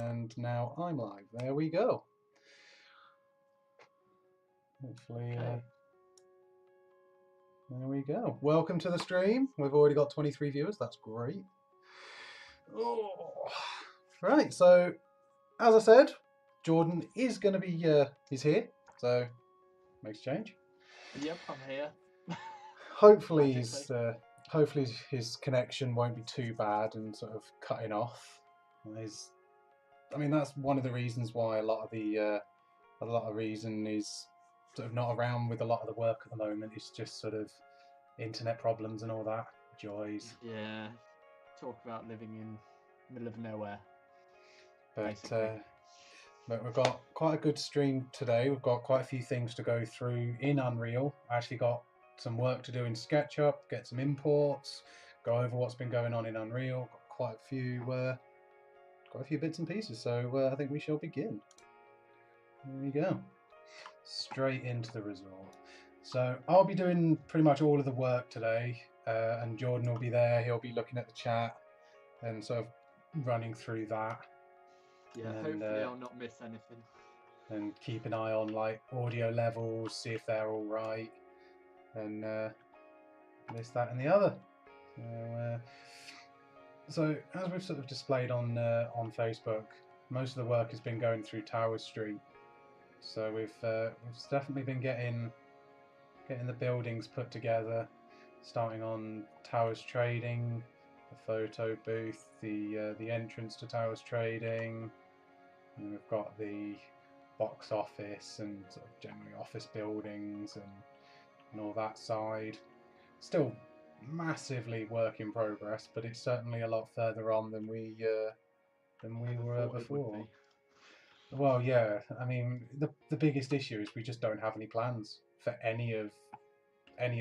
And now I'm live. There we go. Hopefully, there we go. Welcome to the stream. We've already got 23 viewers. That's great. Oh. Right, so as I said, Jordan is going to be he's here, so makes a change. Yep, I'm here. Hopefully his connection won't be too bad and sort of cutting off. I mean, that's one of the reasons why a lot of reason is sort of not around with a lot of the work at the moment. It's just sort of internet problems and all that joys. Yeah, talk about living in the middle of nowhere. But we've got quite a good stream today. We've got quite a few things to go through in Unreal. I actually got some work to do in Sketchup, get some imports, go over what's been going on in Unreal. Got quite a few bits and pieces. So I think we shall begin. There we go. Straight into the resort. So I'll be doing pretty much all of the work today, and Jordan will be there. He'll be looking at the chat and sort of running through that. Yeah, and hopefully I'll not miss anything. And keep an eye on like audio levels, see if they're all right, and this, that, and the other. So as we've sort of displayed on Facebook, most of the work has been going through Tower Street. So we've definitely been getting the buildings put together, starting on Towers Trading, the photo booth, the entrance to Towers Trading, and we've got the box office and sort of generally office buildings and all that side. Still massively work in progress, but it's certainly a lot further on than we were before. Well, yeah. I mean, the biggest issue is we just don't have any plans for any of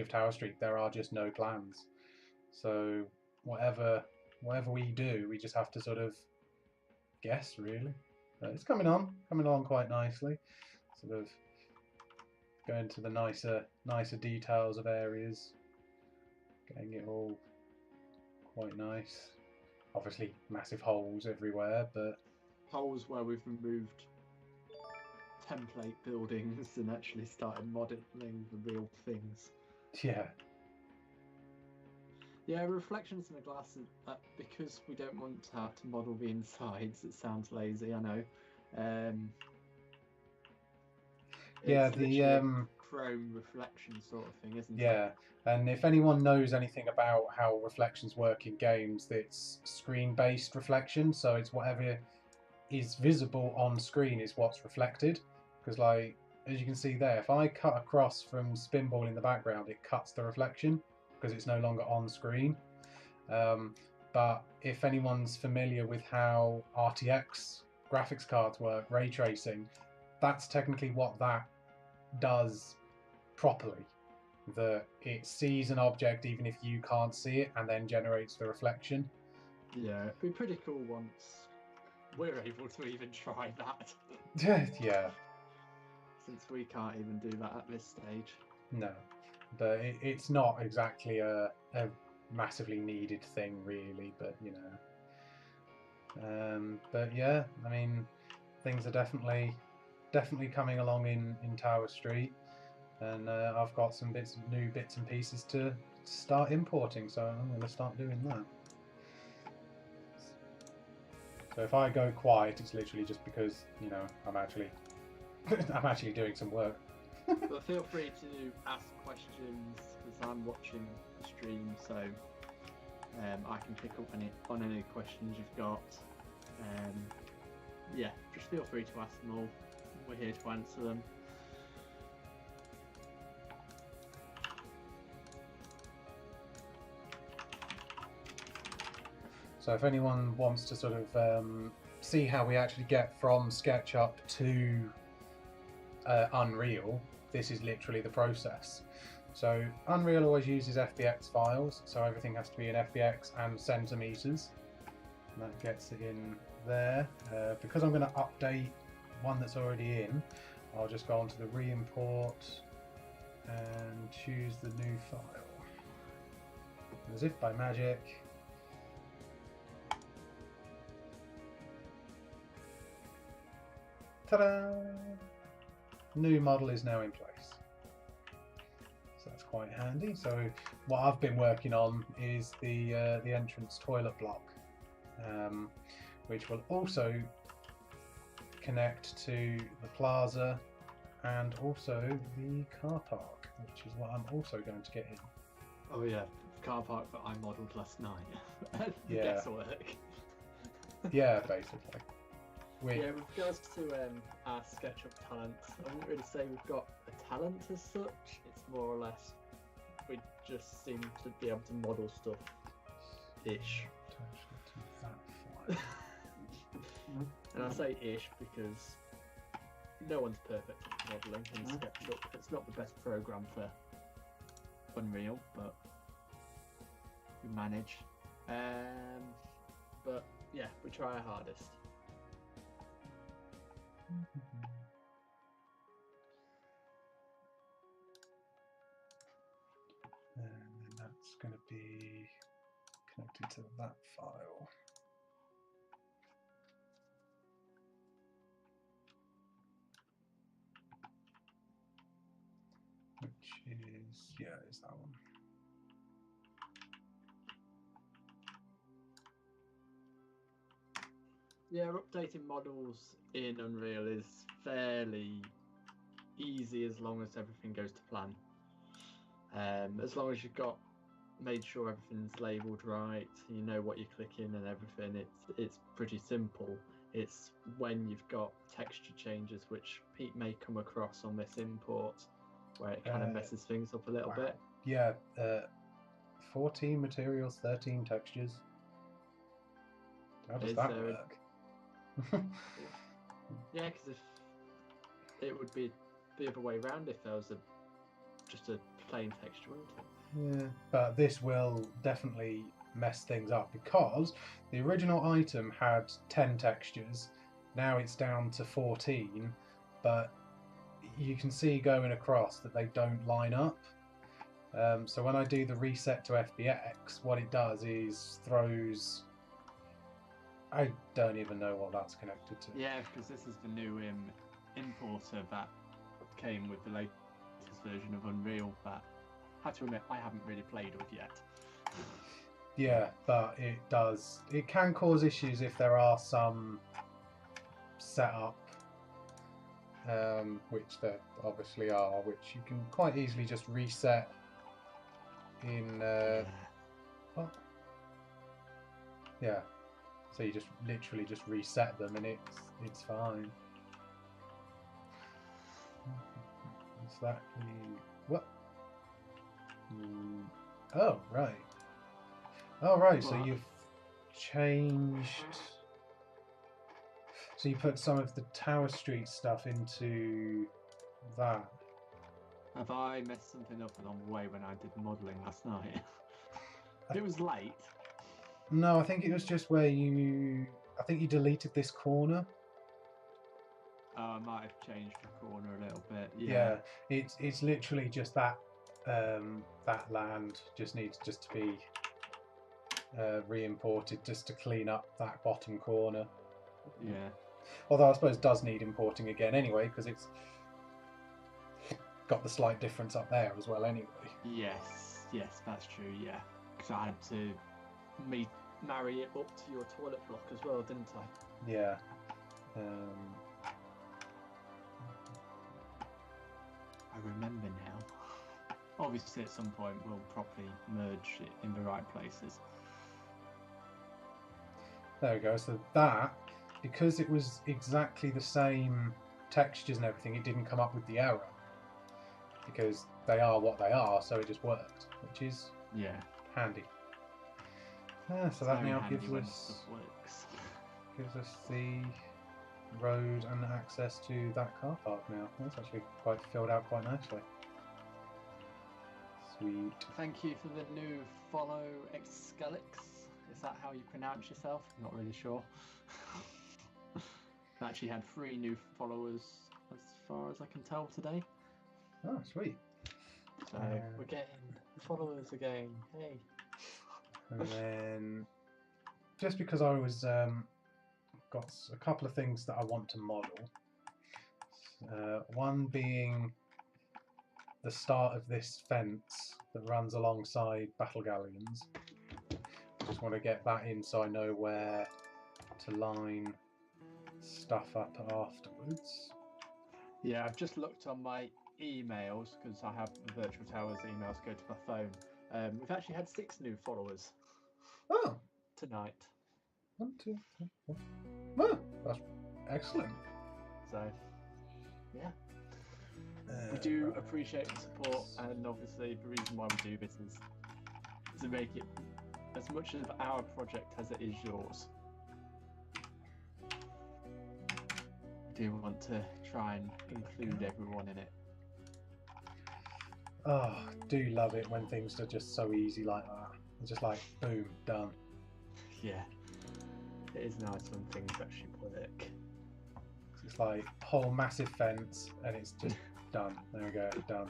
Tower Street. There are just no plans. So whatever we do, we just have to sort of guess, really. It's coming along quite nicely. Sort of going to the nicer details of areas, getting it all quite nice. Obviously, massive holes everywhere, but holes where we've removed template buildings and actually started modelling the real things. Yeah. Yeah, reflections in the glass, because we don't want to have to model the insides. It sounds lazy, I know. Yeah, the chrome reflection sort of thing, isn't it? Yeah, and if anyone knows anything about how reflections work in games, it's screen-based reflection. So it's whatever is visible on screen is what's reflected. Because, like, as you can see there, if I cut across from Spinball in the background, it cuts the reflection because it's no longer on screen. But if anyone's familiar with how RTX graphics cards work, ray tracing, that's technically what that does properly. That it sees an object even if you can't see it and then generates the reflection. Yeah, it'd be pretty cool once we're able to even try that. Yeah. Since we can't even do that at this stage. No, but it's not exactly a massively needed thing, really. But you know, but yeah, I mean, things are definitely coming along in Tower Street, and I've got some new bits and pieces to start importing, so I'm going to start doing that. So if I go quiet, it's literally just because, you know, I'm actually doing some work. But feel free to ask questions because I'm watching the stream, so I can pick up on any questions you've got. Yeah, just feel free to ask them all. We're here to answer them. So if anyone wants to sort of see how we actually get from SketchUp to Unreal, this is literally the process. So Unreal always uses FBX files, so everything has to be in FBX and centimeters. And that gets it in there. Because I'm going to update one that's already in, I'll just go onto the re-import and choose the new file. As if by magic. Ta-da! New model is now in place. So that's quite handy. So what I've been working on is the entrance toilet block, which will also connect to the plaza and also the car park, which is what I'm also going to get in. Oh yeah, car park that I modelled last night. Yeah. Guesswork. Yeah, basically. Yeah, with regards to our SketchUp talents, I wouldn't really say we've got a talent as such. It's more or less we just seem to be able to model stuff ish. And I say ish because no one's perfect at modelling in SketchUp. It's not the best program for Unreal, but we manage. But yeah, we try our hardest. And then that's going to be connected to that file. Which is, yeah, is that one. Yeah, updating models in Unreal is fairly easy as long as everything goes to plan. As long as you've made sure everything's labelled right, you know what you're clicking and everything, it's pretty simple. It's when you've got texture changes, which Pete may come across on this import, where it kind of messes things up a little bit. Yeah, 14 materials, 13 textures. How does that work? Yeah, because if it would be the other way around if there was just a plain texture, wouldn't it? Yeah, but this will definitely mess things up because the original item had 10 textures. Now it's down to 14, but you can see going across that they don't line up. So when I do the reset to FBX, what it does is throws... I don't even know what that's connected to. Yeah, because this is the new importer that came with the latest version of Unreal that, I have to admit, I haven't really played with yet. Yeah, but it can cause issues if there are some setup, which there obviously are, which you can quite easily just reset in... Yeah. So you just literally just reset them and it's fine. Is that what? Oh right. Oh right. So you've changed. So you put some of the Tower Street stuff into that. Have I messed something up along the way when I did modelling last night? It was late. No, I think it was just where I think you deleted this corner. Oh, I might have changed the corner a little bit. Yeah, it's literally just that that land just needs to be re-imported just to clean up that bottom corner. Yeah. Although I suppose it does need importing again anyway because it's got the slight difference up there as well anyway. Yes, that's true. Yeah, because I had to marry it up to your toilet block as well, didn't I? Yeah. I remember now. Obviously, at some point, we'll properly merge it in the right places. There we go. So that, because it was exactly the same textures and everything, it didn't come up with the error. Because they are what they are, so it just worked, which is handy. So that now gives us the road and access to that car park now. That's actually quite filled out quite nicely. Sweet. Thank you for the new follow Excelix. Is that how you pronounce yourself? I'm not really sure. I actually had 3 new followers as far as I can tell today. Oh, sweet. So we're getting followers again. Hey. And then, just because I was got a couple of things that I want to model, One being the start of this fence that runs alongside Battle Galleons. I just want to get that in so I know where to line stuff up afterwards. Yeah, I've just looked on my emails because I have the Virtual Towers emails go to my phone. We've actually had 6 new followers Oh, tonight. 1, 2, 3, 4. Oh, that's excellent. So, yeah. We do appreciate the support, and obviously the reason why we do this is to make it as much of our project as it is yours. We do want to try and include everyone in it. Oh, I do love it when things are just so easy like that. It's just like, boom, done. Yeah. It is nice when things actually work. It's like a whole massive fence and it's just done. There we go, done.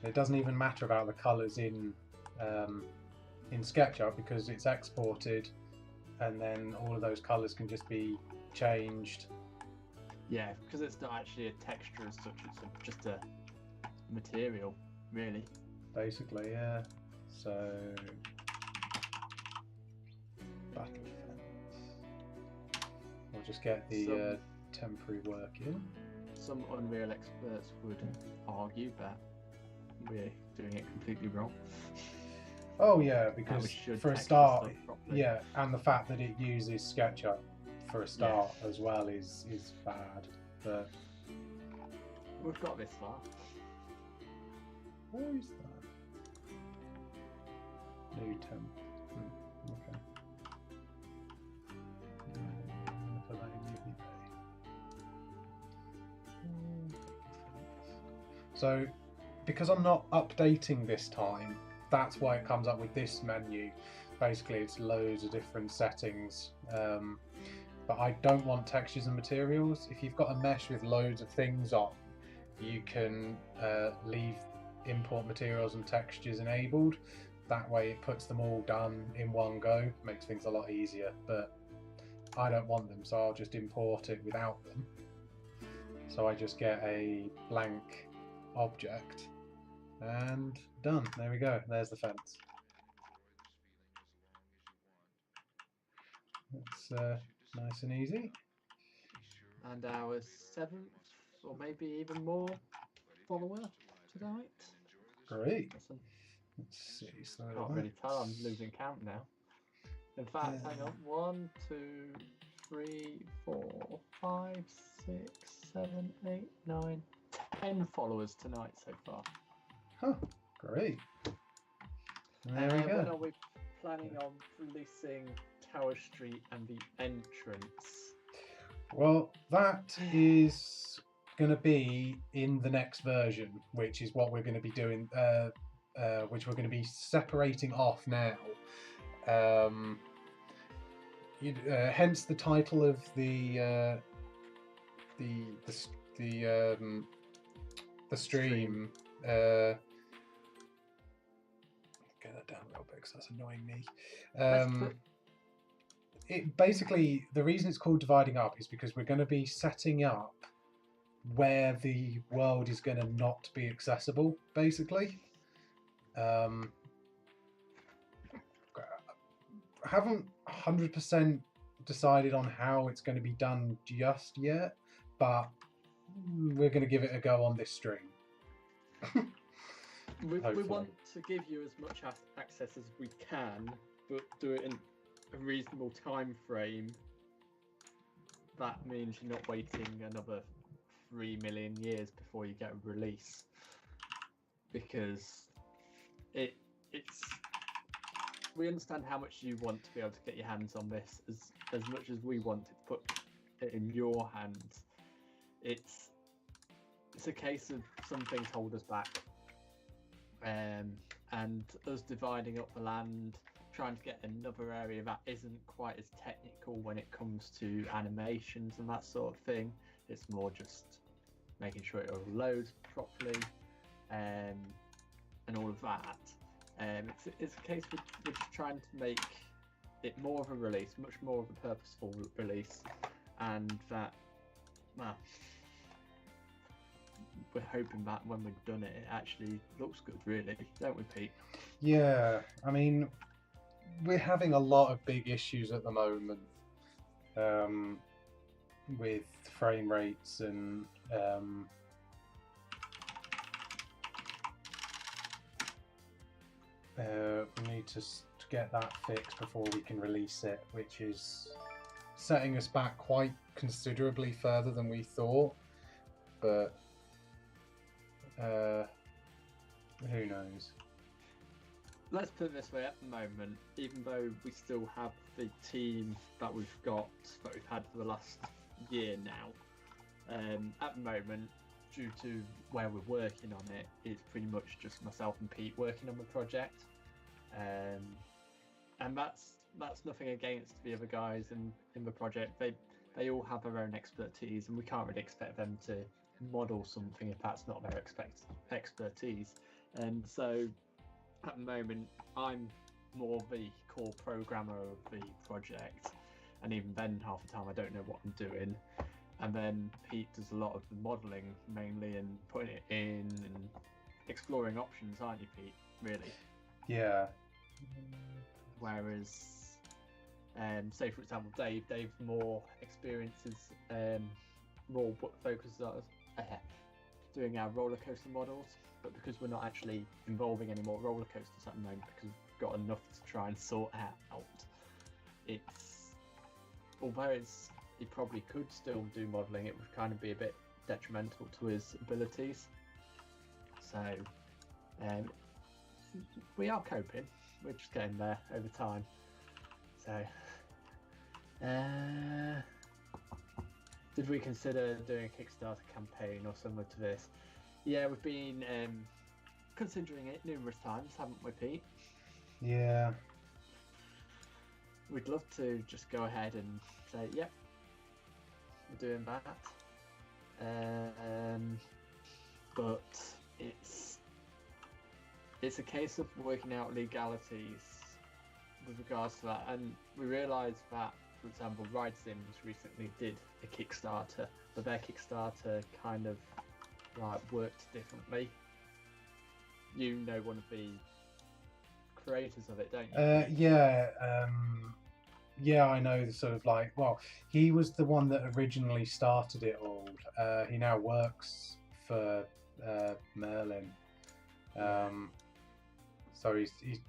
It doesn't even matter about the colours in SketchUp because it's exported and then all of those colours can just be changed. Yeah, because it's not actually a texture as such, it's just a material, really. Basically, yeah. So, battle fence. We'll just get the temporary work in. Some Unreal experts would argue that we're doing it completely wrong. Oh yeah, because for a start, yeah, and the fact that it uses SketchUp for a start as well is bad. But we've got this far. Where is that? New temp. Okay. Put that in UV bay. So, because I'm not updating this time, that's why it comes up with this menu. Basically, it's loads of different settings. But I don't want textures and materials. If you've got a mesh with loads of things on, you can leave import materials and textures enabled. That way it puts them all done in one go, makes things a lot easier, but I don't want them, so I'll just import it without them. So I just get a blank object and done. There we go, there's the fence. That's nice and easy. And our 7th, or maybe even more, follower tonight. Great. Awesome. Let's see. So can't really tell, I'm losing count now. In fact, hang on. 1, 2, 3, 4, 5, 6, 7, 8, 9, 10 followers tonight so far. Huh, great. There we go. When are we planning on releasing Tower Street and the entrance? Well, that is going to be in the next version, which is what we're going to be doing, which we're going to be separating off now. Hence the title of the stream. Get that down a little bit because that's annoying me. It basically, the reason it's called Dividing Up is because we're going to be setting up where the world is going to not be accessible, basically. I haven't 100% decided on how it's going to be done just yet, but we're going to give it a go on this stream. We want to give you as much access as we can, but do it in a reasonable time frame. That means you're not waiting another 3 million years before you get a release, because it's we understand how much you want to be able to get your hands on this as much as we want to put it in your hands. It's a case of some things hold us back, and us dividing up the land, trying to get another area that isn't quite as technical when it comes to animations and that sort of thing. It's more just making sure it all loads properly, and all of that. It's a case we're just trying to make it more of a release, much more of a purposeful release, and that, well, we're hoping that when we've done it, it actually looks good, really, don't we, Pete? Yeah, I mean, we're having a lot of big issues at the moment with frame rates and we need to get that fixed before we can release it, which is setting us back quite considerably further than we thought, but who knows. Let's put it this way, at the moment, even though we still have the team that we've got, that we've had for the last year now, at the moment, due to where we're working on it, it's pretty much just myself and Pete working on the project. And that's nothing against the other guys in the project. They all have their own expertise, and we can't really expect them to model something if that's not their expertise. And so at the moment, I'm more the core programmer of the project, and even then, half the time I don't know what I'm doing. And then Pete does a lot of the modelling mainly, and putting it in and exploring options, aren't you, Pete? Really? Yeah. Whereas, say for example, Dave's more experiences, more focuses on doing our roller coaster models. But because we're not actually involving any more roller coasters at the moment, because we've got enough to try and sort out, although he probably could still do modelling, it would kind of be a bit detrimental to his abilities. So we are coping. We're just getting there over time. So did we consider doing a Kickstarter campaign or similar to this? Yeah, we've been considering it numerous times, haven't we, Pete? Yeah. We'd love to just go ahead and say, yep, we're doing that. But it's a case of working out legalities with regards to that. And we realised that, for example, Ride Sims recently did a Kickstarter, but their Kickstarter kind of worked differently. You know one of the creators of it, don't you? Yeah, I know. Sort of like, well, he was the one that originally started it all. He now works for Merlin. So he's the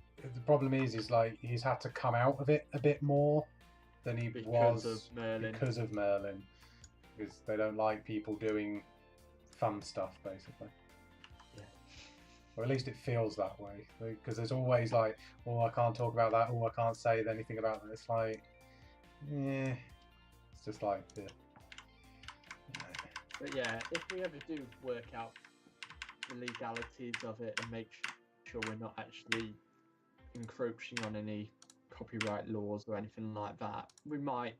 problem is like he's had to come out of it a bit more than he was because of Merlin, because they don't like people doing fun stuff, basically. Yeah. Or at least it feels that way, because there's always like, oh, I can't talk about that, oh, I can't say anything about that. It's like, yeah, it's just like, But yeah, if we ever do work out the legalities of it and make sure we're not actually encroaching on any copyright laws or anything like that, we might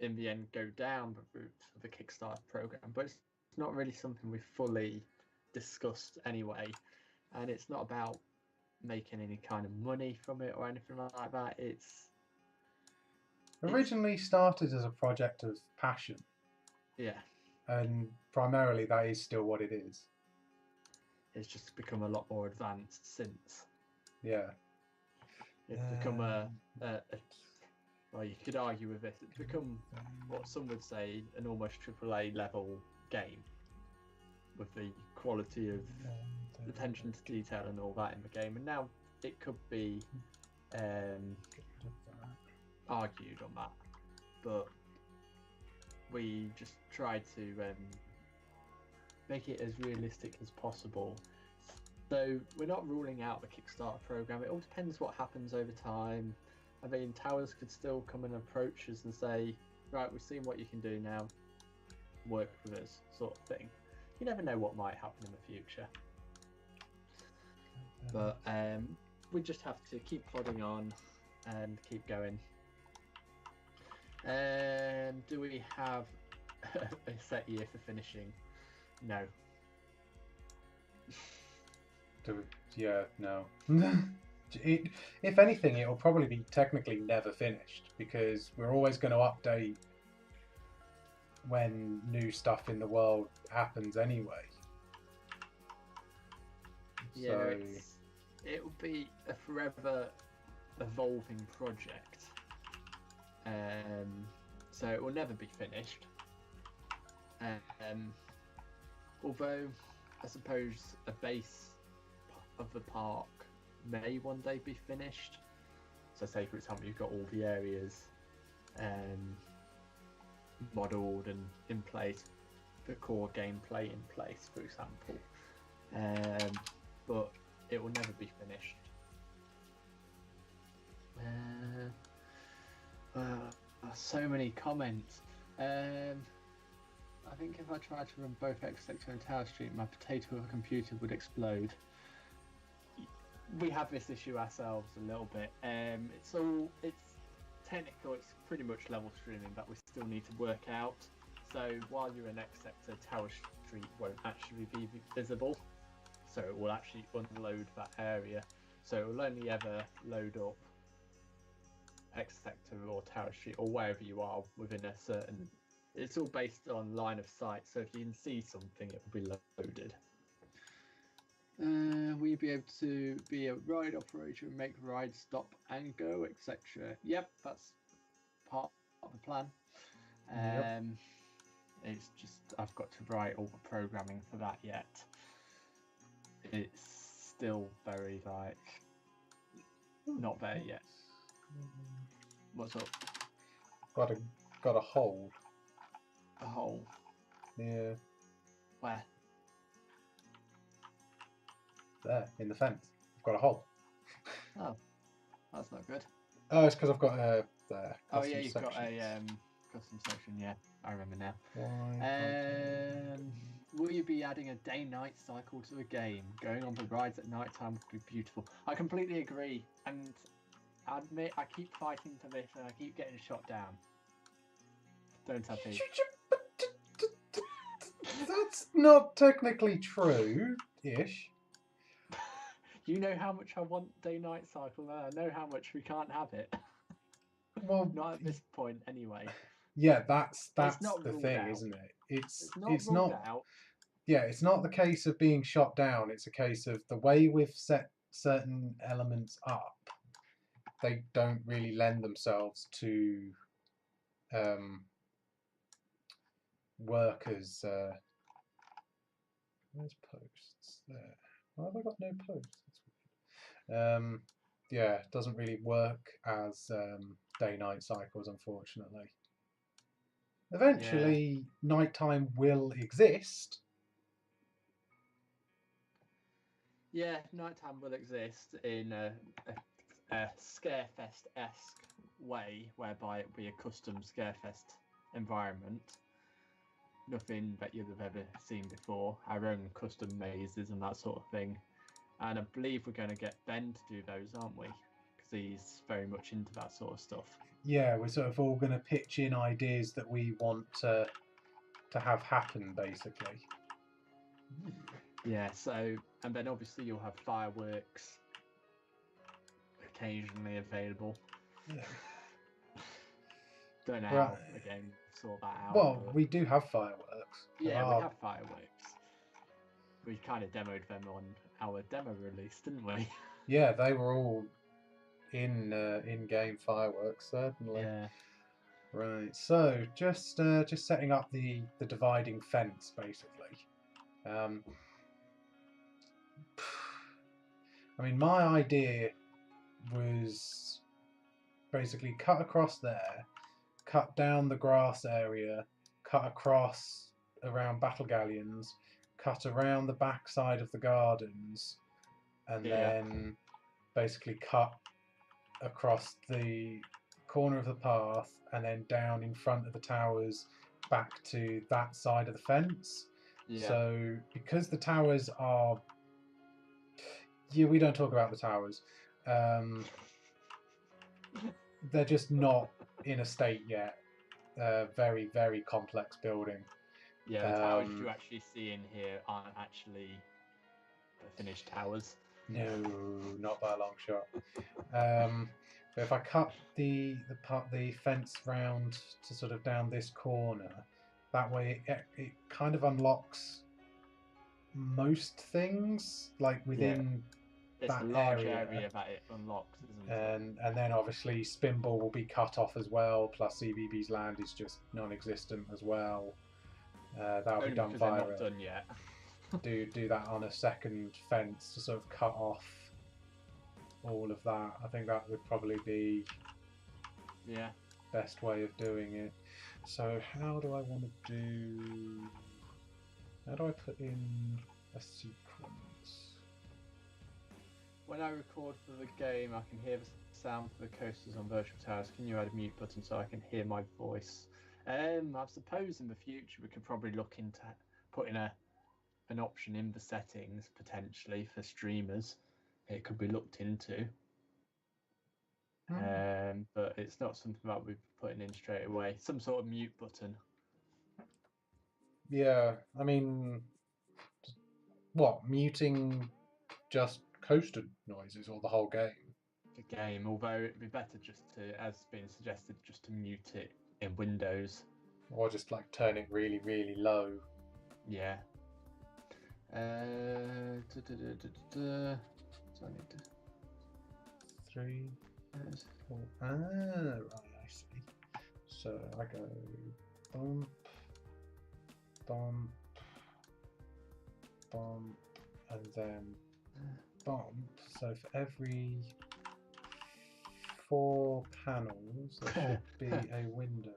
in the end go down the route of the Kickstarter program, but it's not really something we fully discussed anyway, and it's not about making any kind of money from it or anything like that. It's originally started as a project of passion, and primarily that is still what it is. It's just become a lot more advanced since. Yeah, it's become well, you could argue with this, it's become what some would say an almost AAA level game, with the quality of attention to detail and all that in the game. And now it could be argued on that, but we just tried to make it as realistic as possible. So we're not ruling out the Kickstarter program. It all depends what happens over time. I mean, Towers could still come and approach us and say, right, we've seen what you can do now, work with us, sort of thing. You never know what might happen in the future. But we just have to keep plodding on and keep going. Do we have a set year for finishing? No. Yeah, no. If anything, it will probably be technically never finished because we're always going to update when new stuff in the world happens anyway. Yeah, So it will be a forever evolving project. So it will never be finished. Although I suppose a base of the park may one day be finished. So say for example you've got all the areas modelled and in place, the core gameplay in place, for example. But it will never be finished. So many comments. I think if I tried to run both X-Sector and Tower Street, my potato of a computer would explode. We have this issue ourselves a little bit. It's technical, it's pretty much level streaming that we still need to work out. So while you're in X-Sector, Tower Street won't actually be visible. So it will actually unload that area. So it will only ever load up X-Sector or Tower Street or wherever you are within a certain... It's all based on line of sight, so if you can see something, it will be loaded. Will you be able to be a ride operator and make rides stop and go, etc.? Yep, that's part of the plan. Yep. It's just I've got to write all the programming for that yet. It's still very not there yet. What's up? Got a hole. A hole. Yeah. Where? There, in the fence. I've got a hole. Oh, that's not good. Oh, it's because I've got a there. Oh yeah, you've got a custom section. Yeah, I remember now. Will you be adding a day-night cycle to the game? Going on the rides at night time would be beautiful. I completely agree, and I admit I keep fighting to this and I keep getting shot down. Don't I, Pete? That's not technically true-ish. You know how much I want day-night cycle, and I know how much we can't have it. Well, not at this point, anyway. Yeah, that's not the thing, out. isn't it? It's not out. Yeah, it's not the case of being shot down. It's a case of the way we've set certain elements up. They don't really lend themselves to work as where's posts there? Why have I got no posts? That's weird. Yeah, it doesn't really work as day-night cycles, unfortunately. Eventually, nighttime will exist. Yeah, nighttime will exist in a Scarefest-esque way, whereby it will be a custom Scarefest environment. Nothing that you've ever seen before. Our own custom mazes and that sort of thing. And I believe we're going to get Ben to do those, aren't we? Because he's very much into that sort of stuff. Yeah, we're sort of all going to pitch in ideas that we want to have happen, basically. Yeah, so, and then obviously you'll have fireworks occasionally available. Yeah. Don't know how, again, sort that out. Well, we do have fireworks. Yeah, we have fireworks. We kind of demoed them on our demo release, didn't we? Yeah, they were all in-game fireworks, certainly. Yeah. Right. So just setting up the dividing fence, basically. I mean, my idea was basically cut across there, cut down the grass area, cut across around Battle Galleons, cut around the back side of the gardens, and then basically cut across the corner of the path and then down in front of the towers back to that side of the fence. Yeah. So because the towers are... Yeah, we don't talk about the towers. They're just not in a state yet. Very, very complex building. Yeah, the towers you actually see in here aren't actually the finished towers. No, not by a long shot. But if I cut the fence round to sort of down this corner, that way it kind of unlocks most things like within It's that the large area. that it unlocks, isn't it? And then obviously Spinball will be cut off as well. Plus CBB's land is just non-existent as well. That'll Only be done because they're via not done yet. do that on a second fence to sort of cut off all of that. I think that would probably be best way of doing it. So how do I want to do? How do I put in a sequence? When I record for the game, I can hear the sound of the coasters on virtual towers. Can you add a mute button so I can hear my voice? I suppose in the future we could probably look into putting an option in the settings potentially for streamers. It could be looked into. But it's not something that we're putting in straight away. Some sort of mute button. Yeah, I mean, what, muting just coaster noises or the whole game? The game, although it'd be better just to, as been suggested, just to mute it in Windows. Or just like turn it really, really low. Yeah. So I need to... 3, 4. Right, I see. So I go bump, bump, bump, and then bump. So for every 4 panels, there should be a window.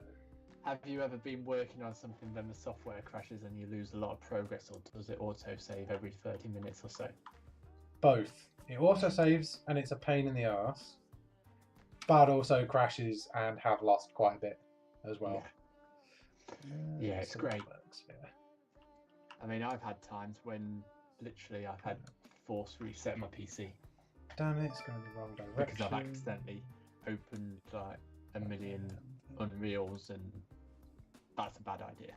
Have you ever been working on something, then the software crashes and you lose a lot of progress, or does it auto-save every 30 minutes or so? Both. It auto-saves and it's a pain in the arse, but also crashes and have lost quite a bit as well. Yeah, it's great. Works, yeah. I mean, I've had times when literally I've had to force reset my PC. Damn it, it's going to be wrong direction. Because I've accidentally opened like a million Unreals, and that's a bad idea.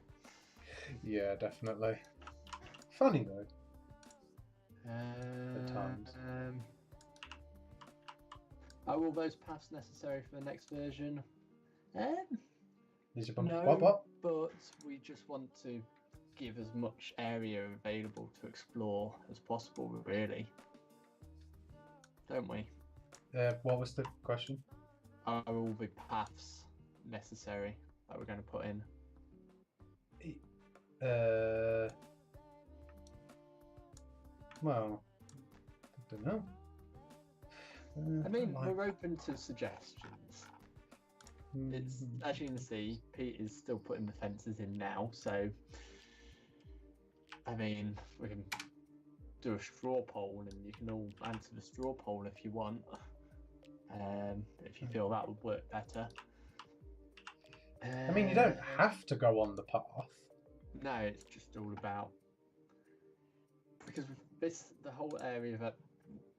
Yeah, definitely. Funny though. At times. Are all those paths necessary for the next version? No, what? But we just want to give as much area available to explore as possible, really. Don't we? What was the question? Are all the paths necessary that we're going to put in? Well, I don't know. I mean, we're open to suggestions. It's, as you can see, Pete is still putting the fences in now, so I mean, we can do a straw poll and you can all answer the straw poll if you want. If you feel that would work better. I mean, you don't have to go on the path. No, it's just all about, because the whole area that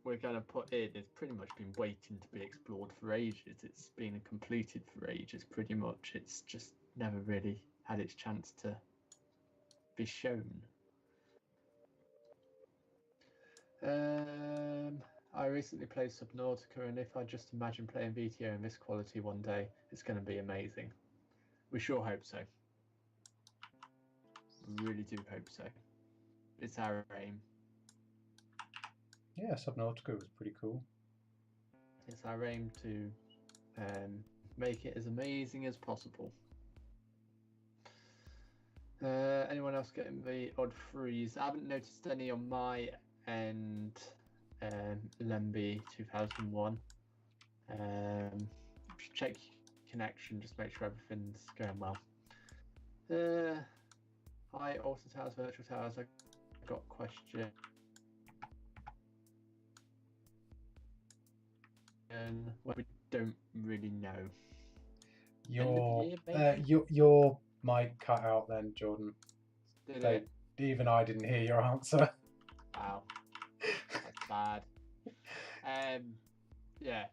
we're going to put in has pretty much been waiting to be explored for ages. It's been completed for ages, pretty much. It's just never really had its chance to be shown. I recently played Subnautica, and if I just imagine playing VTO in this quality one day, it's going to be amazing. We sure hope so. We really do hope so. It's our aim. Yeah, Subnautica was pretty cool. It's our aim to make it as amazing as possible. Anyone else getting the odd freeze? I haven't noticed any on my end. Lemby 2001. Check connection, just make sure everything's going well. Hi, Awesome Towers, Virtual Towers. I got a question. Well, we don't really know. Your mic cut out then, Jordan. Even I didn't hear your answer. Wow, that's bad. Yeah.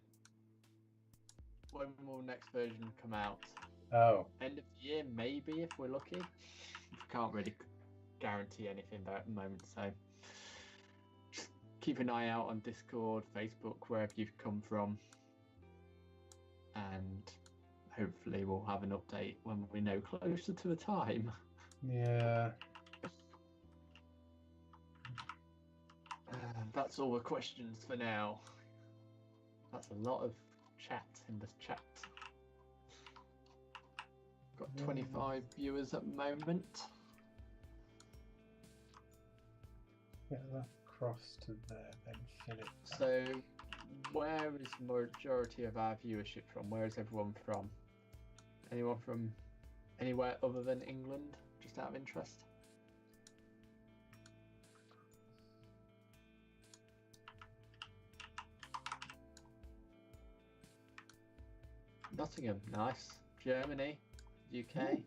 When will next version come out? Oh. End of the year, maybe, if we're lucky. We can't really guarantee anything there at the moment, so keep an eye out on Discord, Facebook, wherever you've come from, and hopefully we'll have an update when we know closer to the time. Yeah. That's all the questions for now. That's a lot of chat in this chat. Got 25 viewers at the moment. Get that across to there, then fill it. So, where is the majority of our viewership from? Where is everyone from? Anyone from anywhere other than England? Just out of interest. Nottingham, nice. Germany, UK. Ooh.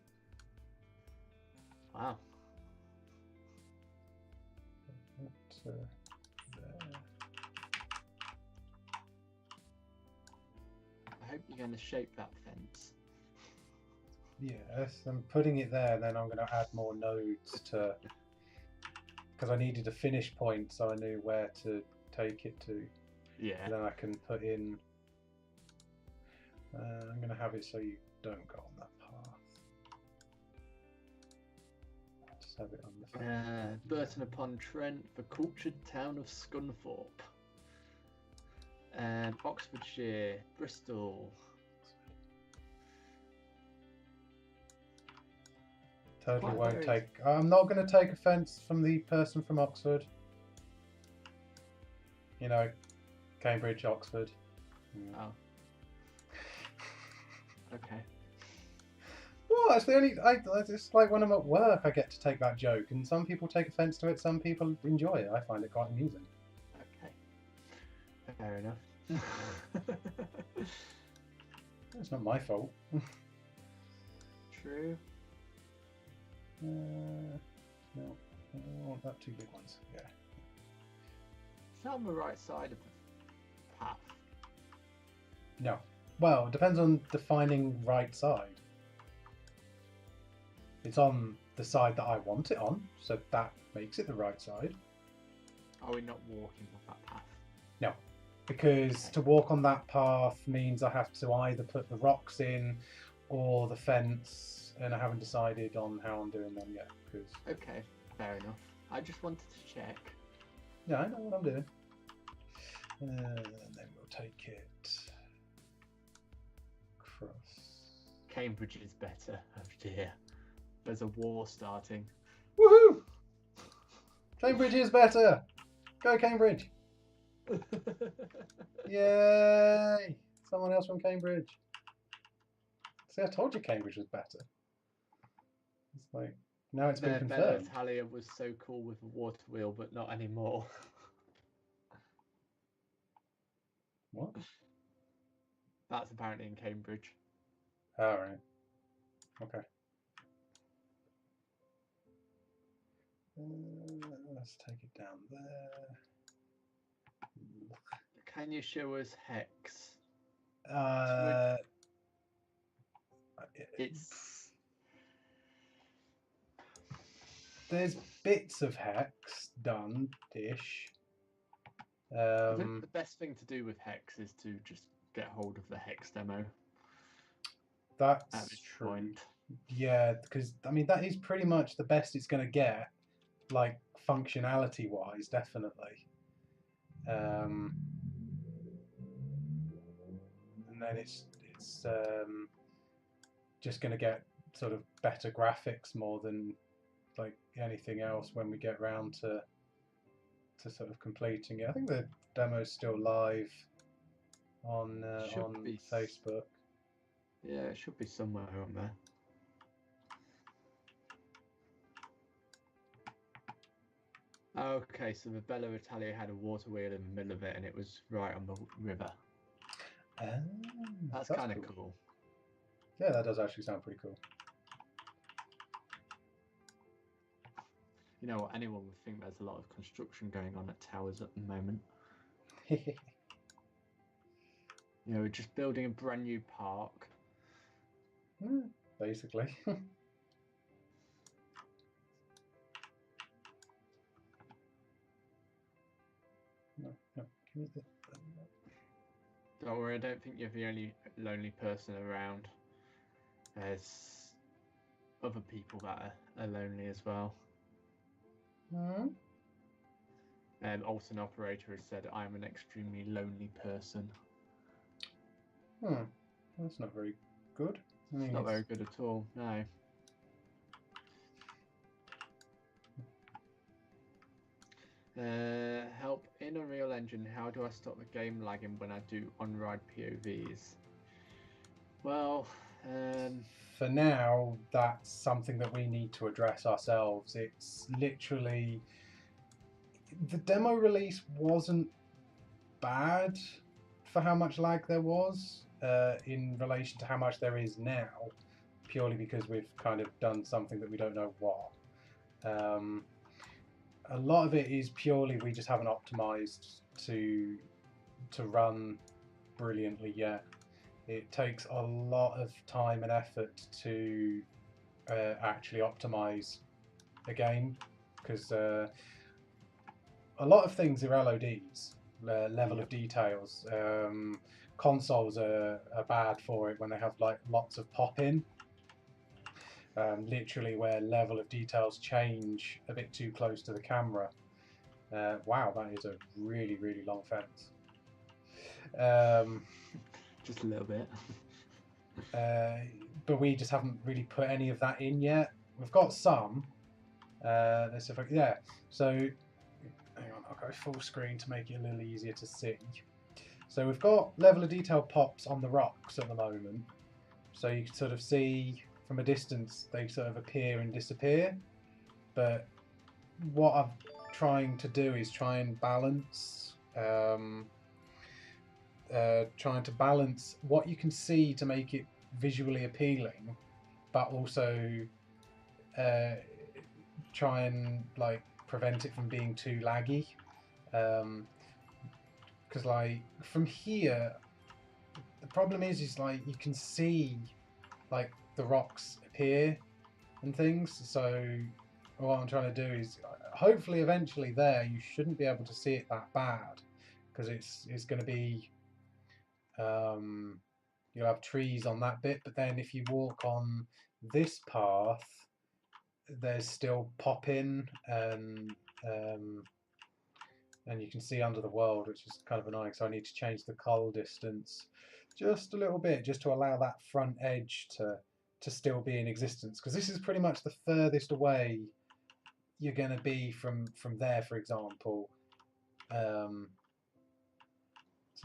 Wow. There. I hope you're going to shape that fence. Yes, I'm putting it there, then I'm going to add more nodes to, because I needed a finish point so I knew where to take it to. Yeah. And then I can put in, I'm going to have it so you don't go on that path. Just have it on the Burton-upon-Trent, the cultured town of Scunthorpe. Oxfordshire, Bristol. Totally won't take. I'm not going to take offence from the person from Oxford. You know, Cambridge, Oxford. Oh. Okay. Well, that's the only. It's like when I'm at work, I get to take that joke, and some people take offence to it. Some people enjoy it. I find it quite amusing. Okay. Fair enough. It's not my fault. True. No, I want that two big ones. Yeah. Is that on the right side of the path? No. Well, it depends on defining right side. It's on the side that I want it on, so that makes it the right side. Are we not walking on that path? No, because to walk on that path means I have to either put the rocks in or the fence, and I haven't decided on how I'm doing them yet. Cause... Okay, fair enough. I just wanted to check. Yeah, I know what I'm doing. And then we'll take it across. Cambridge is better. Oh dear. There's a war starting. Woohoo! Cambridge is better! Go Cambridge! Yay! Someone else from Cambridge. See, I told you Cambridge was better. It's like, now it's been confirmed. Italia was so cool with the water wheel, but not anymore. What? That's apparently in Cambridge. Alright. Okay. Let's take it down there. Can you show us hex? It's... There's bits of hex done-ish. I think the best thing to do with hex is to just get hold of the hex demo. That's true. Point. Yeah, because I mean that is pretty much the best it's going to get, like functionality-wise, definitely. And then it's just going to get sort of better graphics more than like anything else when we get round to sort of completing it. I think the demo's still live on Facebook. Yeah, it should be somewhere on there. Okay, so the Bella Italia had a water wheel in the middle of it, and it was right on the river. That's kind of cool. Yeah, that does actually sound pretty cool. You know what? Anyone would think there's a lot of construction going on at towers at the moment. You know, we're just building a brand new park. Basically. Don't worry, I don't think you're the only lonely person around. There's other people that are lonely as well. Hmm? Alton Operator has said, I'm an extremely lonely person. That's not very good. I mean, It's not very good at all, no. Help in Unreal Engine, how do I stop the game lagging when I do on-ride POVs? Well, for now, that's something that we need to address ourselves. It's literally... The demo release wasn't bad for how much lag there was in relation to how much there is now, purely because we've kind of done something that we don't know what. A lot of it is purely we just haven't optimized to run brilliantly yet. It takes a lot of time and effort to actually optimize a game, because a lot of things are LODs, level of details. Consoles are bad for it when they have like lots of pop-in. Literally where level of details change a bit too close to the camera. Wow, that is a really, really long fence. just a little bit. But we just haven't really put any of that in yet. We've got some. Let's see if yeah. So, hang on, I'll go full screen to make it a little easier to see. So we've got level of detail pops on the rocks at the moment. So you can sort of see from a distance they sort of appear and disappear. But what I'm trying to do is try and balance what you can see to make it visually appealing, but also try and like prevent it from being too laggy. Because like from here, the problem is like you can see like the rocks appear and things. So what I'm trying to do is hopefully eventually there you shouldn't be able to see it that bad, because it's going to be you'll have trees on that bit, but then if you walk on this path there's still pop-in and you can see under the world, which is kind of annoying, so I need to change the cull distance just a little bit just to allow that front edge to still be in existence, because this is pretty much the furthest away you're going to be from there, for example. So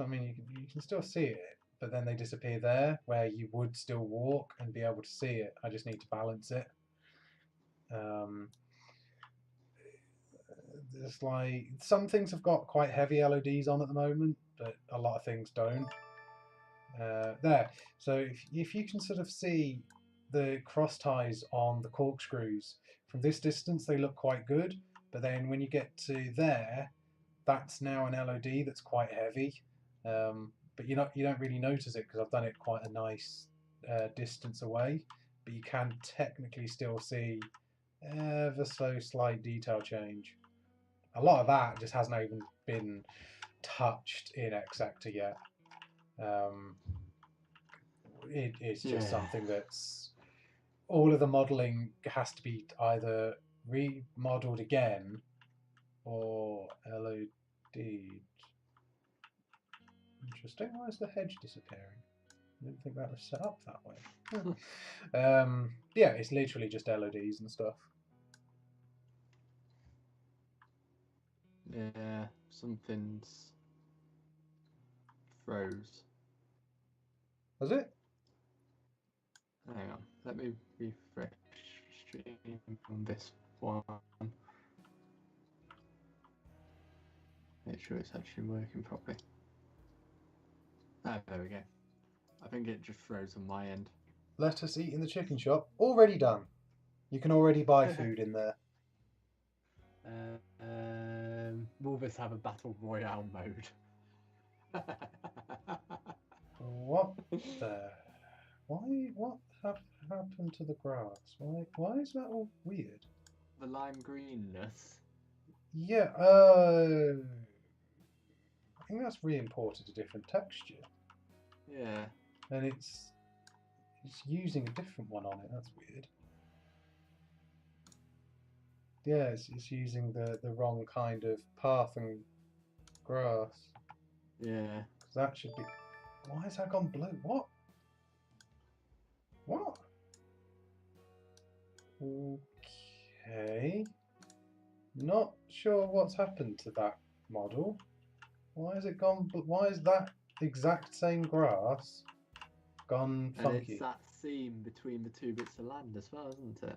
I mean you can still see it, but then they disappear there where you would still walk and be able to see it. I just need to balance it. There's like some things have got quite heavy LODs on at the moment, but a lot of things don't. There. So if you can sort of see the cross ties on the corkscrews from this distance, they look quite good. But then when you get to there, that's now an LOD that's quite heavy. But you don't really notice it because I've done it quite a nice distance away. But you can technically still see ever so slight detail change. A lot of that just hasn't even been touched in X Sector yet. It's just something that's all of the modelling has to be either remodeled again or LOD'd. Interesting. Why is the hedge disappearing? I didn't think that was set up that way. Yeah, it's literally just LODs and stuff. Yeah, something's froze. Was it? Hang on, let me refresh stream from this one. Make sure it's actually working properly. Ah, there we go. I think it just froze on my end. Let us eat in the chicken shop. Already done. You can already buy food in there. Will this have a battle royale mode? What the? What happened to the grass? Why is that all weird? The lime greenness. Yeah. think that's re-imported a different texture, Yeah. and it's using a different one on it. That's weird. Yeah, it's using the wrong kind of path and grass. Yeah. Because that should be. Why has that gone blue? What? What? Okay. Not sure what's happened to that model. Why has it gone? Why is that exact same grass gone funky? And it's that seam between the two bits of land as well, isn't it?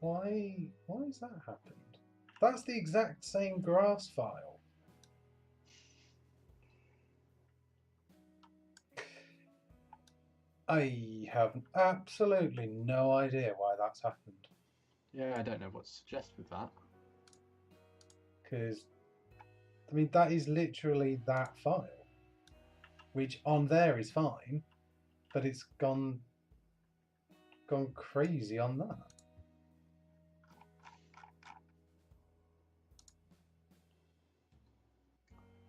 Why has that happened? That's the exact same grass file. I have absolutely no idea why that's happened. Yeah, I don't know what to suggest with that. Because, I mean, that is literally that file. Which on there is fine, but it's gone crazy on that.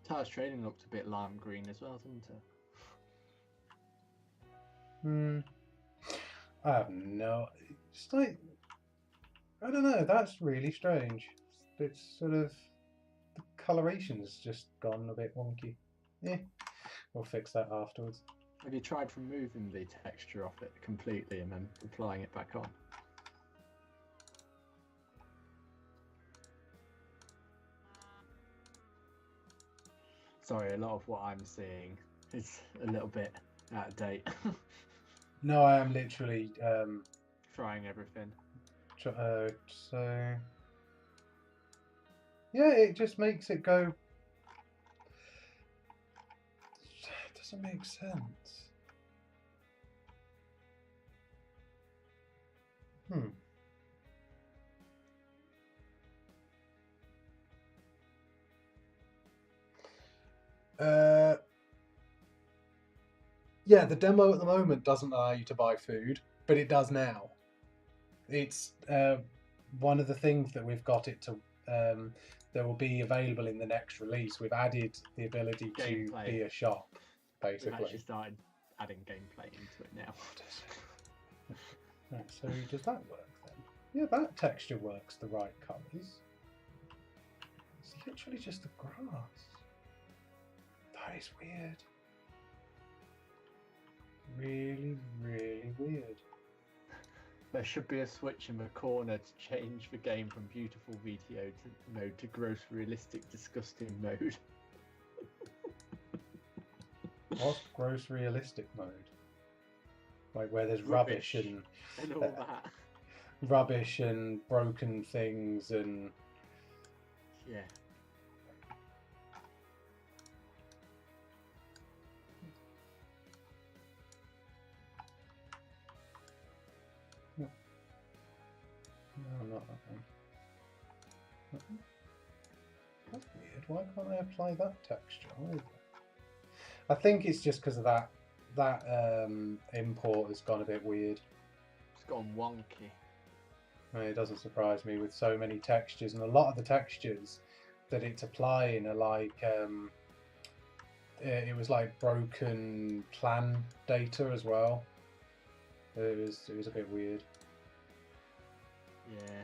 Towers Trading looked a bit lime green as well, didn't it? I have no. It's like, I don't know. That's really strange. It's sort of the coloration's just gone a bit wonky. Yeah, we'll fix that afterwards. Have you tried removing the texture off it completely and then applying it back on? Sorry, a lot of what I'm seeing is a little bit out of date. No, I am literally Trying everything. so yeah, it just makes it go. It doesn't make sense. Yeah, the demo at the moment doesn't allow you to buy food, but it does now. It's one of the things that we've got it to. That will be available in the next release. We've added the ability Gameplay. to be a shop, basically. We've actually started adding gameplay into it now. Right, so does that work then? Yeah, that texture works the right colours. It's literally just the grass. That is weird. Really, really weird. There should be a switch in the corner to change the game from beautiful video mode to gross realistic disgusting mode. What's gross realistic mode? Like where there's rubbish and all that. Rubbish and broken things and yeah. No, not that one. That's weird. Why can't I apply that texture either? I think it's just because of that import has gone a bit weird. It's gone wonky. It doesn't surprise me with so many textures, and a lot of the textures that it's applying are like it was like broken plan data as well. It was a bit weird. Yeah.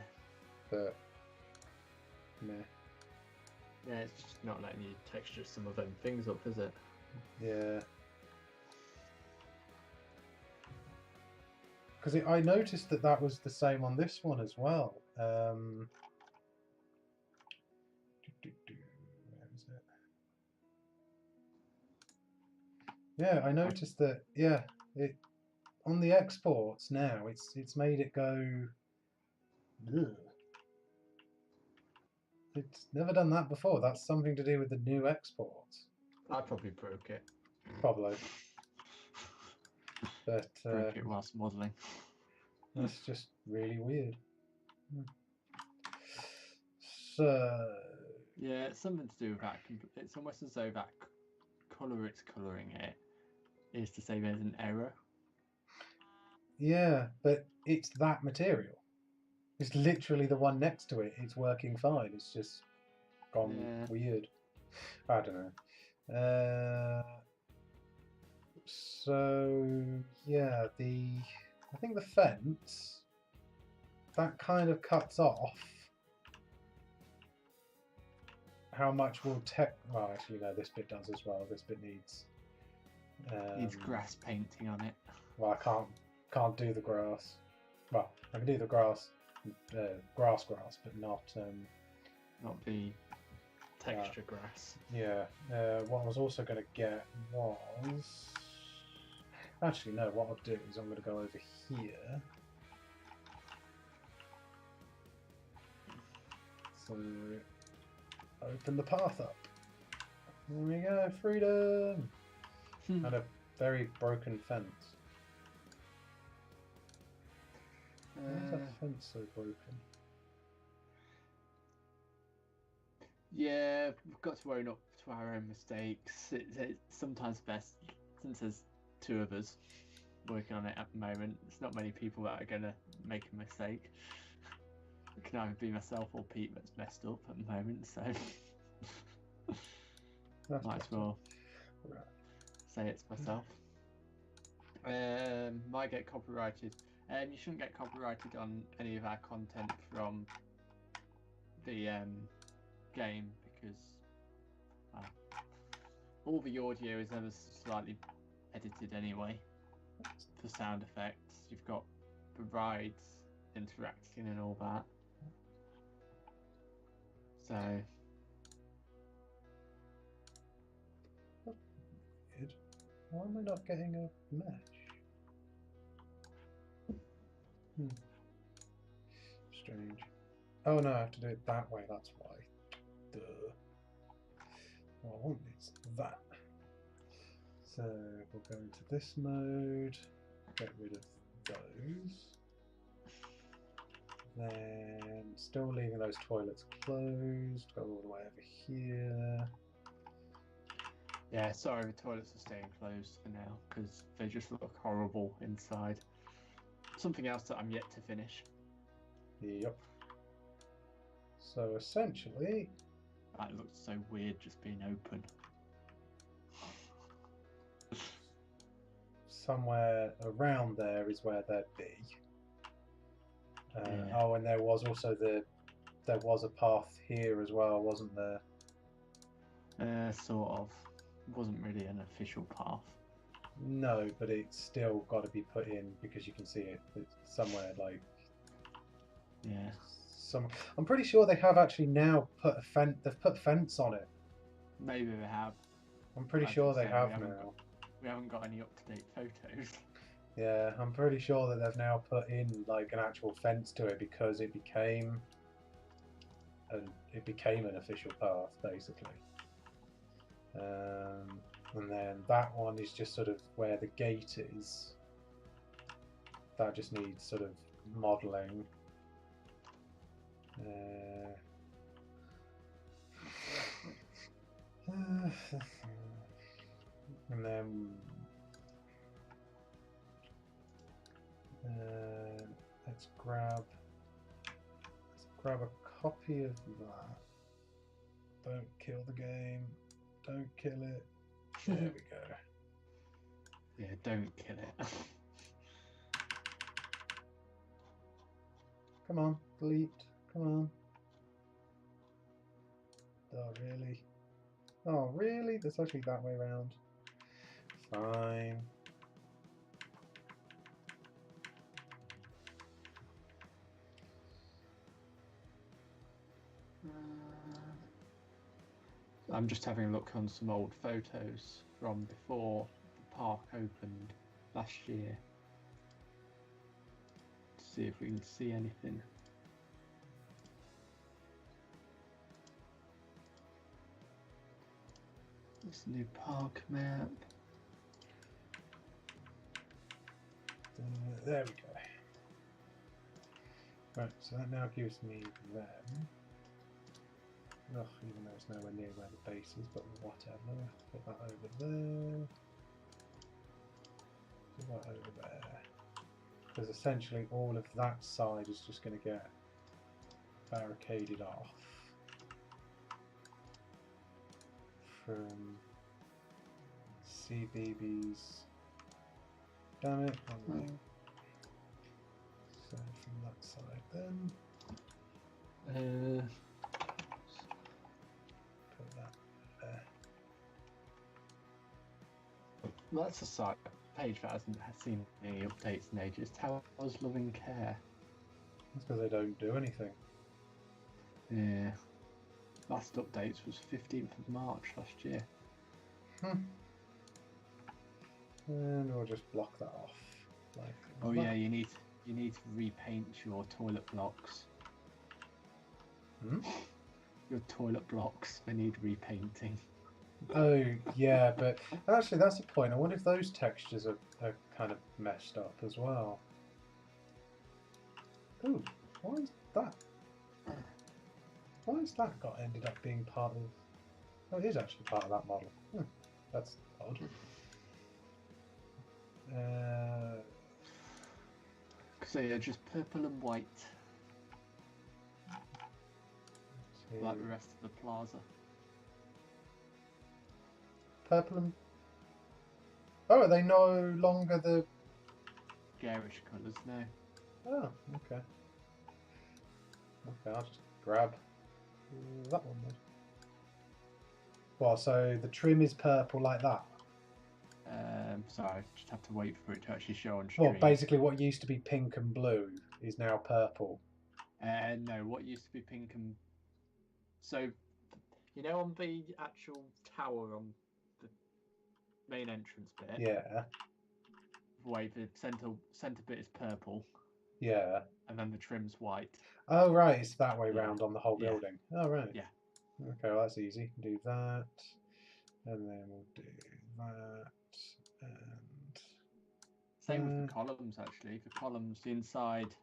But meh. Yeah, it's just not letting you texture some of them things up, is it? Yeah. Because I noticed that was the same on this one as well. Where is it? Yeah, I noticed that. Yeah, it on the exports now. It's made it go. Ugh. It's never done that before. That's something to do with the new exports. I probably broke it. Probably. But broke it whilst modelling. That's just really weird. So yeah, it's something to do with that. It's almost as though that colour it's colouring it is to say there's an error. Yeah, but it's that material. It's literally the one next to it. It's working fine. It's just gone weird. I don't know. So yeah, I think the fence that kind of cuts off how much will well, actually no, this bit does as well. This bit needs grass painting on it. Well, I can't do the grass. Well, I can do the grass, grass, but not the texture grass. Yeah. What I was also going to get was actually no. What I'll do is I'm going to go over here. So open the path up. There we go, freedom! And a very broken fence. Why is that fence so broken? Yeah, we've got to own up to our own mistakes. It's sometimes best, since there's two of us working on it at the moment, there's not many people that are going to make a mistake. It can either be myself or Pete that's messed up at the moment, so might as well say it's myself. Might get copyrighted. You shouldn't get copyrighted on any of our content from the game because all the audio is ever slightly edited anyway for sound effects. You've got the rides interacting and all that. So weird. Why am I not getting a mesh? Strange. Oh no, I have to do it that way, that's why. Duh. What I want is that. So we'll go into this mode, get rid of those. Then still leaving those toilets closed, go all the way over here. Yeah, sorry, the toilets are staying closed for now because they just look horrible inside. Something else that I'm yet to finish. Yep. So essentially, that looks so weird just being open. Somewhere around there is where they'd be. Oh, and there was also there was a path here as well, wasn't there? Sort of. It wasn't really an official path. No, but it's still got to be put in because you can see it. It's somewhere like. Yeah. I'm pretty sure they have actually now put a fence. They've put fence on it. Maybe they have. I'm pretty sure they have now. We haven't got any up-to-date photos. Yeah, I'm pretty sure that they've now put in like an actual fence to it because it became an official path basically. And then that one is just sort of where the gate is. That just needs sort of modelling. And then let's grab a copy of that. Don't kill the game. Don't kill it. There we go. Yeah, don't kill it. Come on, delete. Come on. Oh, really? Oh, really? That's actually that way around. Fine. I'm just having a look on some old photos from before the park opened last year to see if we can see anything. This new park map. There we go. Right, so that now gives me them. Ugh, even though it's nowhere near where the base is, but whatever. Put that over there. Put that over there. Because essentially all of that side is just going to get barricaded off from CBB's. Damn it! One way. So from that side, then put that there. Well, that's a site page that hasn't seen any updates in ages. Towers Loving Care. That's because they don't do anything. Yeah. Last updates was 15th of March last year. And we'll just block that off. Like Oh that. yeah, you need to repaint your toilet blocks. Your toilet blocks, they need repainting. Oh yeah, but actually that's a point. I wonder if those textures are kind of messed up as well. Ooh, why is that? Why has that ended up being part of? Oh, it is actually part of that model. That's odd. So yeah, just purple and white, like the rest of the plaza. Purple and... Oh, are they no longer the... Garish colours now. Oh, okay. Okay, I'll just grab that one then. Well, so the trim is purple like that? Sorry, just have to wait for it to actually show on stream. Well, basically what used to be pink and blue is now purple. No, what used to be pink and... So, you know on the actual tower on the main entrance bit? Yeah. Wait, the centre bit is purple. Yeah. And then the trim's white. Oh, right, it's that way round on the whole building. Oh, right. Yeah. Okay, well, that's easy. Do that. And then we'll do that. And... Same with the columns, actually. The columns, the inside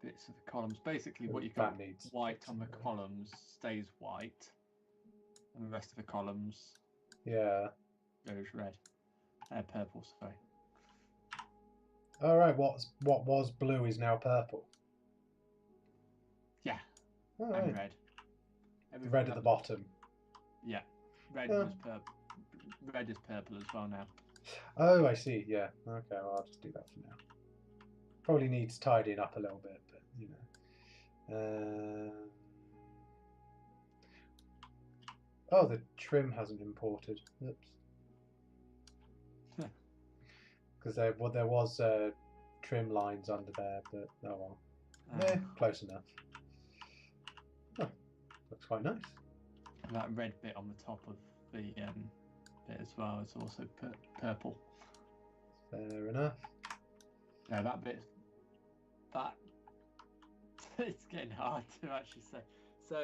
bits of the columns. Basically, what you've got white on the columns stays white. And the rest of the columns goes red. Purple, sorry. Alright, what was blue is now purple. Yeah. Right. And red. The red at the bottom. Yeah. Red was purple. Red is purple as well now. Oh, I see. Yeah. Okay. Well, I'll just do that for now. Probably needs tidying up a little bit, but you know. Oh, the trim hasn't imported. Oops. Because there was trim lines under there, but oh well. Close enough. Oh, looks quite nice. And that red bit on the top of the bit as well is also purple. Fair enough. No, that bit. That it's getting hard to actually say. So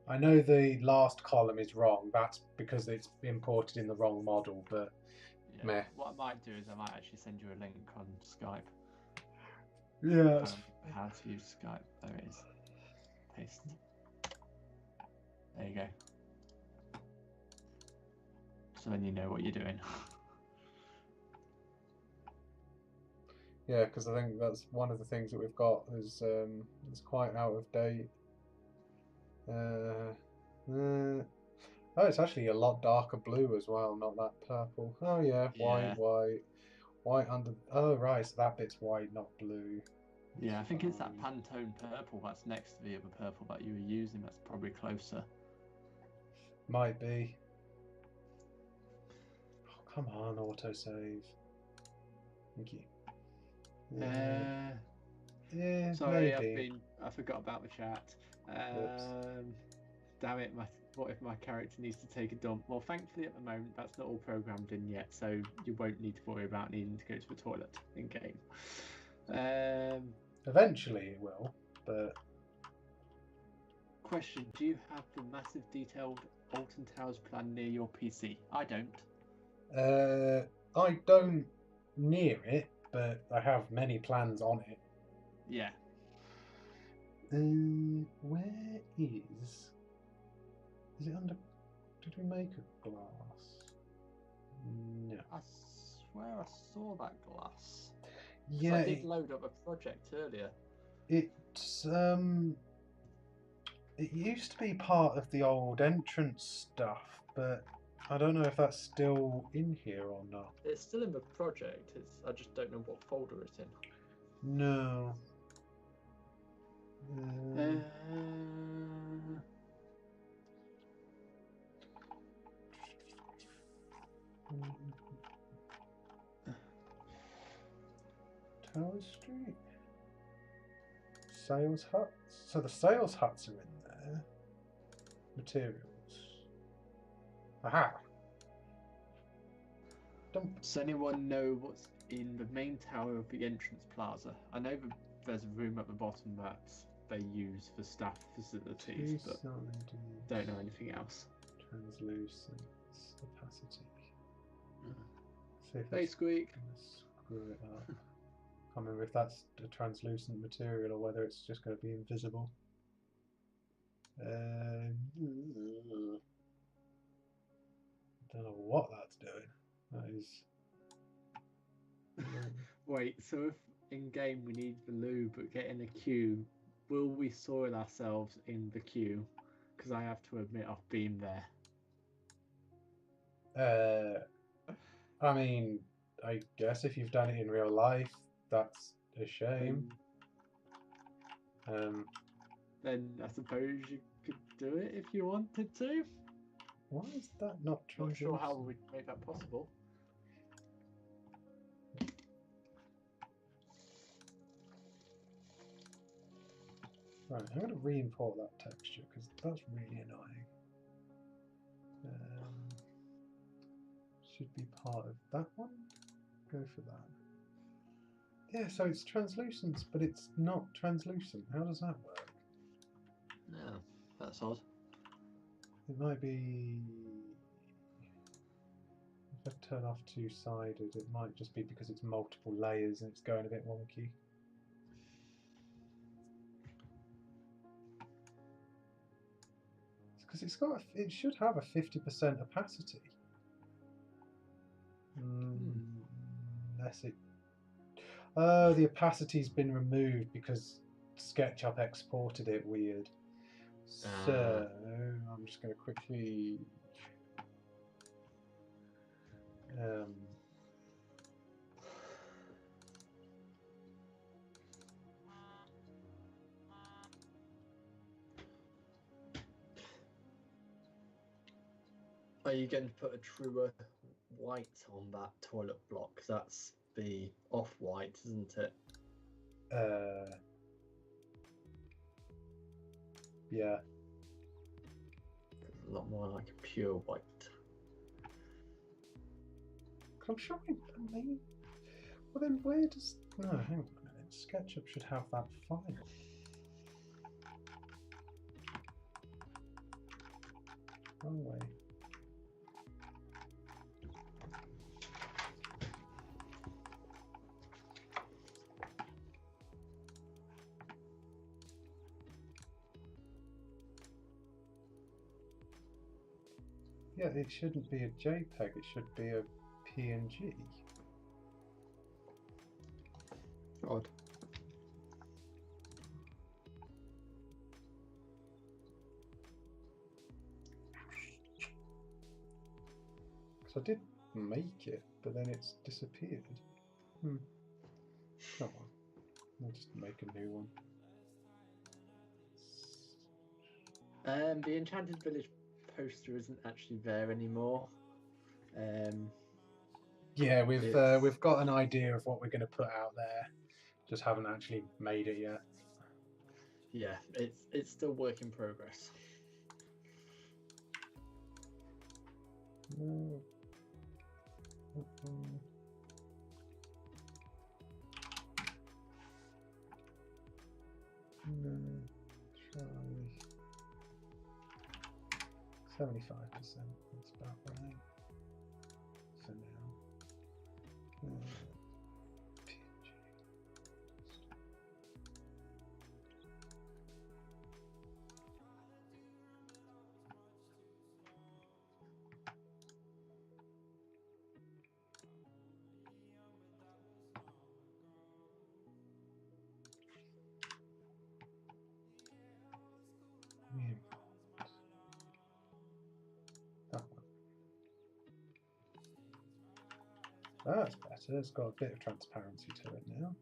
I know the last column is wrong. That's because it's imported in the wrong model, but meh. What I might do is I might actually send you a link on Skype. Yeah. How to use Skype. There it is. Paste. There you go. So then you know what you're doing. Yeah, because I think that's one of the things that we've got is it's quite out of date. Oh, it's actually a lot darker blue as well, not that purple. Oh yeah, white under. Oh right, so that bit's white, not blue. Yeah, I think it's that Pantone purple that's next to the other purple that you were using. That's probably closer. Might be. Oh, come on, autosave. Thank you. Yeah, sorry, maybe. I forgot about the chat. Damn it, what if my character needs to take a dump? Well, thankfully at the moment that's not all programmed in yet, so you won't need to worry about needing to go to the toilet in game. Eventually it will, but... Question, do you have the massive detailed Alton Towers plan near your PC? I don't. I don't near it, but I have many plans on it. Yeah. Where is it under... Did we make a glass? No. I swear I saw that glass. Yeah. I did load up a project earlier. It's it used to be part of the old entrance stuff, but I don't know if that's still in here or not. It's still in the project. I just don't know what folder it's in. No. Tower Street. Sales huts. So the sales huts are in there. Materials. Aha. Does anyone know what's in the main tower of the entrance plaza? I know that there's a room at the bottom that they use for staff facilities, but don't know anything else. Translucence, opacity. See if Hey, Squeak. Screw it up. I can't remember if that's a translucent material or whether it's just going to be invisible. I don't know what that's doing. That is. Wait, so if in game we need the loo but get in a queue, will we soil ourselves in the queue? Because I have to admit I've been there. I mean, I guess if you've done it in real life, that's a shame. Then I suppose you could do it if you wanted to. Why is that not true? Not sure how we'd make that possible. Right, I'm going to re-import that texture because that's really annoying. Should be part of that one. Go for that. Yeah, so it's translucent, but it's not translucent. How does that work? No, that's odd. It might be... If I turn off two-sided, it might just be because it's multiple layers and it's going a bit wonky. Because it's got, it should have a 50% opacity. Unless it. Oh, the opacity's been removed because SketchUp exported it weird. So I'm just going to quickly. Are you going to put a truer white on that toilet block? Because that's the off-white, isn't it? Yeah. It's a lot more like a pure white. I'm sure maybe. Well, then where does? No, hang on a minute. SketchUp should have that file. Wrong way. Yeah, it shouldn't be a JPEG, it should be a PNG. Odd. Because I did make it, but then it's disappeared. Oh well, I'll just make a new one. The Enchanted Village poster isn't actually there anymore. Yeah, we've got an idea of what we're going to put out there. Just haven't actually made it yet. Yeah, it's still work in progress. No. No. Try 75%. That's about right for now. That's better. It's got a bit of transparency to it now.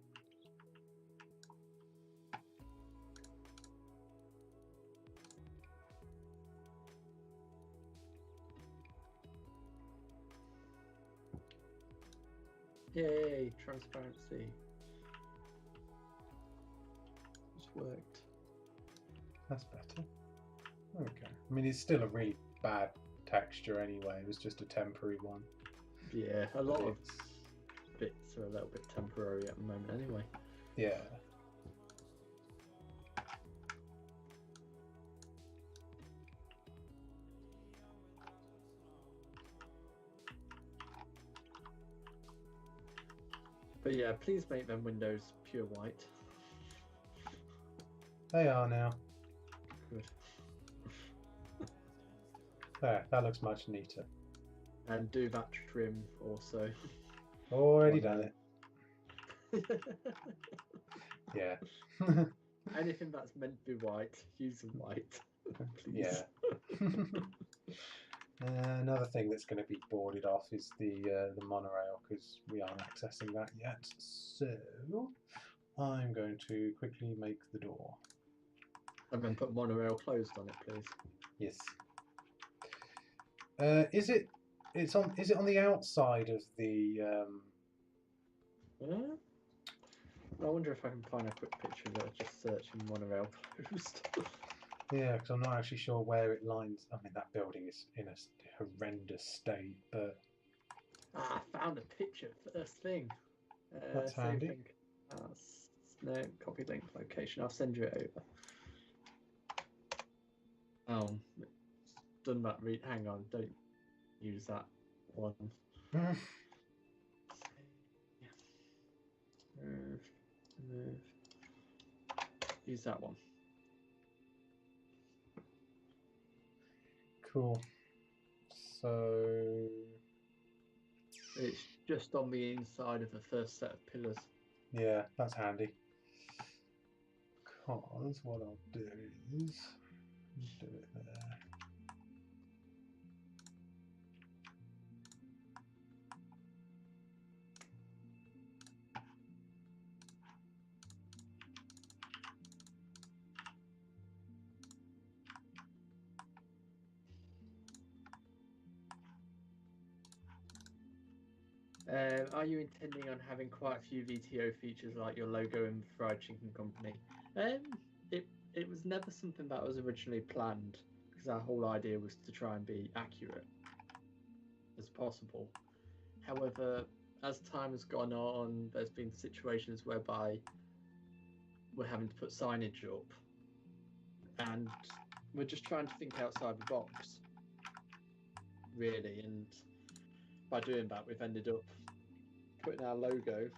Yay, transparency. It's worked. That's better. Okay. I mean, it's still a really bad texture anyway. It was just a temporary one. Yeah, a lot of bits are a little bit temporary at the moment anyway. Yeah. But yeah, please make them windows pure white. They are now. Good. There, that looks much neater. And do that trim also. Already done it. Yeah. Anything that's meant to be white, use white, please. Yeah. Another thing that's going to be boarded off is the monorail, because we aren't accessing that yet. So I'm going to quickly make the door. And then put monorail closed on it, please. Yes. Is it on the outside of the? I wonder if I can find a quick picture of it. Just searching monorail closed. Yeah, because I'm not actually sure where it lines. I mean, that building is in a horrendous state, but. I found a picture first thing. That's handy. No, copy link location. I'll send you it over. Oh, it's done that. Hang on, don't use that one. Move. Use that one. Cool. So it's just on the inside of the first set of pillars. Yeah, that's handy. Because what I'll do is do it there. Are you intending on having quite a few VTO features like your logo and Fried Chicken Company? It was never something that was originally planned, because our whole idea was to try and be accurate as possible. However, as time has gone on, there's been situations whereby we're having to put signage up, and we're just trying to think outside the box, really. And by doing that, we've ended up putting our logo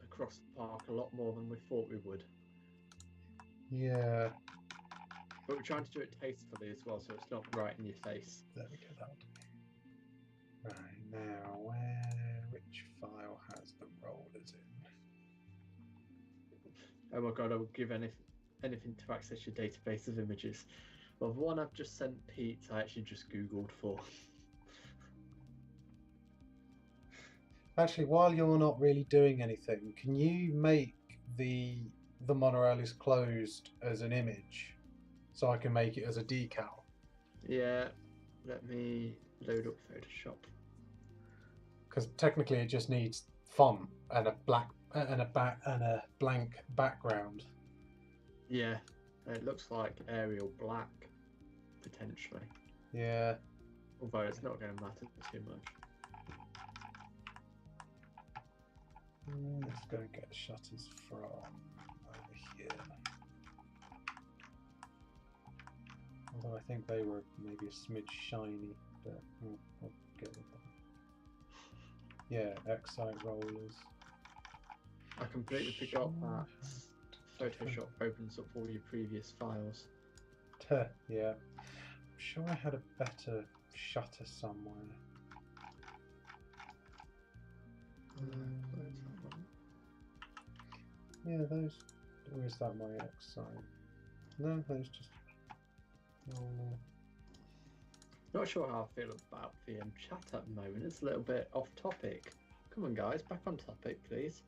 across the park a lot more than we thought we would. Yeah. But we're trying to do it tastefully as well, so it's not right in your face. There we go. That'll do. Right, now, which file has the rollers in? Oh my god, I would give anything to access your database of images. Well, the one I've just sent Pete, I actually just Googled for. Actually, while you're not really doing anything, can you make the monorail is closed as an image, so I can make it as a decal? Yeah, let me load up Photoshop. Because technically, it just needs font and a blank background. Yeah, it looks like Arial black potentially. Yeah. Although it's not going to matter too much. Let's go and get the shutters from over here. Although I think they were maybe a smidge shiny, but we'll get with them. Yeah, X-site rollers. I completely forgot that Photoshop opens up all your previous files. Yeah. I'm sure I had a better shutter somewhere. Yeah, those. Or is that my X sign? No, those just. Oh no. Not sure how I feel about the chat at the moment. It's a little bit off topic. Come on, guys, back on topic, please.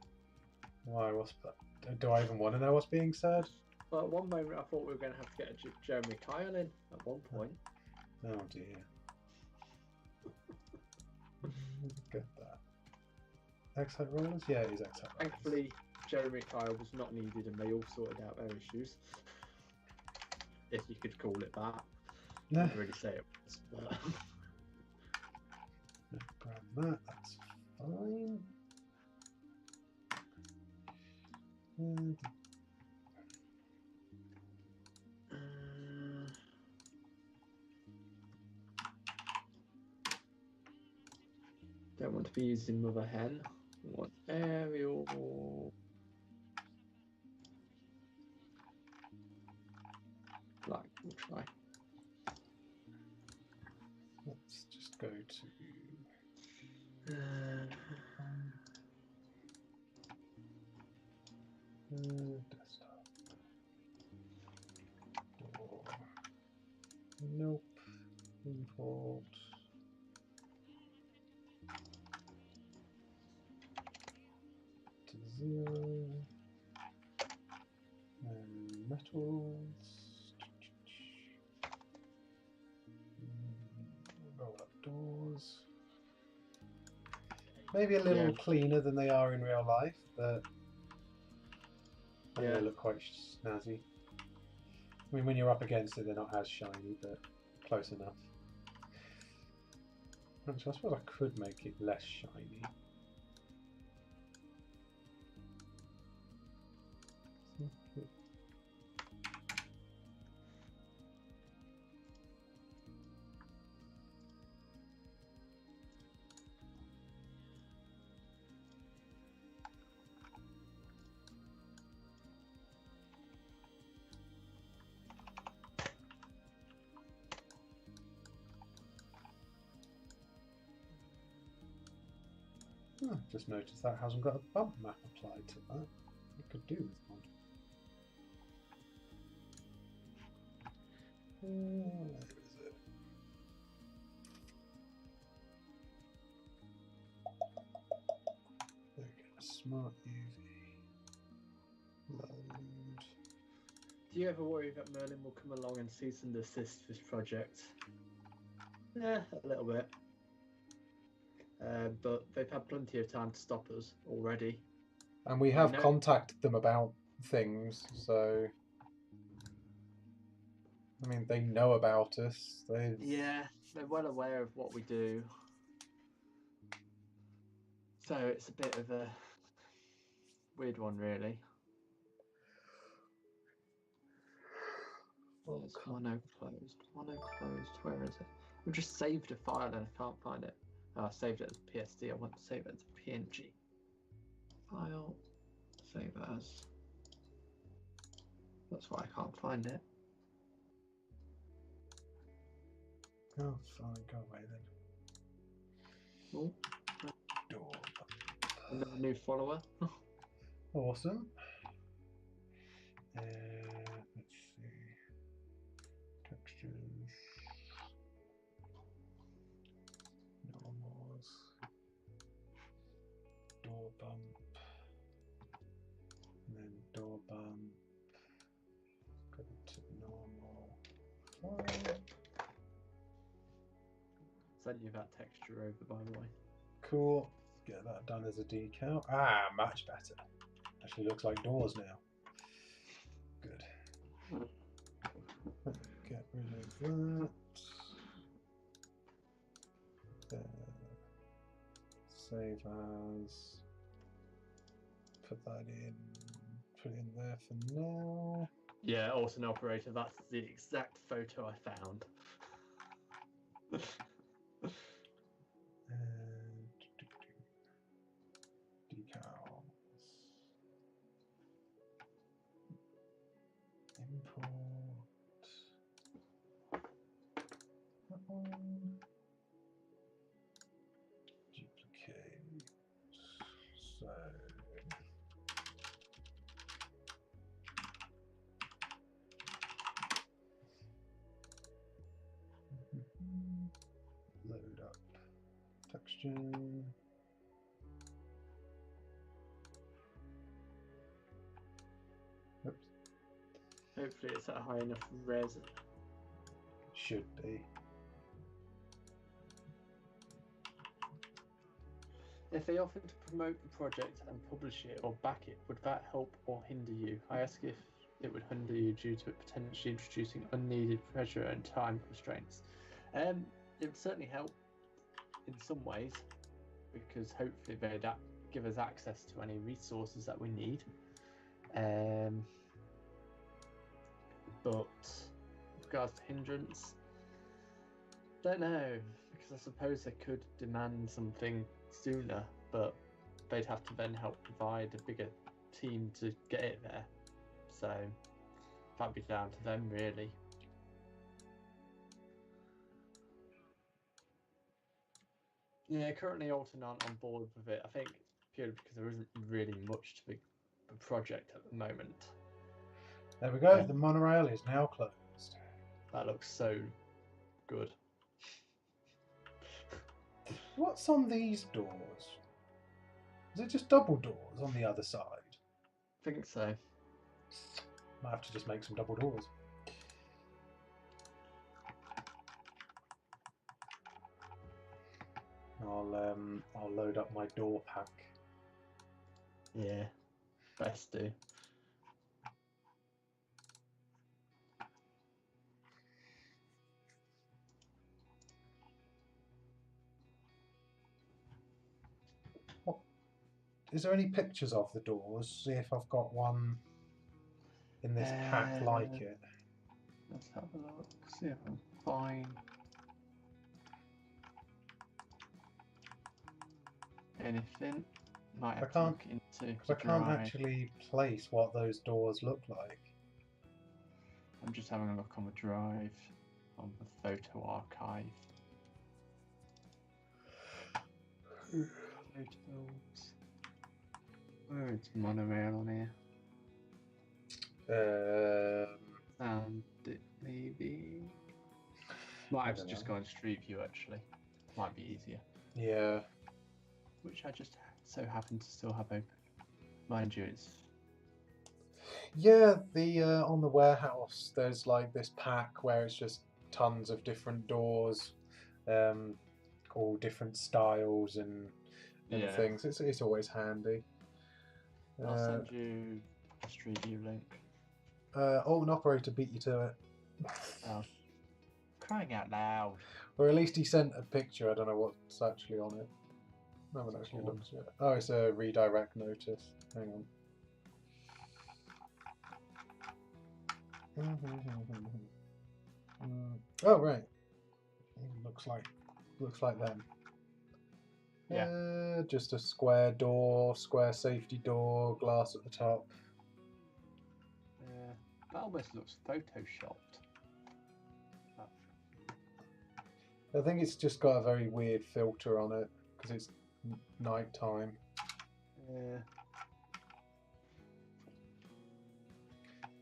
Why? Do I even want to know what's being said? Well, at one moment I thought we were going to have to get a Jeremy Kyle in at one point. Oh dear. Get that. Exit rollers? Yeah, it is exit rollers. Thankfully, Jeremy Kyle was not needed and they all sorted out their issues. If you could call it that. I wouldn't really say it was, but... Grab that, that's fine. And don't want to be using Mother Hen. I want aerial. Like, we'll try. let's just go to desktop. Door. Nope. Import. To 0. And metals. Roll up doors. Maybe a little cleaner than they are in real life, but they look quite snazzy. I mean, when you're up against it, they're not as shiny, but close enough. Actually, I suppose I could make it less shiny. Just noticed that hasn't got a bump map applied to that. I could do with one. Where is it? There we go. Smart UV. Load. Do you ever worry that Merlin will come along and cease and desist this project? Yeah, a little bit. But they've had plenty of time to stop us already. And we have contacted them about things, so... I mean, they know about us. Yeah, they're well aware of what we do. So it's a bit of a weird one, really. There's mono closed. Mono closed. Where is it? We've just saved a file and I can't find it. Oh, I saved it as PSD. I want to save it as PNG. File. Save as. That's why I can't find it. Oh, fine. Go away then. Oh. Door. Another new follower. Awesome. Let's see. Textures. Normals. Door bump. And then door bump. Go to normal. Fine. Sent you that texture over, by the way. Cool. Get that done as a decal. Ah, much better. Actually looks like doors now. Good. Get rid of that. Save as. Put that in. Put it in there for now. Yeah, Austin operator. That's the exact photo I found. Decals. Import. That one. Duplicate. So. Load up texture. Hopefully it's at a high enough res. Should be. If they offered to promote the project and publish it or back it, would that help or hinder you? I ask if it would hinder you due to it potentially introducing unneeded pressure and time constraints. It would certainly help in some ways, because hopefully they'd give us access to any resources that we need. But with regards to hindrance, don't know, because I suppose they could demand something sooner, but they'd have to then help provide a bigger team to get it there. So that'd be down to them, really. Yeah, currently Alton aren't on board with it. I think purely because there isn't really much to the project at the moment. There we go. The monorail is now closed. That looks so good. What's on these doors? Is it just double doors on the other side? I think so. Might have to just make some double doors. I'll load up my door pack. Yeah, best do. Is there any pictures of the doors? See if I've got one in this pack like it. Let's have a look. See if I can find anything. Might have to look into. Because I can't actually place what those doors look like. I'm just having a look on the drive, on the photo archive. Photos. Oh, it's monorail on here. Found it maybe. Might have to just go on Street View actually. Might be easier. Yeah. Which I just so happen to still have open. Mind you, it's. Yeah, the on the warehouse there's like this pack where it's just tons of different doors, all different styles and things. It's always handy. I'll send you a Street View link. An operator beat you to it. Oh. Crying out loud. Or at least he sent a picture. I don't know what's actually on it. I haven't actually looked yet. Oh, it's a redirect notice. Hang on. Oh right. Looks like them. Yeah. Just a square door, square safety door, glass at the top. Yeah. That almost looks photoshopped. I think it's just got a very weird filter on it because it's night time. Yeah.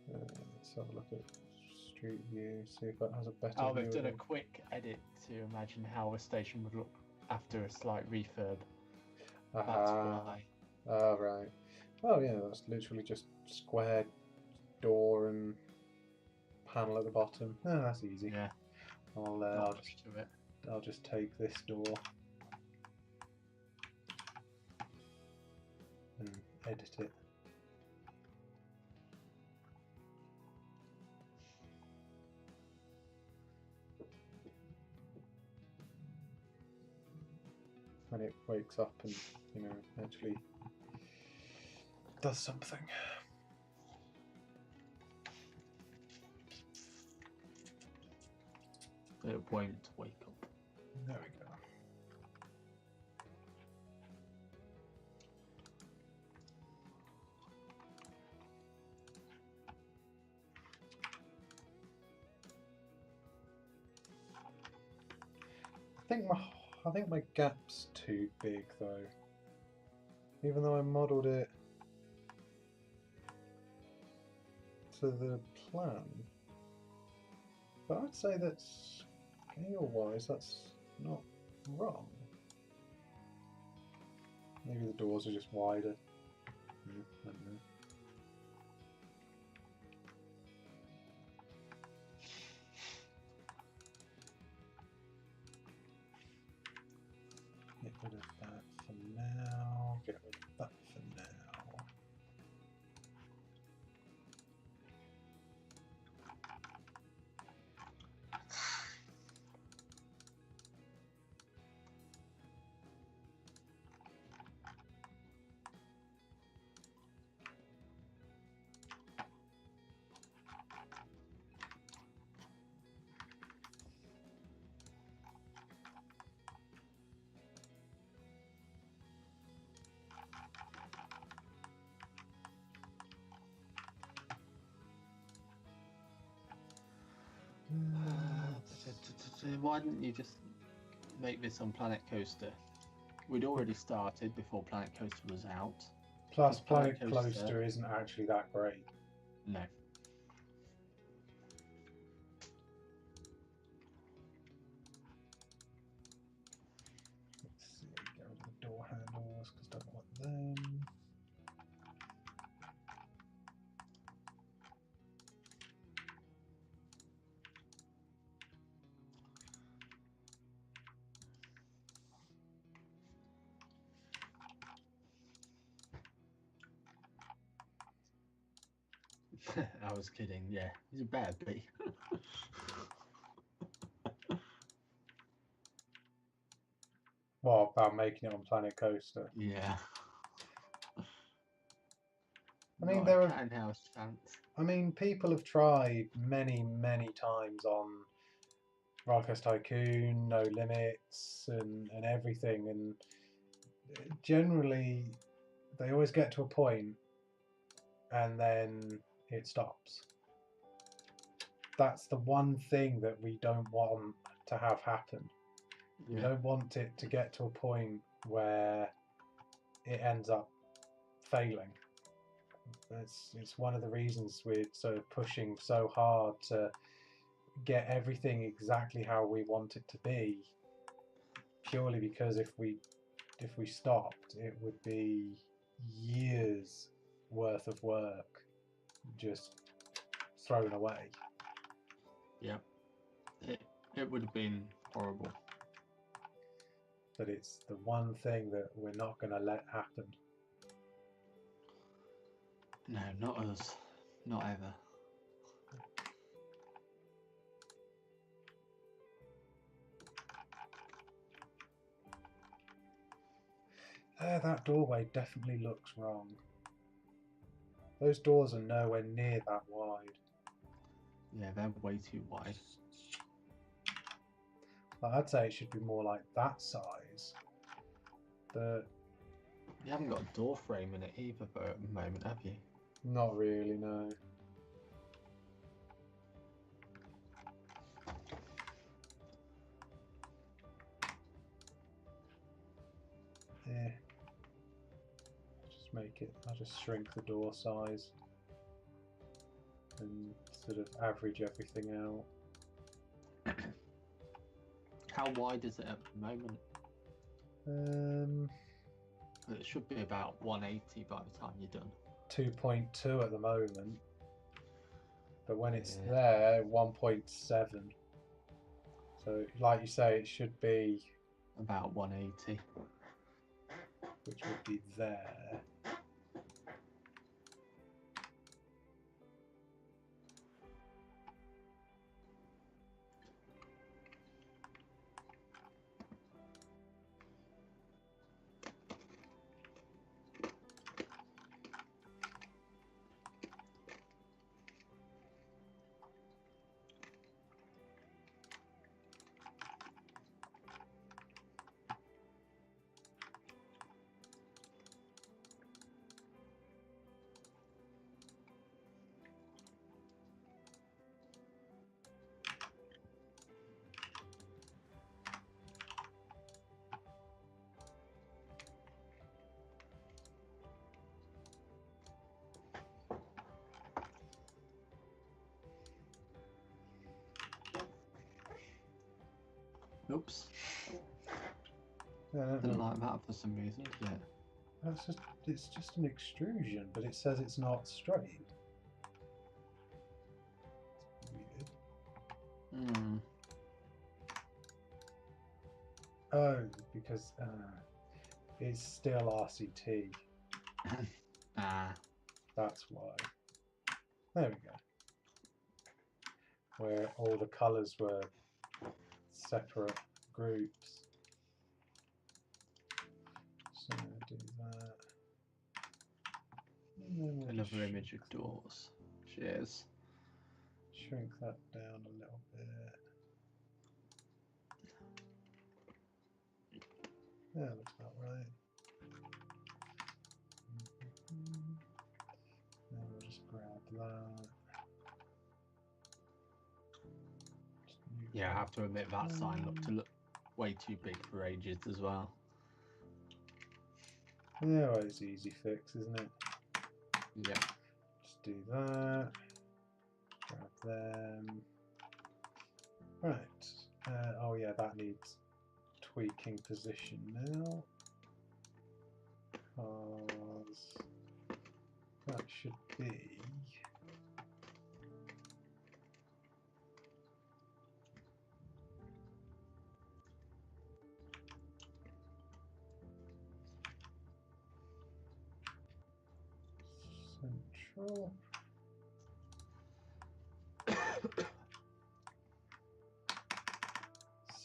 Let's have a look at Street View, see if that has a better Oh, they've view done a of it. quick edit to imagine how a station would look after a slight refurb. That's why. Ah, right. Oh, yeah, that's literally just square door and panel at the bottom. Oh, that's easy. Yeah. I'll just take this door and edit it. When it wakes up and, actually does something. It won't wake up. There we go. I think my gap's too big though. Even though I modelled it to the plan. But I'd say that scale-wise, that's not wrong. Maybe the doors are just wider. I don't know. of that for now. Get rid of that for now. Why didn't you just make this on Planet Coaster? We'd already started before Planet Coaster was out. Plus, Because Planet Coaster isn't actually that great. No. Let's see, get rid of the door handles because I don't want them. I was kidding, yeah. He's a better bee. What about making it on Planet Coaster? Yeah. I mean, Not there a are. cat and house chance. I mean, people have tried many, many times on Rollercoaster Tycoon, No Limits, and everything, and generally they always get to a point and then it stops. That's the one thing that we don't want to have happen. Yeah. We don't want it to get to a point where it ends up failing. It's one of the reasons we're sort of pushing so hard to get everything exactly how we want it to be, purely because if we stopped, it would be years worth of work just thrown away. Yeah. It would have been horrible. But it's the one thing that we're not going to let happen. No, not us. Not ever. That doorway definitely looks wrong. Those doors are nowhere near that wide. Yeah, they're way too wide. I'd say it should be more like that size. But You haven't got a door frame in it either for the moment, have you? not really, no. Yeah. Just make it, I'll just shrink the door size and sort of average everything out. How wide is it at the moment? It should be about 180 by the time you're done. 2.2 at the moment, but when it's there, 1.7. So, like you say, it should be about 180, which would be there. Oops. Didn't like that for some reason, did it? That's just, it's just an extrusion, but it says it's not straight. It's weird. Hmm. Oh, because is still RCT. Ah. That's why. There we go. Where all the colours were separate groups. So do that. And then we'll Another image of doors. Cheers. Shrink that down a little bit. Yeah, looks about right. Then we'll just grab that. Yeah, I have to admit that sign looked way too big for ages as well. Yeah, well, it's easy fix, isn't it? Yeah. Just do that. Grab them. Right. Oh yeah, that needs tweaking position now. Because that should be. Central.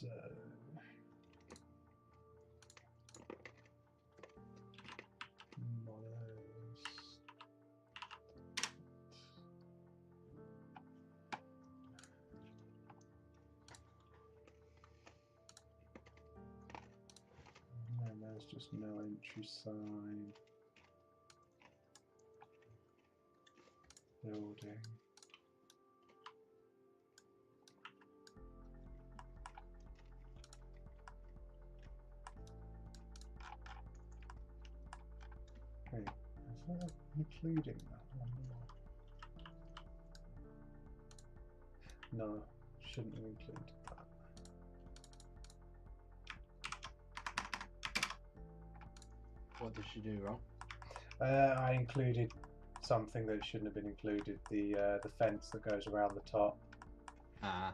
So and there's just no entry sign. Building. Okay, is that including that one? No, shouldn't have included that. What did she do wrong? I included something that shouldn't have been included. The fence that goes around the top. Ah.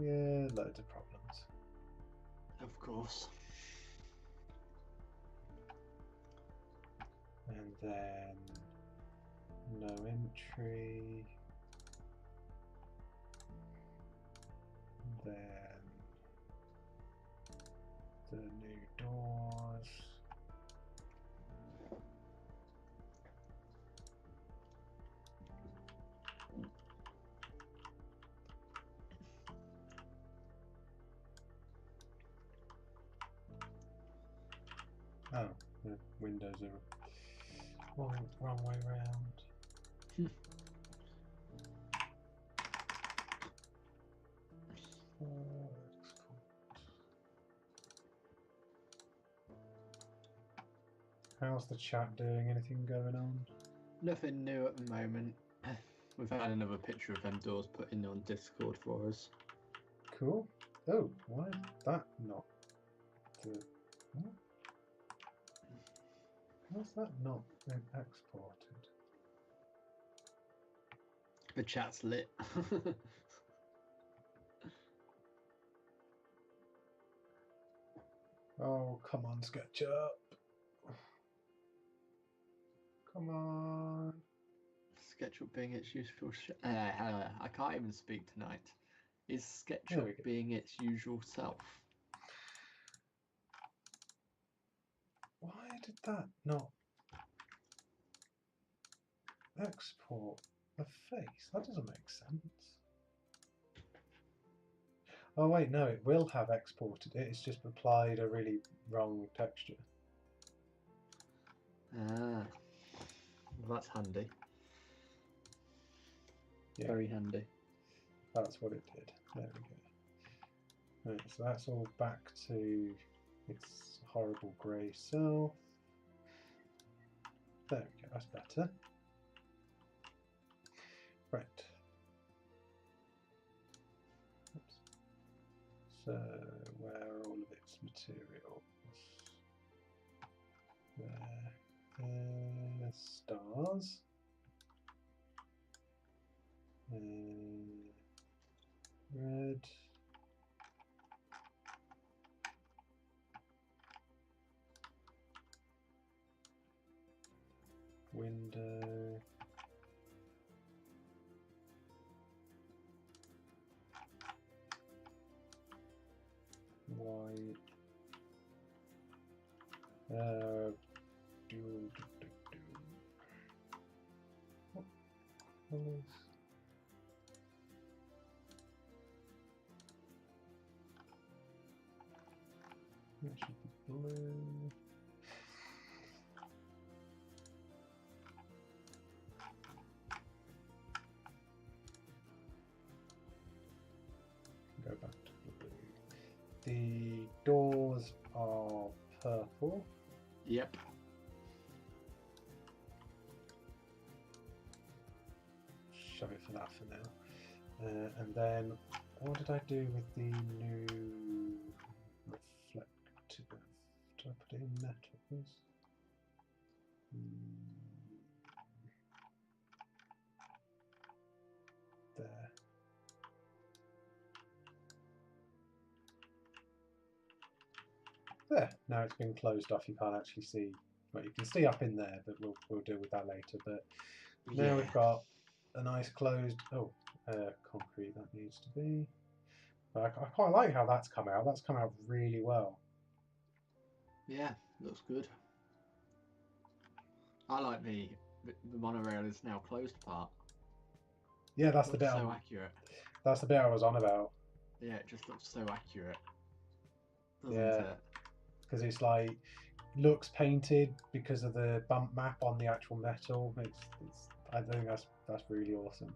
Yeah, loads of problems. Of course. And then no entry. Then the new doors. Oh, the windows are wrong way round. How's the chat doing? Anything going on? Nothing new at the moment. We've had another picture of them doors put in on Discord for us. Cool. Oh, why is that not the... What? How's that not been exported? The chat's lit. Oh, come on, Sketchup. Come on. Sketchup being its useful... I can't even speak tonight. Is Sketchup being its usual self? Why did that not export the face? That doesn't make sense. Oh wait, no, it will have exported it. It's just applied a really wrong texture. Ah, well, that's handy. Yeah. Very handy. That's what it did. There we go. Right, so that's all back to its horrible grey self. There we go, that's better. Right. Oops. So, where are all of its materials? There. Stars. Red. Window. White. What colours? That should be blue. Go back to blue. The doors are purple. Yep. Show it for that for now. And then, what did I do with the new reflective? Did I put it in metals? There. There. Now it's been closed off. You can't actually see. Well, you can see up in there, but we'll deal with that later. But now we've got a nice closed. Oh, concrete that needs to be. But I quite like how that's come out. That's come out really well. Yeah, looks good. I like the monorail is now closed part. Yeah, that's the bit. So accurate. That's the bit I was on about. Yeah, it just looks so accurate. Doesn't Yeah, because it's like looks painted because of the bump map on the actual metal. I think that's really awesome.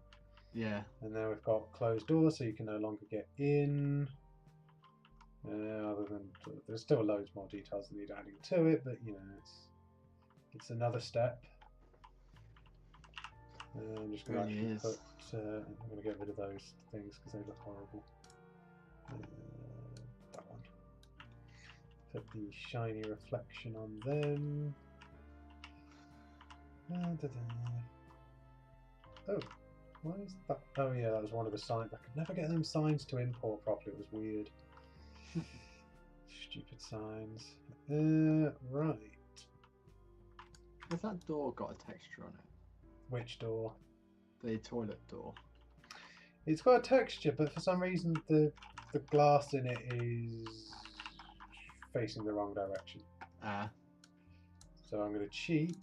Yeah. And now we've got closed doors, so you can no longer get in. Other than there's still loads more details that need adding to it, but you know it's another step. I'm just going to actually put. I'm going to get rid of those things because they look horrible. That one. Put the shiny reflection on them. Oh, why is that? Oh yeah, that was one of the signs. I could never get them signs to import properly. It was weird. Stupid signs. Right. Has that door got a texture on it? Which door? The toilet door. It's got a texture, but for some reason the glass in it is facing the wrong direction. Ah. So I'm going to cheat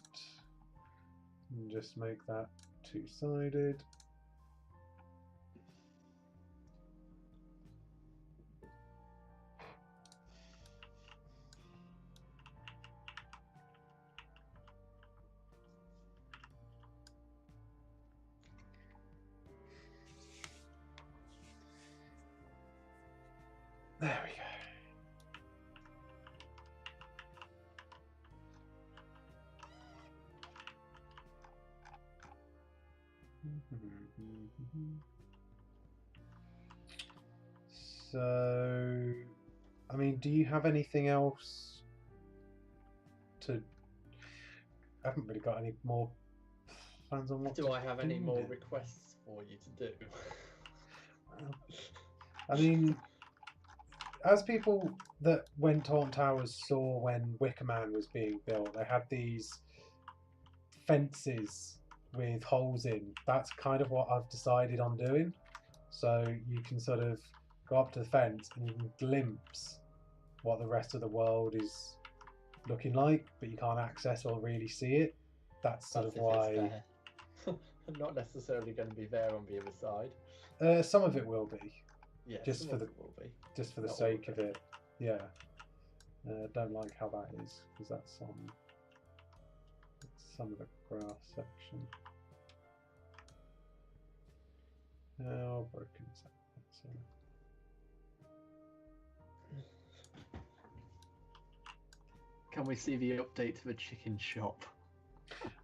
and just make that two-sided. There we go. So, I mean, do you have anything else to... I haven't really got any more plans on what Do I have any more requests for you to do? Well, I mean, as people that went on Towers saw when Wicker Man was being built, they had these fences with holes in. That's kind of what I've decided on doing. So you can sort of go up to the fence and you can glimpse what the rest of the world is looking like, but you can't access or really see it. That's sort of why. Not necessarily going to be there on the other side. Some of it will be. Yeah, just for the Not sake of it. Yeah. Don't like how that is because that's on some of the grass section. How all broken. So, Can we see the update to the chicken shop?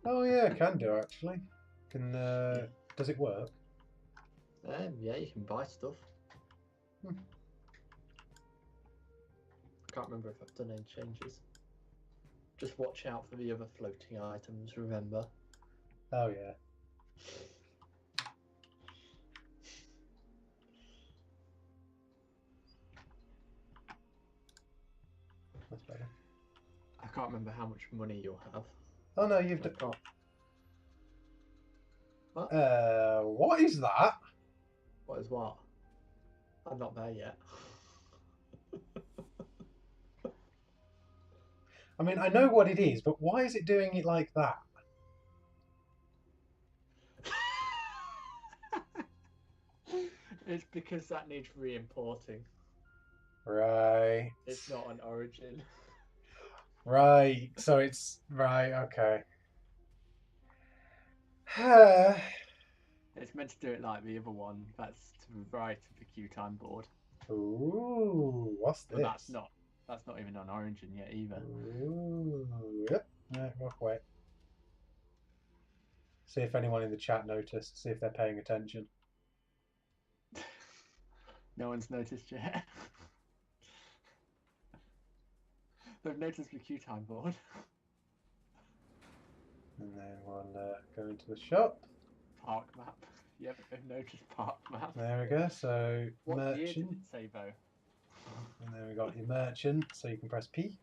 oh yeah, can do actually. Can does it work? Yeah, you can buy stuff. Hmm. I can't remember if I've done any changes. Just watch out for the other floating items, remember? Oh yeah. That's better. I can't remember how much money you'll have. Oh no, you've I done. can't. What? What is that? What is what? I'm not there yet. I mean, I know what it is, but why is it doing it like that? It's because that needs re-importing. Right. It's not an origin. Right. So it's right. Okay. It's meant to do it like the other one. That's to the right of the queue time board. Ooh, what's this? But that's not even on origin yet either. Ooh, yep. Right, walk away. See if anyone in the chat noticed. See if they're paying attention. No one's noticed yet. They've noticed the queue time board. And then we'll go into the shop. Park map. Yep, they've noticed park map. There we go. So What year did merchant. it say though? And then we got your merchant. So you can press P.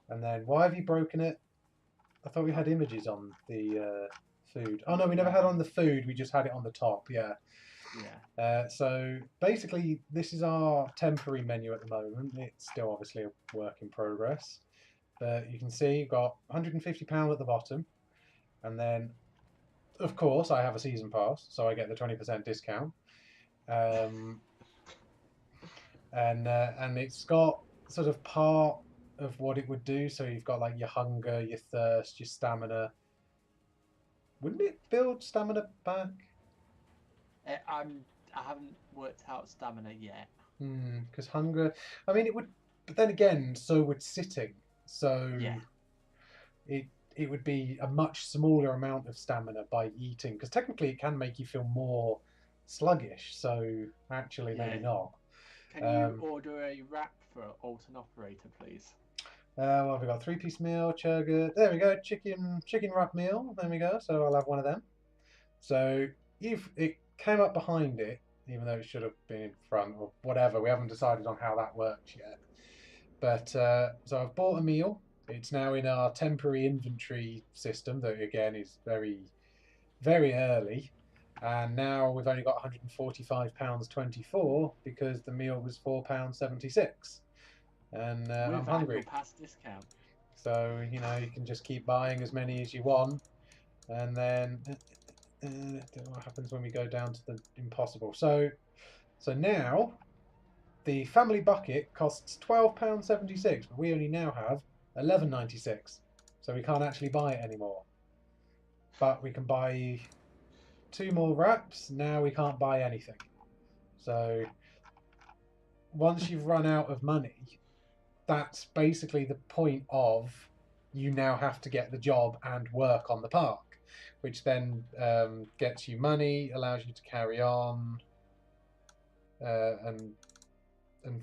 And then why have you broken it? I thought we had images on the food. Oh no, we never had on the food. We just had it on the top. Yeah. Yeah. So basically, this is our temporary menu at the moment. It's still obviously a work in progress. But you can see you've got £150 at the bottom. And then, of course, I have a season pass, so I get the 20% discount. And it's got sort of part of what it would do. So you've got like your hunger, your thirst, your stamina. Wouldn't it build stamina back? I haven't worked out stamina yet. Because hunger, I mean, it would, but then again, so would sitting. So Yeah. it would be a much smaller amount of stamina by eating. Because technically, it can make you feel more sluggish. So actually, maybe not. Can you order a wrap for Alton operator, please? Well, we've got 3-piece meal, churger. There we go, chicken wrap meal. There we go. So I'll have one of them. So it came up behind it, even though it should have been in front or whatever. We haven't decided on how that works yet. But so I've bought a meal. It's now in our temporary inventory system that again is very, very early. And now we've only got £145.24 because the meal was £4.76. And I'm hungry. With pass discount. So, you can just keep buying as many as you want. And then what happens when we go down to the impossible? So now the family bucket costs £12.76, but we only now have £11.96. So we can't actually buy it anymore. But we can buy 2 more wraps. Now we can't buy anything. So once you've run out of money, that's basically the point of you now have to get the job and work on the park, which then gets you money, allows you to carry on, and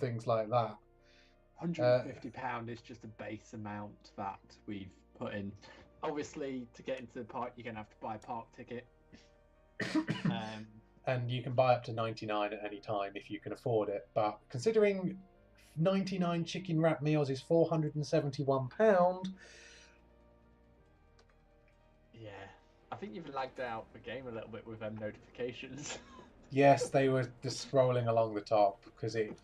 things like that. £150 is just a base amount that we've put in. Obviously, to get into the park, you're going to have to buy a park ticket. And you can buy up to 99 at any time if you can afford it. But considering 99 chicken wrap meals is £471. Yeah, I think you've lagged out the game a little bit with them notifications. Yes, they were just scrolling along the top because it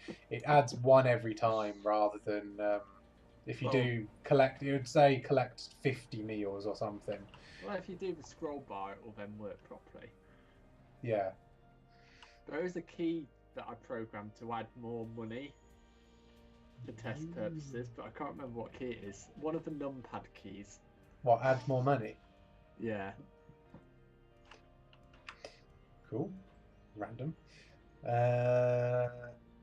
adds one every time rather than if you do collect, it would say collect 50 meals or something. Well, if you do the scroll bar, it will then work properly. Yeah. There is a key that I programmed to add more money for test purposes, but I can't remember what key it is. One of the numpad keys. What, add more money? Yeah. Cool. random.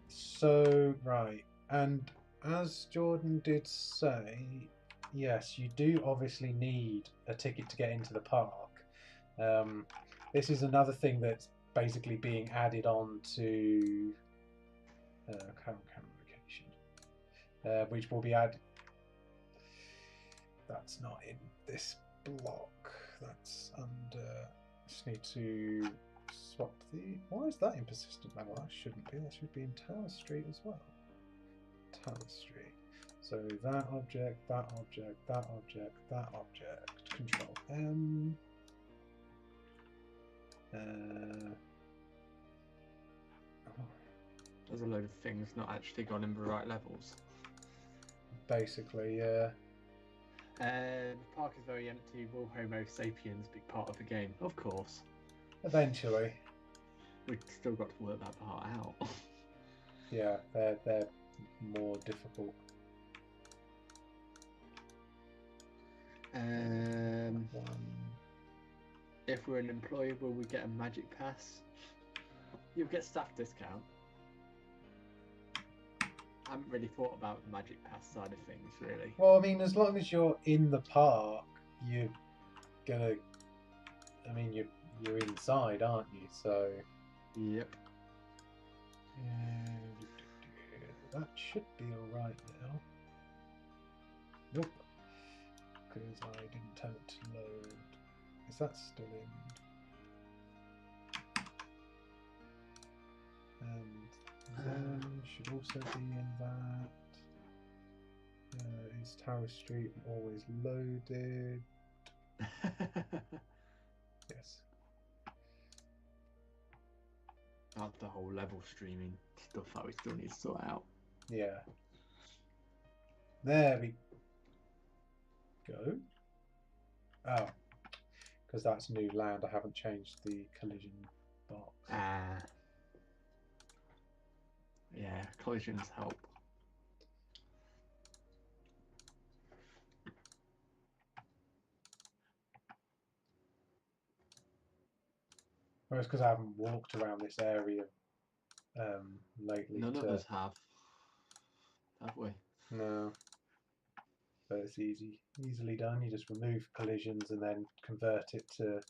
So, right. And as Jordan did say, yes, you do obviously need a ticket to get into the park. This is another thing that's basically being added on to current camera location, which will be added. That's not in this block. That's under. Just need to swap the. Why is that in persistent level? That shouldn't be. That should be in Tower Street as well. Tower Street. So that object, that object, that object, that object. Control M. There's a load of things not actually gone in the right levels. Basically, yeah. The park is very empty. Will Homo sapiens be part of the game? Of course. Eventually. We've still got to work that part out. Yeah, they're more difficult. If we're an employee, will we get a magic pass? You'll get staff discount. I haven't really thought about the magic pass side of things, really. Well, I mean, as long as you're in the park, you're gonna. I mean, you're inside, aren't you? So. Yep. That should be all right now. Nope. Because I didn't tell it to load. Is that still in? And then should also be in that. Is Tower Street always loaded? Yes. That's the whole level streaming stuff that we still need to sort out. Yeah. There we go. Oh. Because that's new land. I haven't changed the collision box. Yeah, collisions help. Well, it's because I haven't walked around this area lately. None of us have we? No. But it's easily done. You just remove collisions and then convert it to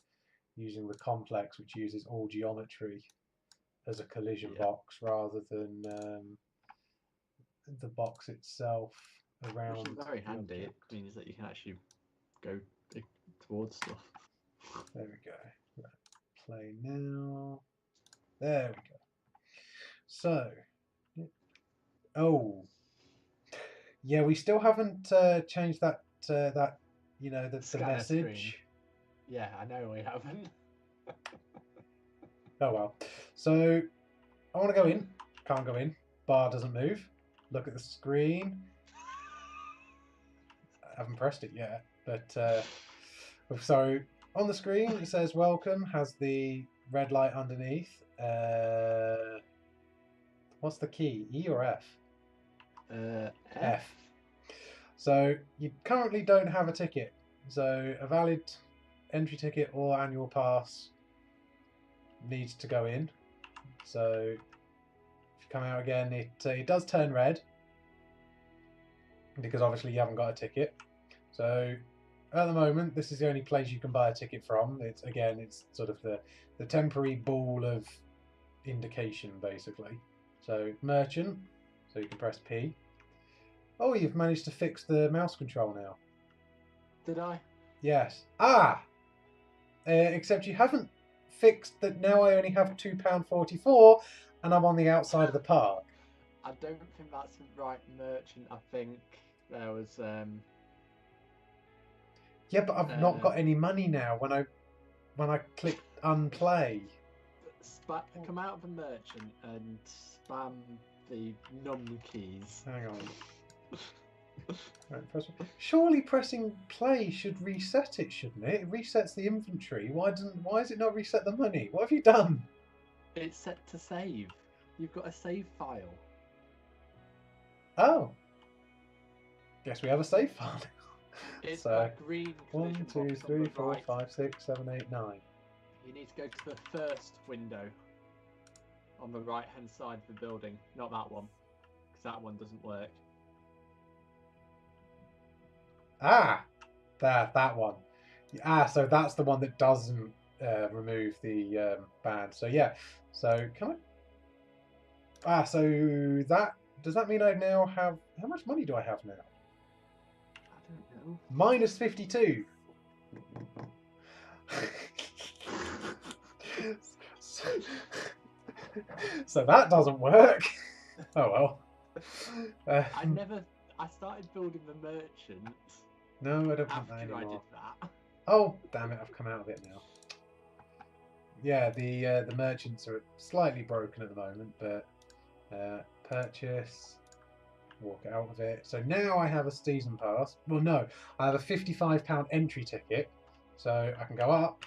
using the complex, which uses all geometry as a collision box rather than the box itself around. Which is very handy. It means that you can actually go towards stuff. There we go. Right. Play now. There we go. So, oh, yeah, we still haven't changed that the message. Screen. Yeah, I know we haven't. Oh well. So I want to go in. Can't go in. Bar doesn't move. Look at the screen. I haven't pressed it yet, but so on the screen it says welcome. Has the red light underneath. What's the key? E or F? F. So you currently don't have a ticket. So a valid entry ticket or annual pass needs to go in. So if you come out again, it does turn red because obviously you haven't got a ticket. So at the moment, this is the only place you can buy a ticket from. It's sort of the temporary ball of indication basically. So merchant. So you can press P. Oh, you've managed to fix the mouse control now. Did I? Yes. Except you haven't fixed that. Now I only have £2.44 and I'm on the outside of the park. I don't think that's the right merchant. I think there was Yeah, but I've not got any money now when I click unplay. Come out of the merchant and spam the num keys. Hang on. Right, surely pressing play should reset it, shouldn't it? It resets the inventory. Why is it not reset the money? What have you done? It's set to save. You've got a save file. Oh. Guess we have a save file. It's so, that green 1, 2, 3, 4, 5, 6, 7, 8, 9. You need to go to the first window. on the right-hand side of the building, not that one, because that one doesn't work. Ah, that one. Ah, so that's the one that doesn't remove the band. So yeah. So can I? Ah, so that does that mean I now have how much money do I have now? I don't know. Minus 52. so, so that doesn't work. Oh well. I started building the merchant No, I don't want that after I did anymore. that. Oh, damn it! I've come out of it now. Yeah, the merchants are slightly broken at the moment, but purchase, walk out of it. So now I have a season pass. Well, no, I have a £55 entry ticket, so I can go up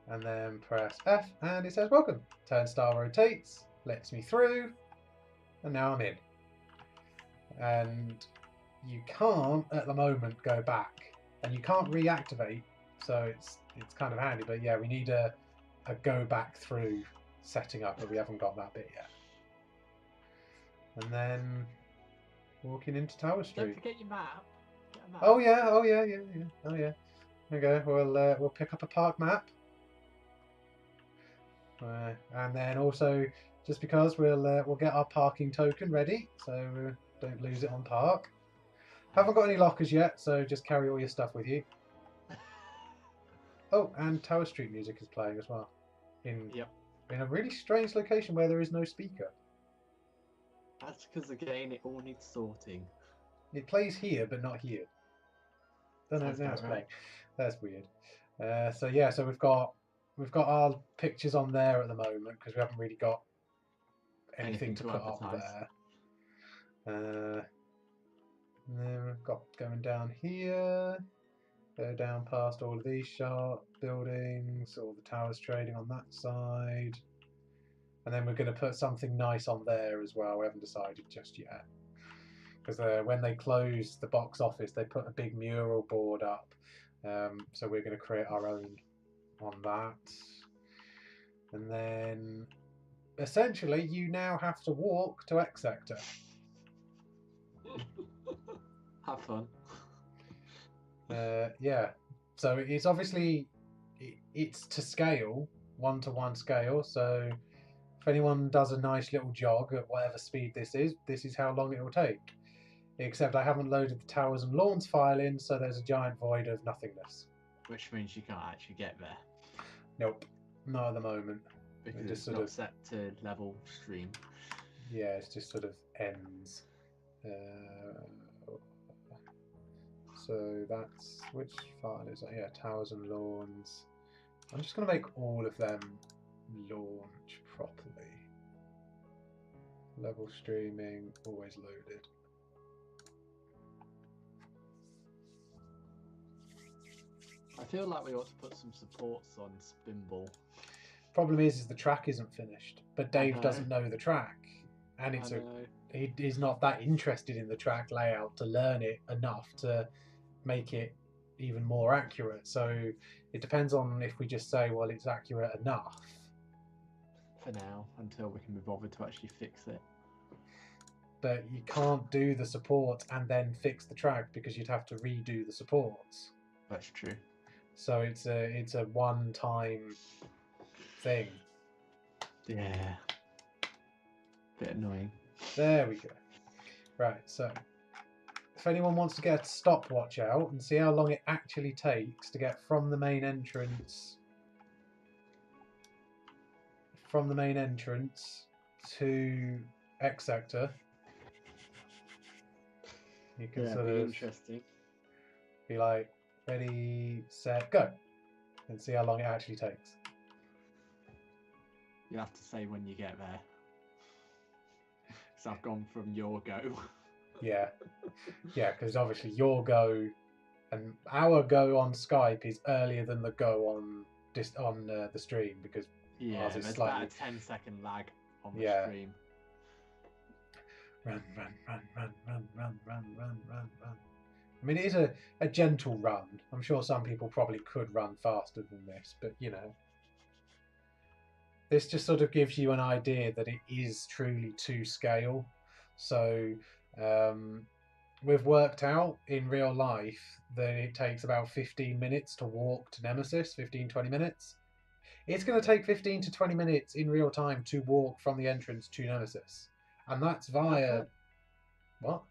and then press F, and it says welcome. Turnstile rotates, lets me through, and now I'm in. And you can't at the moment go back, and you can't reactivate. So it's kind of handy, but yeah, we need a go back through setting up, but we haven't got that bit yet. And then walking into Tower Street. Don't forget your map. Get a map. Oh yeah. Oh yeah. There we go. We'll pick up a park map, and then also just because we'll get our parking token ready, so don't lose it on park. Haven't got any lockers yet, so just carry all your stuff with you. Oh, and Tower Street music is playing as well. In a really strange location where there is no speaker. That's because again it all needs sorting. It plays here, but not here. Don't know now it's playing. That's weird. So yeah, so we've got our pictures on there at the moment because we haven't really got anything to put up there. And then we've got going down here. Go down past all of these sharp buildings, all the towers trading on that side. And then we're going to put something nice on there as well. We haven't decided just yet. Because when they closed the box office, they put a big mural board up. So we're going to create our own on that. And then essentially you now have to walk to X Sector. Have fun. Yeah, so it's obviously it's to scale, 1-to-1 scale. So if anyone does a nice little jog at whatever speed this is how long it will take. Except I haven't loaded the towers and lawns file in, so there's a giant void of nothingness. Which means you can't actually get there. Nope, not at the moment. Because it just it's not set to level stream. Yeah, it just sort of ends. So that's, which file is that? Yeah, towers and lawns. I'm just going to make all of them launch properly. Level streaming, always loaded. I feel like we ought to put some supports on Spinball. Problem is the track isn't finished, but Dave doesn't know the track, and he's not that interested in the track layout to learn it enough to make it even more accurate. So it depends on if we just say, well, it's accurate enough. For now, until we can be bothered to actually fix it. But you can't do the support and then fix the track because you'd have to redo the supports. That's true. So it's a one-time thing. Yeah. Bit annoying. There we go. Right, so if anyone wants to get a stopwatch out and see how long it actually takes to get from the main entrance to X Sector, you can sort of interesting. Be like, ready, set, go, and see how long it actually takes. You have to say when you get there. So I've gone from your go. Yeah, because obviously your go and our go on Skype is earlier than the go on the stream because ours is there's slightly... about a 10-second lag on the stream. Run. I mean, it is a gentle run. I'm sure some people probably could run faster than this, but you know, this just sort of gives you an idea that it is truly to scale. So we've worked out in real life that it takes about 15 minutes to walk to Nemesis, 15-20 minutes. It's going to take 15 to 20 minutes in real time to walk from the entrance to Nemesis. And that's Have via... fun. What?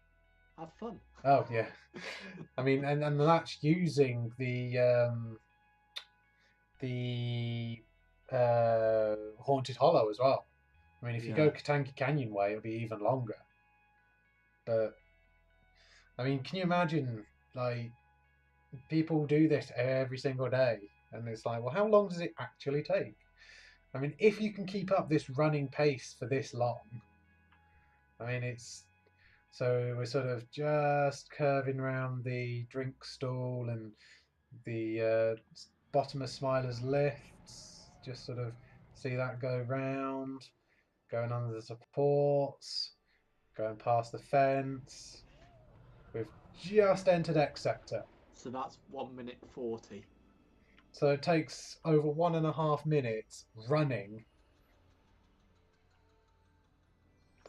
Have fun. Oh, yeah. I mean, and that's using the Haunted Hollow as well. I mean, if you go Katanki Canyon way, it'll be even longer. But, I mean, can you imagine, like, people do this every single day? And it's like, well, how long does it actually take? I mean, if you can keep up this running pace for this long, I mean, it's... So we're sort of just curving around the drink stall and the bottom of Smiler's lifts. Just sort of see that go round, going under the supports, going past the fence. We've just entered X sector. So that's 1 minute 40. So it takes over 1.5 minutes running.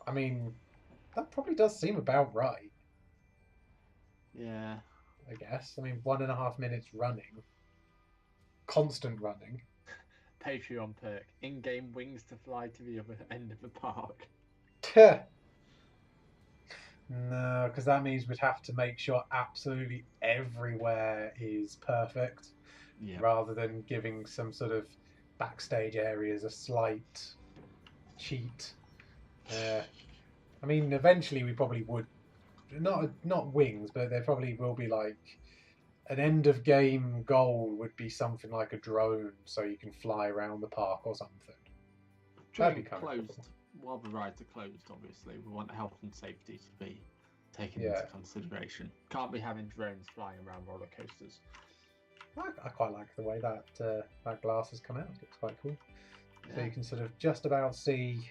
I mean, that probably does seem about right. Yeah. I guess. I mean, 1.5 minutes running. Constant running. Patreon perk. In-game wings to fly to the other end of the park. No, because that means we'd have to make sure absolutely everywhere is perfect, rather than giving some sort of backstage areas a slight cheat. I mean, eventually we probably would, not wings, but there probably will be like an end of game goal would be something like a drone, so you can fly around the park or something. That'd be kind of cool. While the rides are closed, obviously, we want health and safety to be taken into consideration. Can't be having drones flying around roller coasters. I quite like the way that that glass has come out. It's quite cool. So you can sort of just about see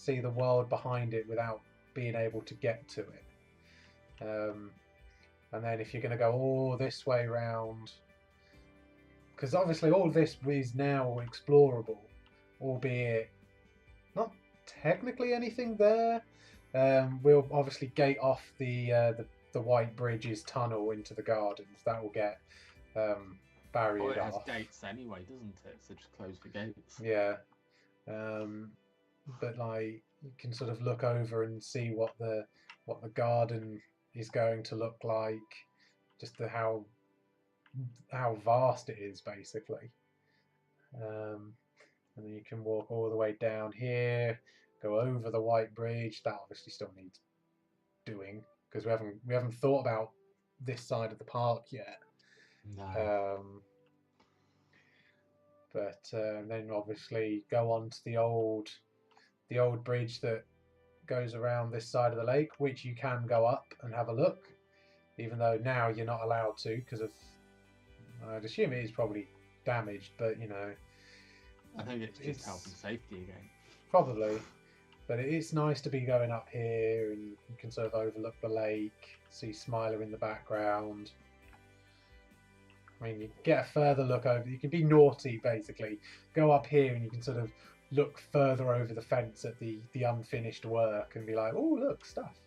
the world behind it without being able to get to it. And then if you're going to go all this way round, because obviously all this is now explorable, albeit not technically anything there. We'll obviously gate off the White Bridge's tunnel into the gardens. That will get barriered off. It has gates anyway, doesn't it? So just close the gates. Yeah. But like you can sort of look over and see what the garden is going to look like, just how vast it is basically. And then you can walk all the way down here, go over the White Bridge. That obviously still needs doing because we haven't thought about this side of the park yet. No. But then obviously go on to the old bridge that goes around this side of the lake, which you can go up and have a look, even though now you're not allowed to because of, I'd assume it is probably damaged, but you know, I think it's just health and safety again. Probably, but it's nice to be going up here and you can sort of overlook the lake, see Smiler in the background. I mean, you get a further look over. You can be naughty, basically. Go up here and you can sort of look further over the fence at the unfinished work and be like, oh, look, stuff.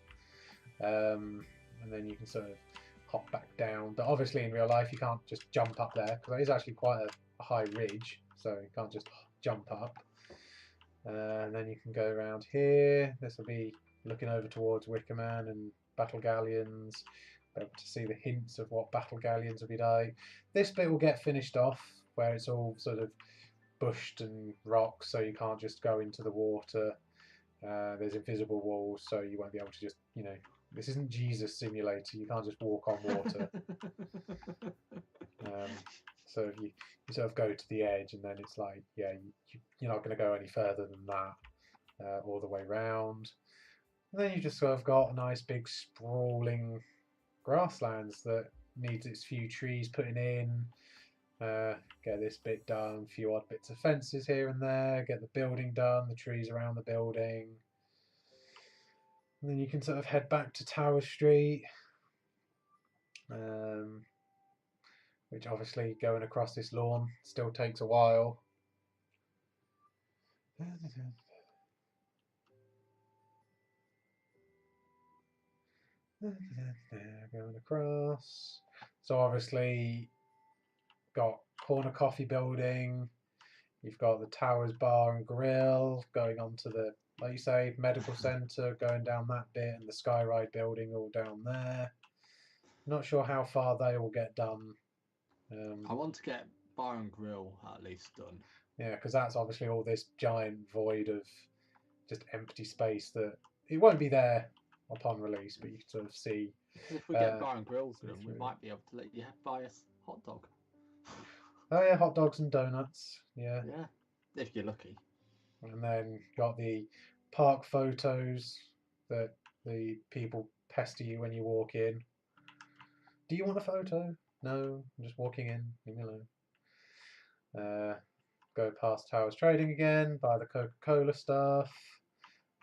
And then you can sort of hop back down. But obviously in real life, you can't just jump up there because it is actually quite a high ridge. So you can't just jump up. And then you can go around here. This will be looking over towards Wickerman and Battle Galleons. Be able to see the hints of what Battle Galleons will be like. This bit will get finished off where it's all sort of bushed and rocks, so you can't just go into the water. There's invisible walls, so you won't be able to just, you know, this isn't Jesus Simulator. You can't just walk on water. So you sort of go to the edge, and then it's like, yeah, you're not going to go any further than that all the way round. And then you just sort of got a nice big sprawling grasslands that needs its few trees putting in. Get this bit done, a few odd bits of fences here and there, get the building done, the trees around the building. And then you can sort of head back to Tower Street. Which obviously going across this lawn still takes a while. Going across. So obviously got corner coffee building. You've got the Towers Bar and Grill going on to the, like you say, medical centre going down that bit, and the Skyride building all down there. Not sure how far they will get done. I want to get bar and grill at least done. Yeah, because that's obviously all this giant void of just empty space that it won't be there upon release, but you can sort of see. Because if we get bar and grills done, we might be able to let you buy us hot dog. Oh yeah, hot dogs and donuts. Yeah. Yeah, if you're lucky. And then got the park photos that the people pester you when you walk in. Do you want a photo? No, I'm just walking in. Leave me alone. Go past Towers Trading again, buy the Coca-Cola stuff,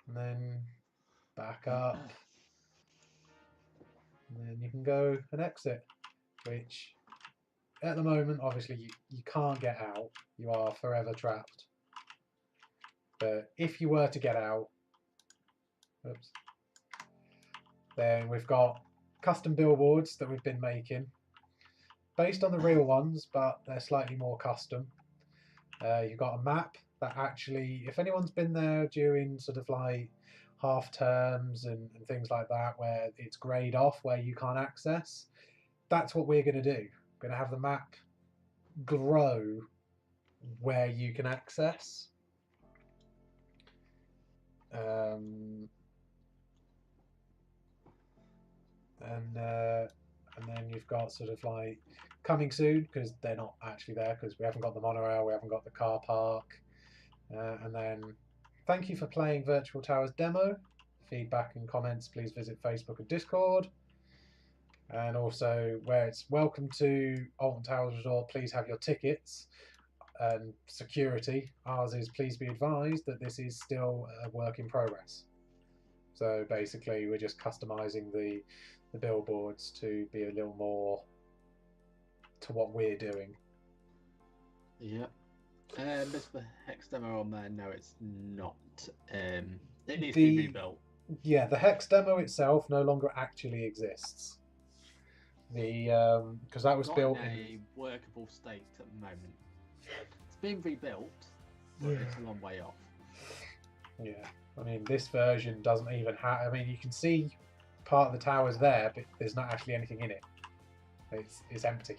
and then back up. And then you can go and exit, which at the moment, obviously, you can't get out. You are forever trapped. But if you were to get out, oops, then we've got custom billboards that we've been making based on the real ones, but they're slightly more custom. You've got a map that actually, if anyone's been there during sort of like half terms and things like that, where it's grayed off, where you can't access, that's what we're going to do. We're going to have the map grow where you can access. And then you've got sort of like coming soon, because they're not actually there because we haven't got the monorail, we haven't got the car park. And then thank you for playing Virtual Towers demo. Feedback and comments, please visit Facebook and Discord. And also, where it's welcome to Alton Towers Resort, please have your tickets and security. Ours is please be advised that this is still a work in progress. So basically, we're just customizing the billboards to be a little more to what we're doing. Yep. Is the hex demo on there? No, it's not. It needs to be rebuilt. Yeah, the hex demo itself no longer actually exists. Because that was built in a workable state at the moment. It's been rebuilt, but it's a long way off. Yeah, I mean, this version doesn't even have. I mean, you can see part of the towers there, but there's not actually anything in it. It's empty.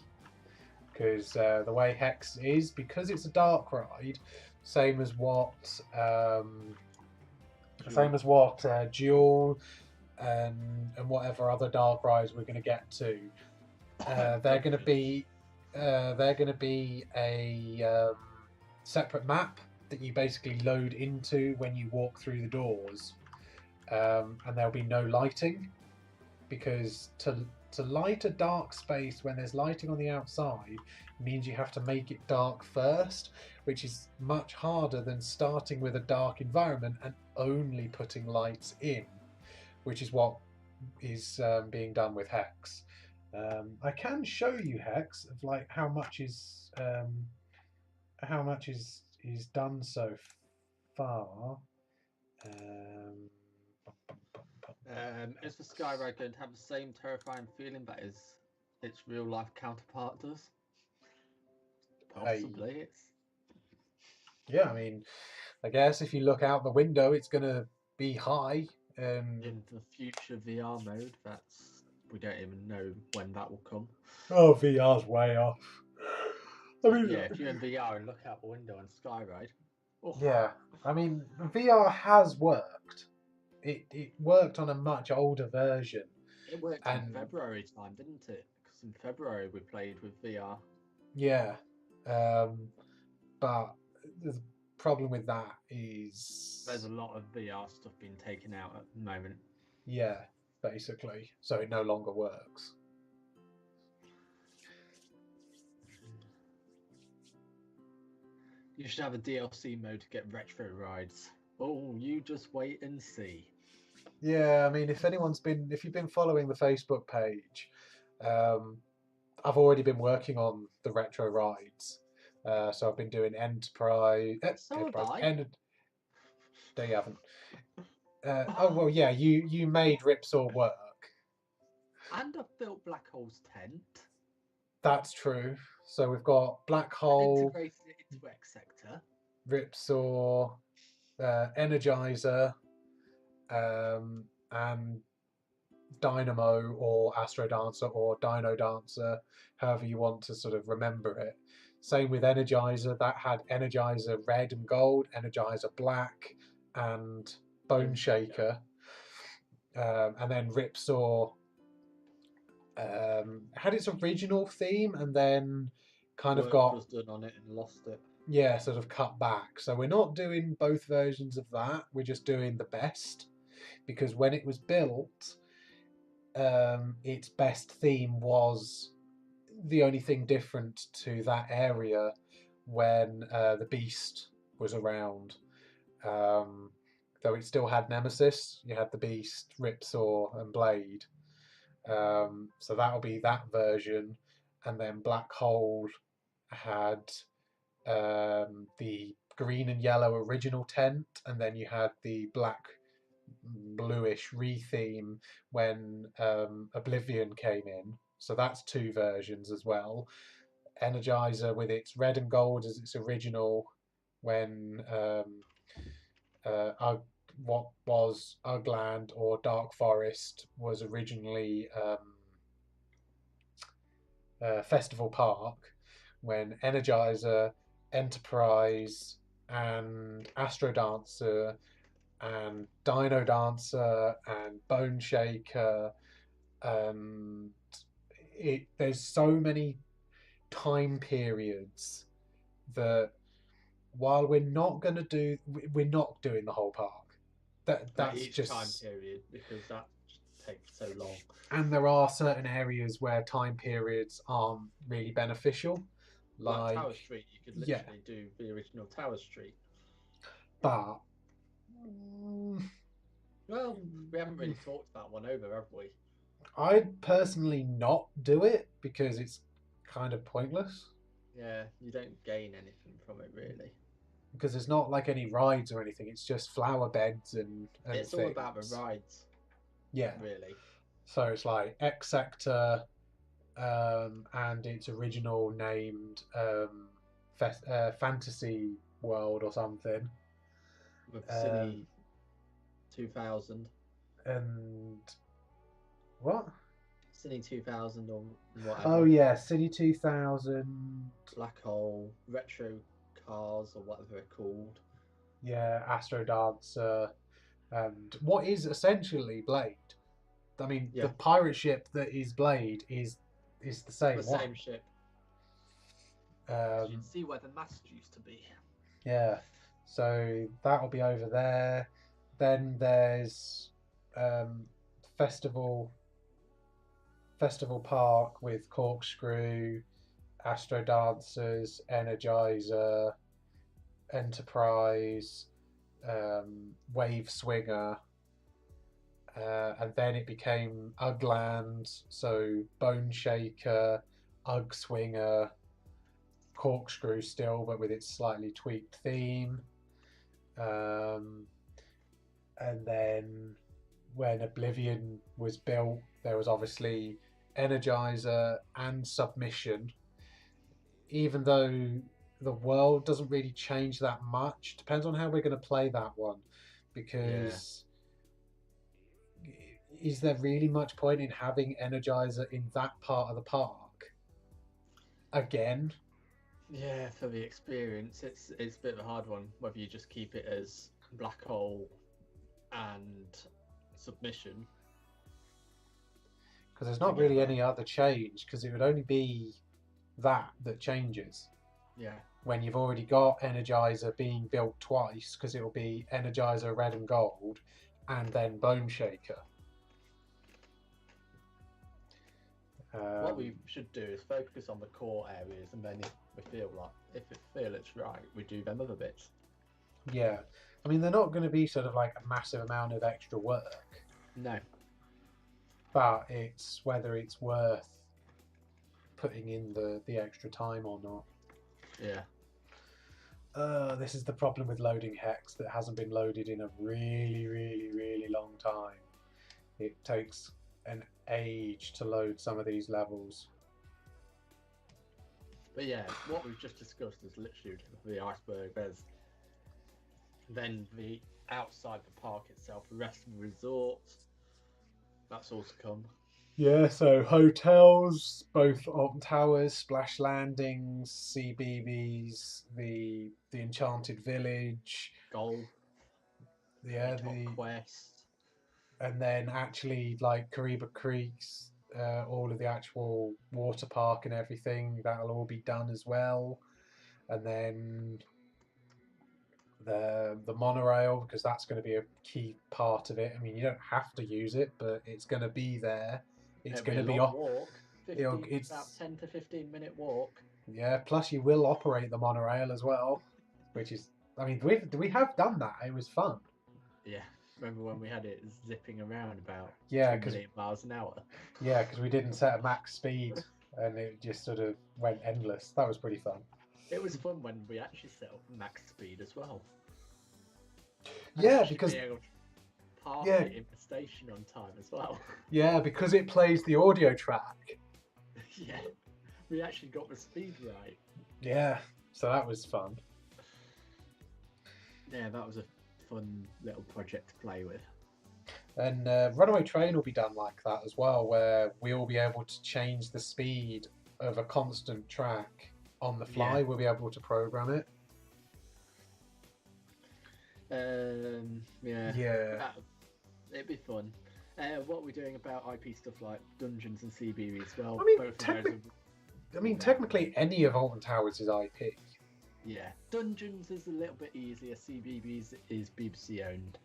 Because the way Hex is, because it's a dark ride, same as what Duel and whatever other dark rides we're going to get to. They're going to be a separate map that you basically load into when you walk through the doors, and there'll be no lighting, because to light a dark space when there's lighting on the outside means you have to make it dark first, which is much harder than starting with a dark environment and only putting lights in, which is what is being done with Hex. I can show you Hex of like how much is done so far. Is the Skyride going to have the same terrifying feeling that its real life counterpart does? Possibly. Yeah, I mean, I guess if you look out the window, it's going to be high. In the future VR mode, we don't even know when that will come. Oh, VR's way off. I mean, yeah, if you're in VR and look out the window on Skyride. Oh. Yeah, I mean, VR has worked. It worked on a much older version. It worked in February time, didn't it? Because in February we played with VR. Yeah, but the problem with that is there's a lot of VR stuff being taken out at the moment. Yeah, basically, so it no longer works. You should have a DLC mode to get retro rides. Oh, you just wait and see. Yeah, I mean, if you've been following the Facebook page, I've already been working on the retro rides. So I've been doing Enterprise. No, you haven't. Oh well, yeah. You made Ripsaw work. And I've built Black Hole's tent That's true. So we've got Black and Hole, integrated it into X Sector. Ripsaw, Energizer, and Dynamo or Astro Dancer or Dino Dancer, however you want to sort of remember it. Same with Energizer, that had Energizer red and gold, Energizer black, and Bone Shaker. And then Ripsaw had its original theme and then kind of Work got was done on it and lost it. yeah, sort of cut back. So we're not doing both versions of that. We're just doing the best because when it was built, its best theme was the only thing different to that area when the Beast was around. Though it still had Nemesis, you had the Beast, Ripsaw, and Blade. So that'll be that version, and then Black Hole had the green and yellow original tent, and then you had the black bluish re-theme when Oblivion came in. So that's two versions as well. Energizer with its red and gold as its original when what was Ugland or Dark Forest was originally Festival Park, when Energizer, Enterprise, and Astro Dancer, and Dino Dancer, and Bone Shaker, and there's so many time periods that while we're not doing the whole park. That's each just time period because that takes so long. And there are certain areas where time periods aren't really beneficial. Like Tower Street, you could literally do the original Tower Street. But well, we haven't really talked that one over, have we? I'd personally not do it because it's kind of pointless. Yeah, you don't gain anything from it really. Because there's not like any rides or anything. It's just flower beds and it's things. all about the rides. Yeah. Really. So it's like X Sector, and its original named Fantasy World or something. With Cine 2000. And what? Cine 2000 or whatever. Oh yeah, Cine 2000. Black Hole, Retro Cars or whatever they're called. Yeah, Astro Dancer, and what is essentially Blade. I mean, the pirate ship that is Blade is the same one. Same ship. You can see where the mast used to be. Yeah, so that'll be over there. Then there's Festival Park with Corkscrew, Astro Dancers, Energizer, Enterprise, Wave Swinger. And then it became Ugland, so Bone Shaker, Ugg Swinger, Corkscrew still, but with its slightly tweaked theme. And then when Oblivion was built, there was obviously Energizer and Submission. Even though the world doesn't really change that much, depends on how we're going to play that one, because... Is there really much point in having Energizer in that part of the park again? Yeah, for the experience, it's a bit of a hard one. Whether you just keep it as Black Hole and Submission, because there's not really any other change. Because it would only be that changes. Yeah. When you've already got Energizer being built twice, because it will be Energizer Red and Gold, and then Bone Shaker. What we should do is focus on the core areas, and then if we feel it's right, we do them other bits. Yeah, I mean they're not going to be sort of like a massive amount of extra work. No. But it's whether it's worth putting in the extra time or not. Yeah. This is the problem with loading Hex that hasn't been loaded in a really, really, really long time. It takes an age to load some of these levels. But yeah, what we've just discussed is literally the iceberg. There's then the outside the park itself, the rest of the resorts. That's all to come. Yeah, so hotels, both Alton Towers, Splash Landings, CBBS, the Enchanted Village, Golf, yeah, Top Quest, and then actually like Kariba Creeks, all of the actual water park and everything, that'll all be done as well. And then the monorail, because that's going to be a key part of it. I mean, you don't have to use it, but it's going to be there. It's going to be off. Walk. it's about 10 to 15-minute walk. Yeah, plus you will operate the monorail as well, which is, I mean, we have done that. It was fun. Yeah, remember when we had it zipping around about 2 million miles an hour? Yeah, because we didn't set a max speed and it just sort of went endless. That was pretty fun. It was fun when we actually set up max speed as well. Yeah, because park it in the station on time as well. Yeah, because it plays the audio track. Yeah, we actually got the speed right. Yeah, so that was fun. Yeah, that was a fun little project to play with. And Runaway Train will be done like that as well, where we'll be able to change the speed of a constant track on the fly. Yeah. We'll be able to program it. Yeah. It'd be fun. What are we doing about IP stuff like dungeons and CBB as well? I mean, technically any of Alton Towers is IP. Yeah, dungeons is a little bit easier. CBBS is BBC owned.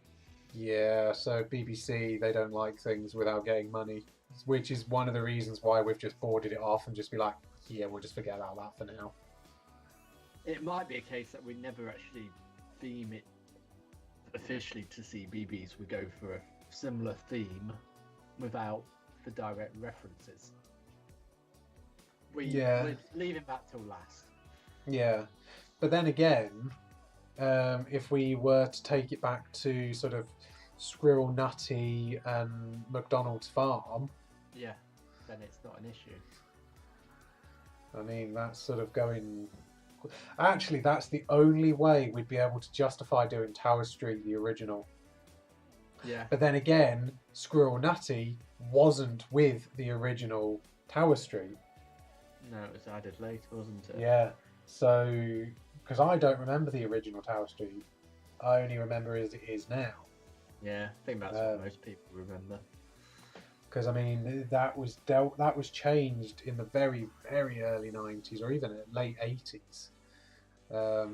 Yeah, so BBC, they don't like things without getting money, which is one of the reasons why we've just boarded it off and just be like, yeah, we'll just forget about that for now. It might be a case that we never actually theme it officially to CBBS. We go for a similar theme without the direct references. We're leaving that till last. Yeah, but then again, if we were to take it back to sort of Squirrel Nutty and McDonald's Farm, yeah, then it's not an issue. I mean, that's sort of going. Actually, that's the only way we'd be able to justify doing Tower Street, the original. Yeah. But then again, Squirrel Nutty wasn't with the original Tower Street. No, it was added later, wasn't it? Yeah. So, because I don't remember the original Tower Street, I only remember as it is now. Yeah, I think that's what most people remember. Because I mean, that was changed in the very, very early 90s or even late 80s. I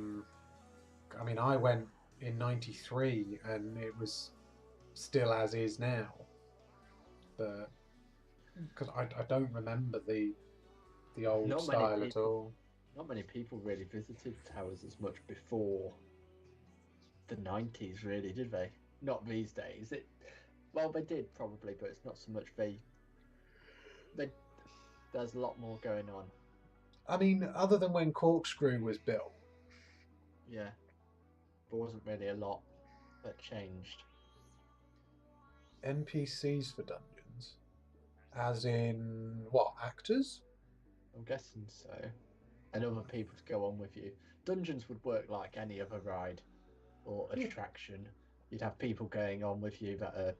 mean, I went in 93 and it was still as is now. But because I don't remember the old style at all. Not many people really visited Towers as much before the 90s, really, did they? Not these days. Well, they did probably, but it's not so much there's a lot more going on. I mean, other than when Corkscrew was built. Yeah. There wasn't really a lot that changed. NPCs for dungeons? As in, what, actors? I'm guessing so. And other people to go on with you. Dungeons would work like any other ride or attraction. You'd have people going on with you that are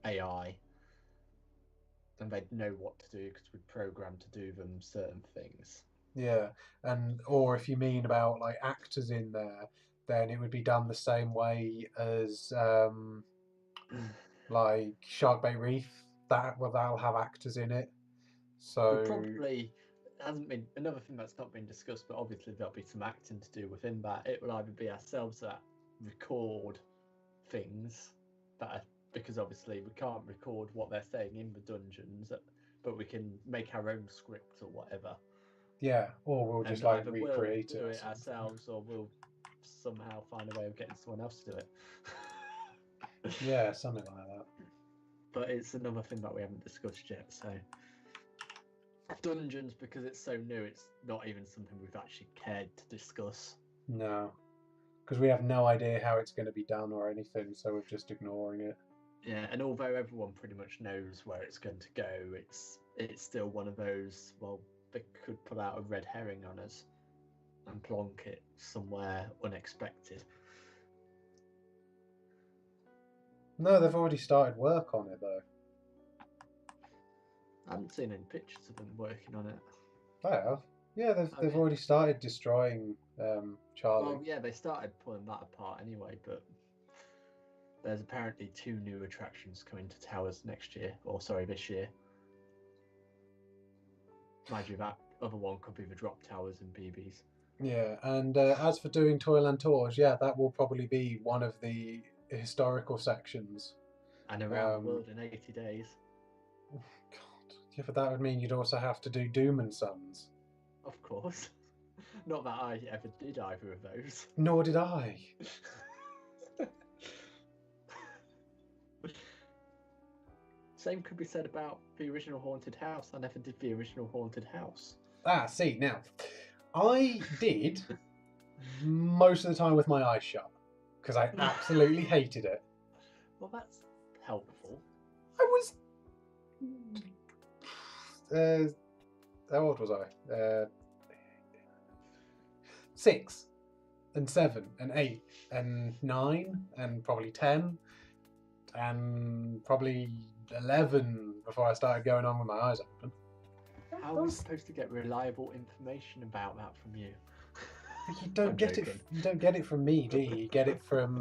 AI, and they'd know what to do because we'd program to do them certain things. Yeah, or if you mean about like actors in there, then it would be done the same way as like Sharkbait Reef. That'll have actors in it. So probably hasn't been another thing that's not been discussed, but obviously there'll be some acting to do within that. It will either be ourselves that record things because obviously we can't record what they're saying in the dungeons, but we can make our own script or whatever. Yeah, or we'll just like recreate it ourselves, or we'll somehow find a way of getting someone else to do it. Yeah, something like that. But it's another thing that we haven't discussed yet. So dungeons, because it's so new, it's not even something we've actually cared to discuss. No. because we have no idea how it's going to be done or anything, so we're just ignoring it. Yeah, and although everyone pretty much knows where it's going to go, it's still one of those. Well, they could put out a red herring on us and plonk it somewhere unexpected. No, they've already started work on it though. I haven't seen any pictures of them working on it. They have. Yeah, they've already started destroying Charlie. Well, yeah, they started pulling that apart anyway, but there's apparently 2 new attractions coming to Towers next year, or sorry, this year. Mind you, that other one could be the Drop Towers and BBs. Yeah, and as for doing Toyland Tours, yeah, that will probably be one of the historical sections. And around the world in 80 days. God, yeah, but that would mean you'd also have to do Doom and Sons. Of course. Not that I ever did either of those. Nor did I. Same could be said about the original Haunted House. I never did the original Haunted House. Ah, see, now, I did most of the time with my eyes shut, because I absolutely hated it. Well, that's helpful. I was... how old was I? 6 and 7 and 8 and 9 and probably 10 and probably 11 before I started going on with my eyes open. How are we supposed to get reliable information about that from you? You don't get it. You don't get it from me, do you? You get it from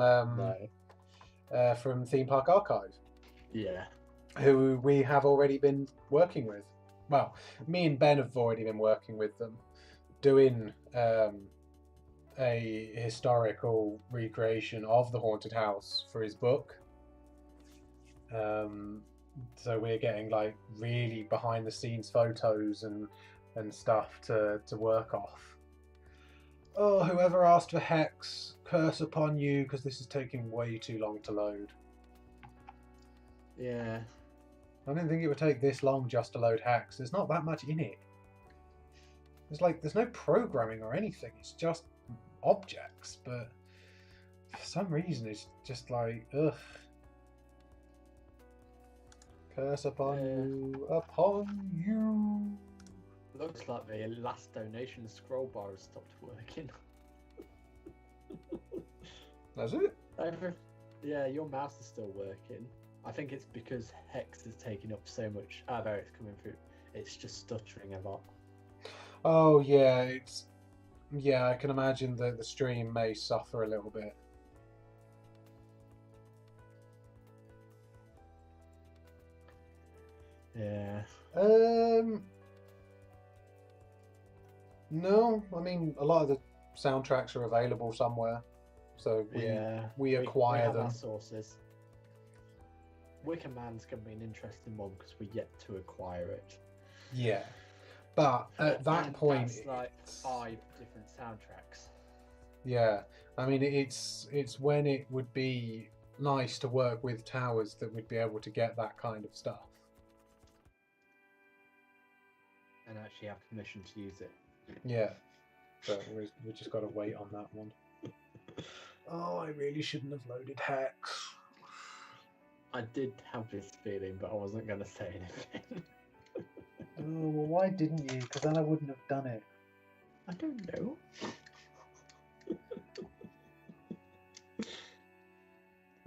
from Theme Park Archive. Yeah. Who we have already been working with. Well, me and Ben have already been working with them, doing a historical recreation of the haunted house for his book. So we're getting like really behind the scenes photos and stuff to work off. Oh, whoever asked for Hex, curse upon you, because this is taking way too long to load. Yeah. I didn't think it would take this long just to load Hex. There's not that much in it. There's no programming or anything. It's just objects, but for some reason it's just like, ugh. Curse upon you, upon you. Looks like the last donation scroll bar has stopped working. That's it? Yeah, your mouse is still working. I think it's because Hex is taking up so much. Ah, there it's coming through. It's just stuttering a lot. Oh yeah, yeah, I can imagine that the stream may suffer a little bit. Yeah. No, I mean a lot of the soundtracks are available somewhere, so we acquire have them. Our sources. Wicker Man's going to be an interesting one because we're yet to acquire it. Yeah, but at that point, that's like 5 different soundtracks. Yeah, I mean it's when it would be nice to work with Towers that we'd be able to get that kind of stuff. And actually have permission to use it. Yeah, but we just got to wait on that one. Oh, I really shouldn't have loaded Hex. I did have this feeling, but I wasn't going to say anything. Oh, well, why didn't you? Because then I wouldn't have done it. I don't know.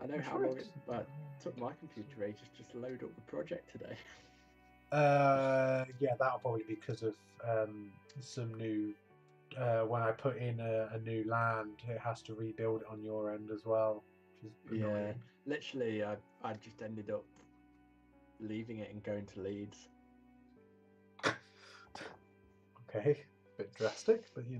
I know how long it took my computer ages just to load up the project today. Yeah, that'll probably be because of some new. When I put in a new land, it has to rebuild it on your end as well. Which is annoying. Literally, I just ended up leaving it and going to Leeds. Okay, a bit drastic, but you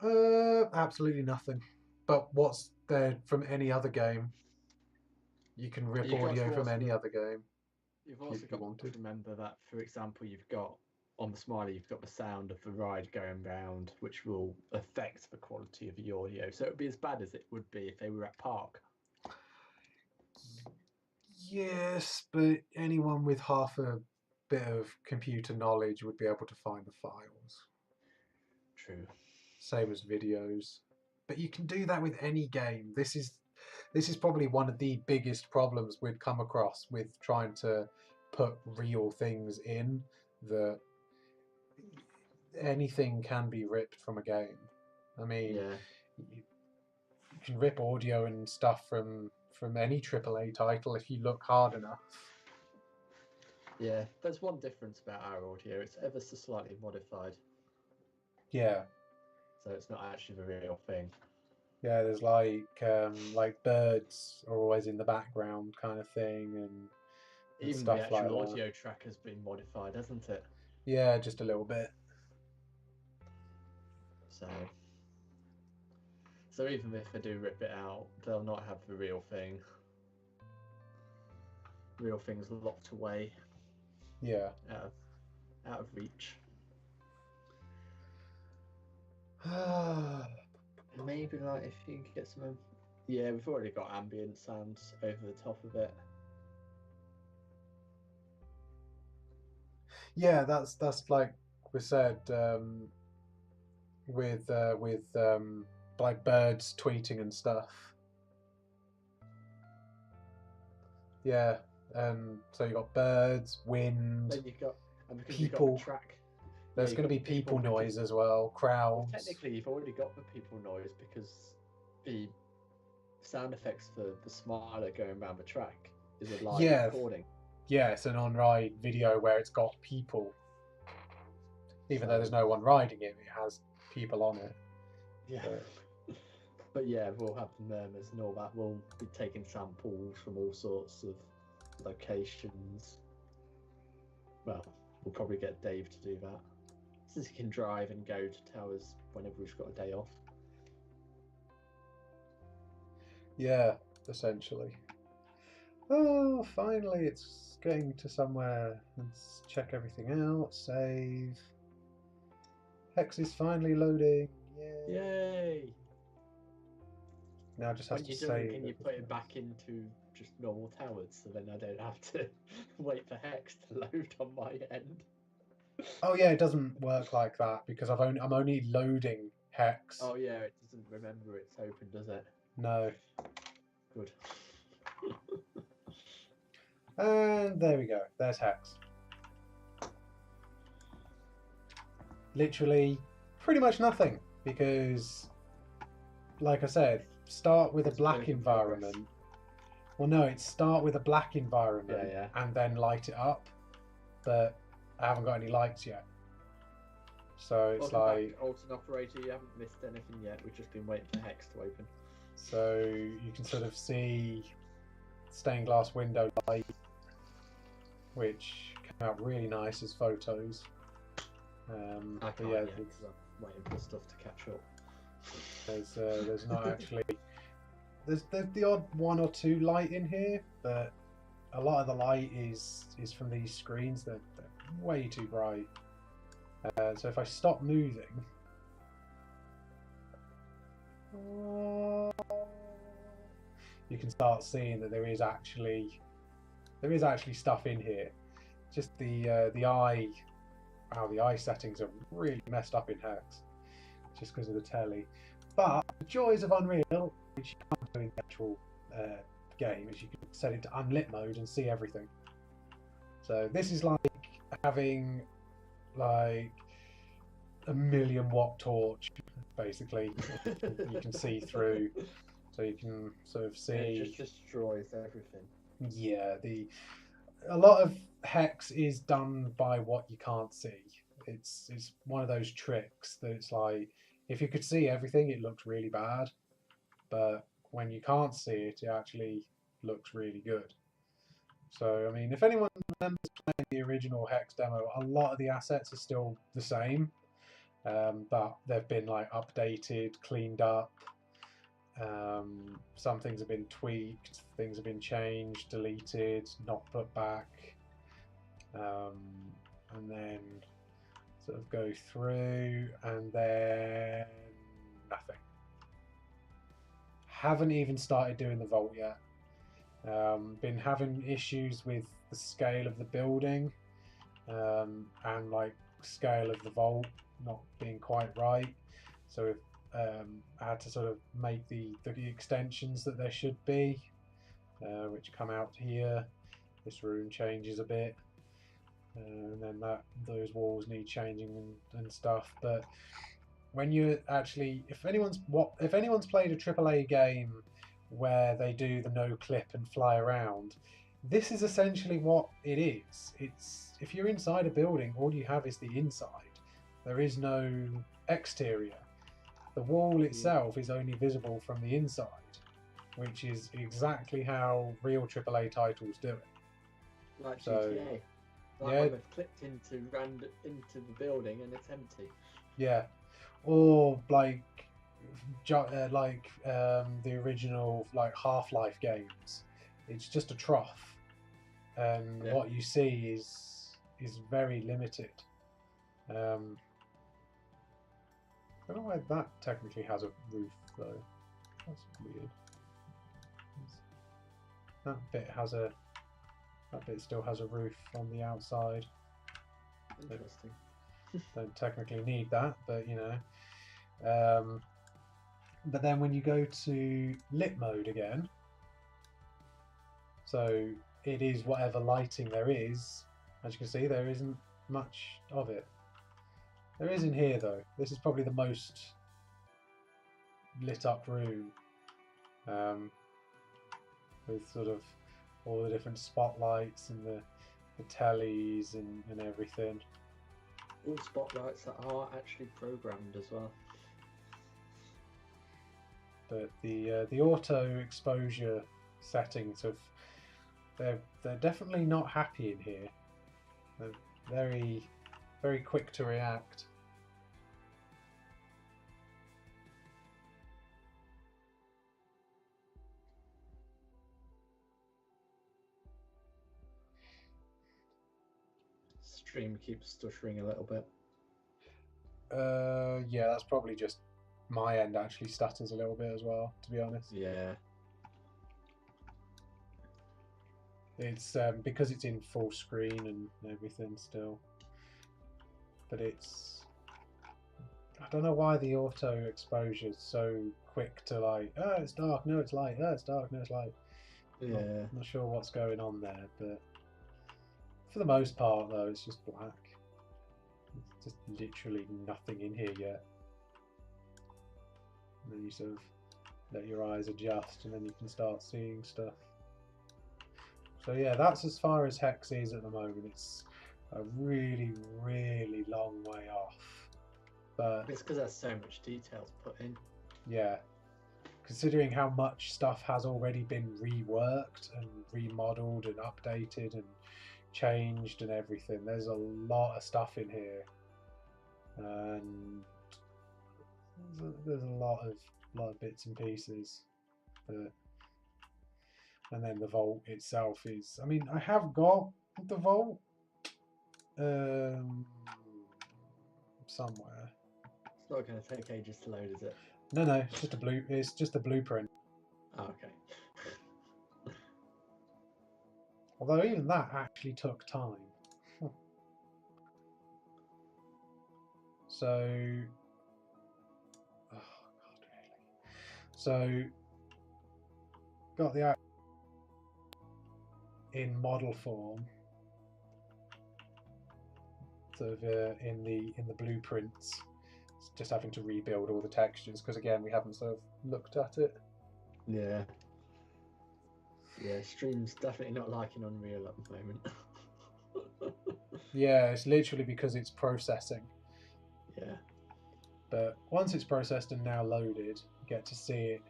know. Absolutely nothing. But what's there from any other game? You can rip audio from any other game. You've also got to remember that, for example, you've got on the Smiley, you've got the sound of the ride going round, which will affect the quality of the audio. So it would be as bad as it would be if they were at Park. Yes, but anyone with half a bit of computer knowledge would be able to find the files. True. Same as videos. But you can do that with any game. This is probably one of the biggest problems we'd come across with trying to put real things in, that anything can be ripped from a game. I mean, Yeah. you can rip audio and stuff from any AAA title if you look hard enough. Yeah. There's one difference about our audio. It's ever so slightly modified. Yeah. So it's not actually the real thing. Yeah, there's like birds are always in the background kind of thing, and Even stuff the actual like that. audio track has been modified, hasn't it? Yeah, just a little bit. So even if they do rip it out, they'll not have the real thing. Real thing's locked away. Yeah. Out of reach. Maybe like if you can get some. Yeah, we've already got ambient sounds over the top of it. Yeah, that's like we said, with like birds tweeting and stuff. Yeah, and so you got birds, wind, Then you've got, and because you've people. got the track. There's you've going to got be people because- noise as well, crowds. Well, technically, you've already got the people noise because the sound effects for the smiler going around the track is a live recording. Yeah, it's an on-ride video where it's got people. Even though there's no one riding it, it has people on it. Yeah. But yeah, we'll have the murmurs and all that. We'll be taking samples from all sorts of locations. Well, we'll probably get Dave to do that, since he can drive and go to towers whenever we've got a day off. Yeah, essentially. Oh, finally it's getting to somewhere. Let's check everything out, save. Hex is finally loading. Yay! Yay! Now just has When to you do save. it, can you put it back into just normal towers, so then I don't have to wait for Hex to load on my end? Oh yeah, it doesn't work like that because I'm only loading Hex. Oh yeah, it doesn't remember it's open, does it? No. Good. And there we go. There's Hex. Literally, pretty much nothing because, like I said, start with a black environment. Well, no, it's start with a black environment and then light it up, but I haven't got any lights yet. So it's like Alton operator, you haven't missed anything yet. We've just been waiting for Hex to open. So you can sort of see stained glass window light, which came out really nice as photos. I can't yet because I'm waiting for stuff to catch up. There's not actually there's the odd one or two light in here, but a lot of the light is from these screens. They're way too bright. So if I stop moving, you can start seeing that there is actually stuff in here. Just the eye. Wow, the eye settings are really messed up in Hex, just because of the telly. But the joys of Unreal, which you can't do in the actual game, is you can set it to unlit mode and see everything. So this is like having like a 1,000,000-watt torch, basically. You can see through, so you can sort of see. It just destroys everything. Yeah, a lot of Hex is done by what you can't see. It's one of those tricks that it's like, if you could see everything, it looks really bad, but when you can't see it, it actually looks really good. So, I mean, if anyone remembers playing the original Hex demo, a lot of the assets are still the same, but they've been like updated, cleaned up. Some things have been tweaked, things have been changed, deleted, not put back, and then sort of go through, and then nothing. Haven't even started doing the vault yet. Been having issues with the scale of the building, and like scale of the vault not being quite right. So I had to sort of make the extensions that there should be, which come out here. This room changes a bit, and then those walls need changing and stuff. But when you actually, if anyone's played a AAA game where they do the no clip and fly around, this is essentially what it is. It's, if you're inside a building, all you have is the inside. There is no exterior. The wall itself is only visible from the inside, which is exactly how real AAA titles do it. Like So, GTA. Like yeah. when they've clipped into the building and it's empty. Yeah, or like the original like Half-Life games. It's just a trough, and what you see is very limited. I don't know why that technically has a roof though. That's weird. That bit still has a roof on the outside. Interesting. Don't technically need that, but you know. But then when you go to lit mode again, so it is whatever lighting there is. As you can see, there isn't much of it. There is in here though. This is probably the most lit up room, with sort of all the different spotlights and the tellies and everything. All spotlights that are actually programmed as well. But the auto exposure settings they're definitely not happy in here. They're very, very quick to react. Stream keeps stuttering a little bit. Yeah, that's probably just my end actually stutters a little bit as well, to be honest. Yeah. It's because it's in full screen and everything still. But I don't know why the auto exposure is so quick to like, oh, it's dark, no, it's light, oh, it's dark, no, it's light. Yeah. Not sure what's going on there, but for the most part though, it's just black. There's just literally nothing in here yet. And then you sort of let your eyes adjust and then you can start seeing stuff. So yeah, that's as far as Hex is at the moment. It's a really, really long way off. But it's because there's so much details put in. Yeah. Considering how much stuff has already been reworked and remodeled and updated and changed and everything, there's a lot of stuff in here. And there's a lot of bits and pieces. And then the vault itself is, I mean, I have got the vault somewhere. It's not going to take ages to load, is it? No, it's just a blueprint. Oh, okay. Although even that actually took time. So, oh god, really? So, got the in model form, sort of in the blueprints. It's just having to rebuild all the textures because again we haven't sort of looked at it. Yeah. Yeah, stream's definitely not liking Unreal at the moment. Yeah, it's literally because it's processing. Yeah. But once it's processed and now loaded, you get to see it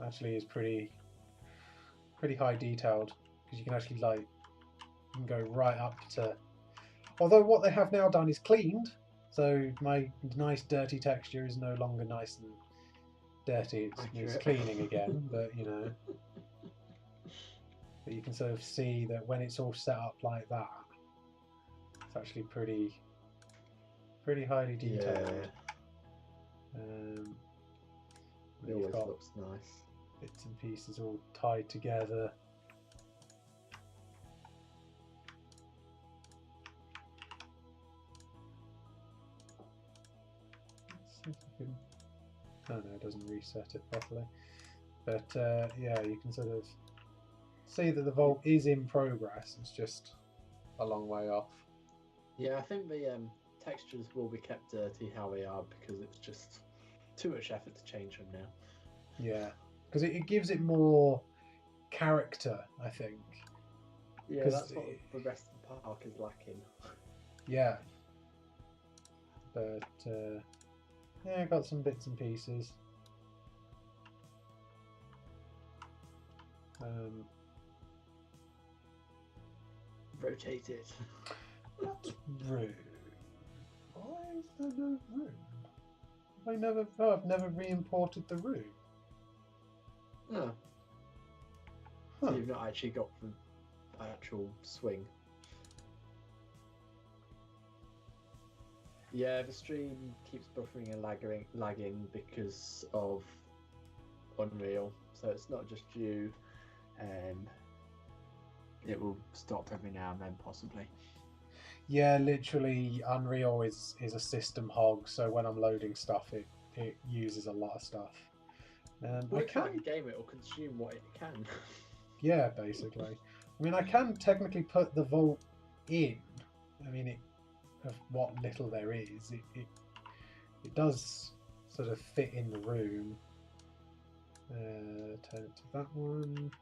actually is pretty high detailed, because you can actually you can go right up to, although what they have now done is cleaned, so my nice dirty texture is no longer nice and dirty, it's cleaning again, but you know. But you can sort of see that when it's all set up like that, it's actually pretty highly detailed. Yeah. It always looks nice. Bits and pieces all tied together. if I can... Oh no, it doesn't reset it properly. But yeah, you can sort of see that the vault is in progress. It's just a long way off. Yeah, I think the textures will be kept dirty how they are because it's just too much effort to change them now. Yeah, because it gives it more character, I think. Yeah, that's what the rest of the park is lacking. Yeah. But yeah, I got some bits and pieces. Rotate it. That's rude. Why is there no room? I've never re-imported the room. Oh. Huh. So you've not actually got the actual swing. Yeah, the stream keeps buffering and lagging because of Unreal. So it's not just you. It will stop every now and then, possibly. Yeah, literally, Unreal is a system hog. So when I'm loading stuff, it uses a lot of stuff. Works like a game; it will consume what it can. Yeah, basically. I mean, I can technically put the vault in. I mean, of what little there is, it does sort of fit in the room. Turn it to that one.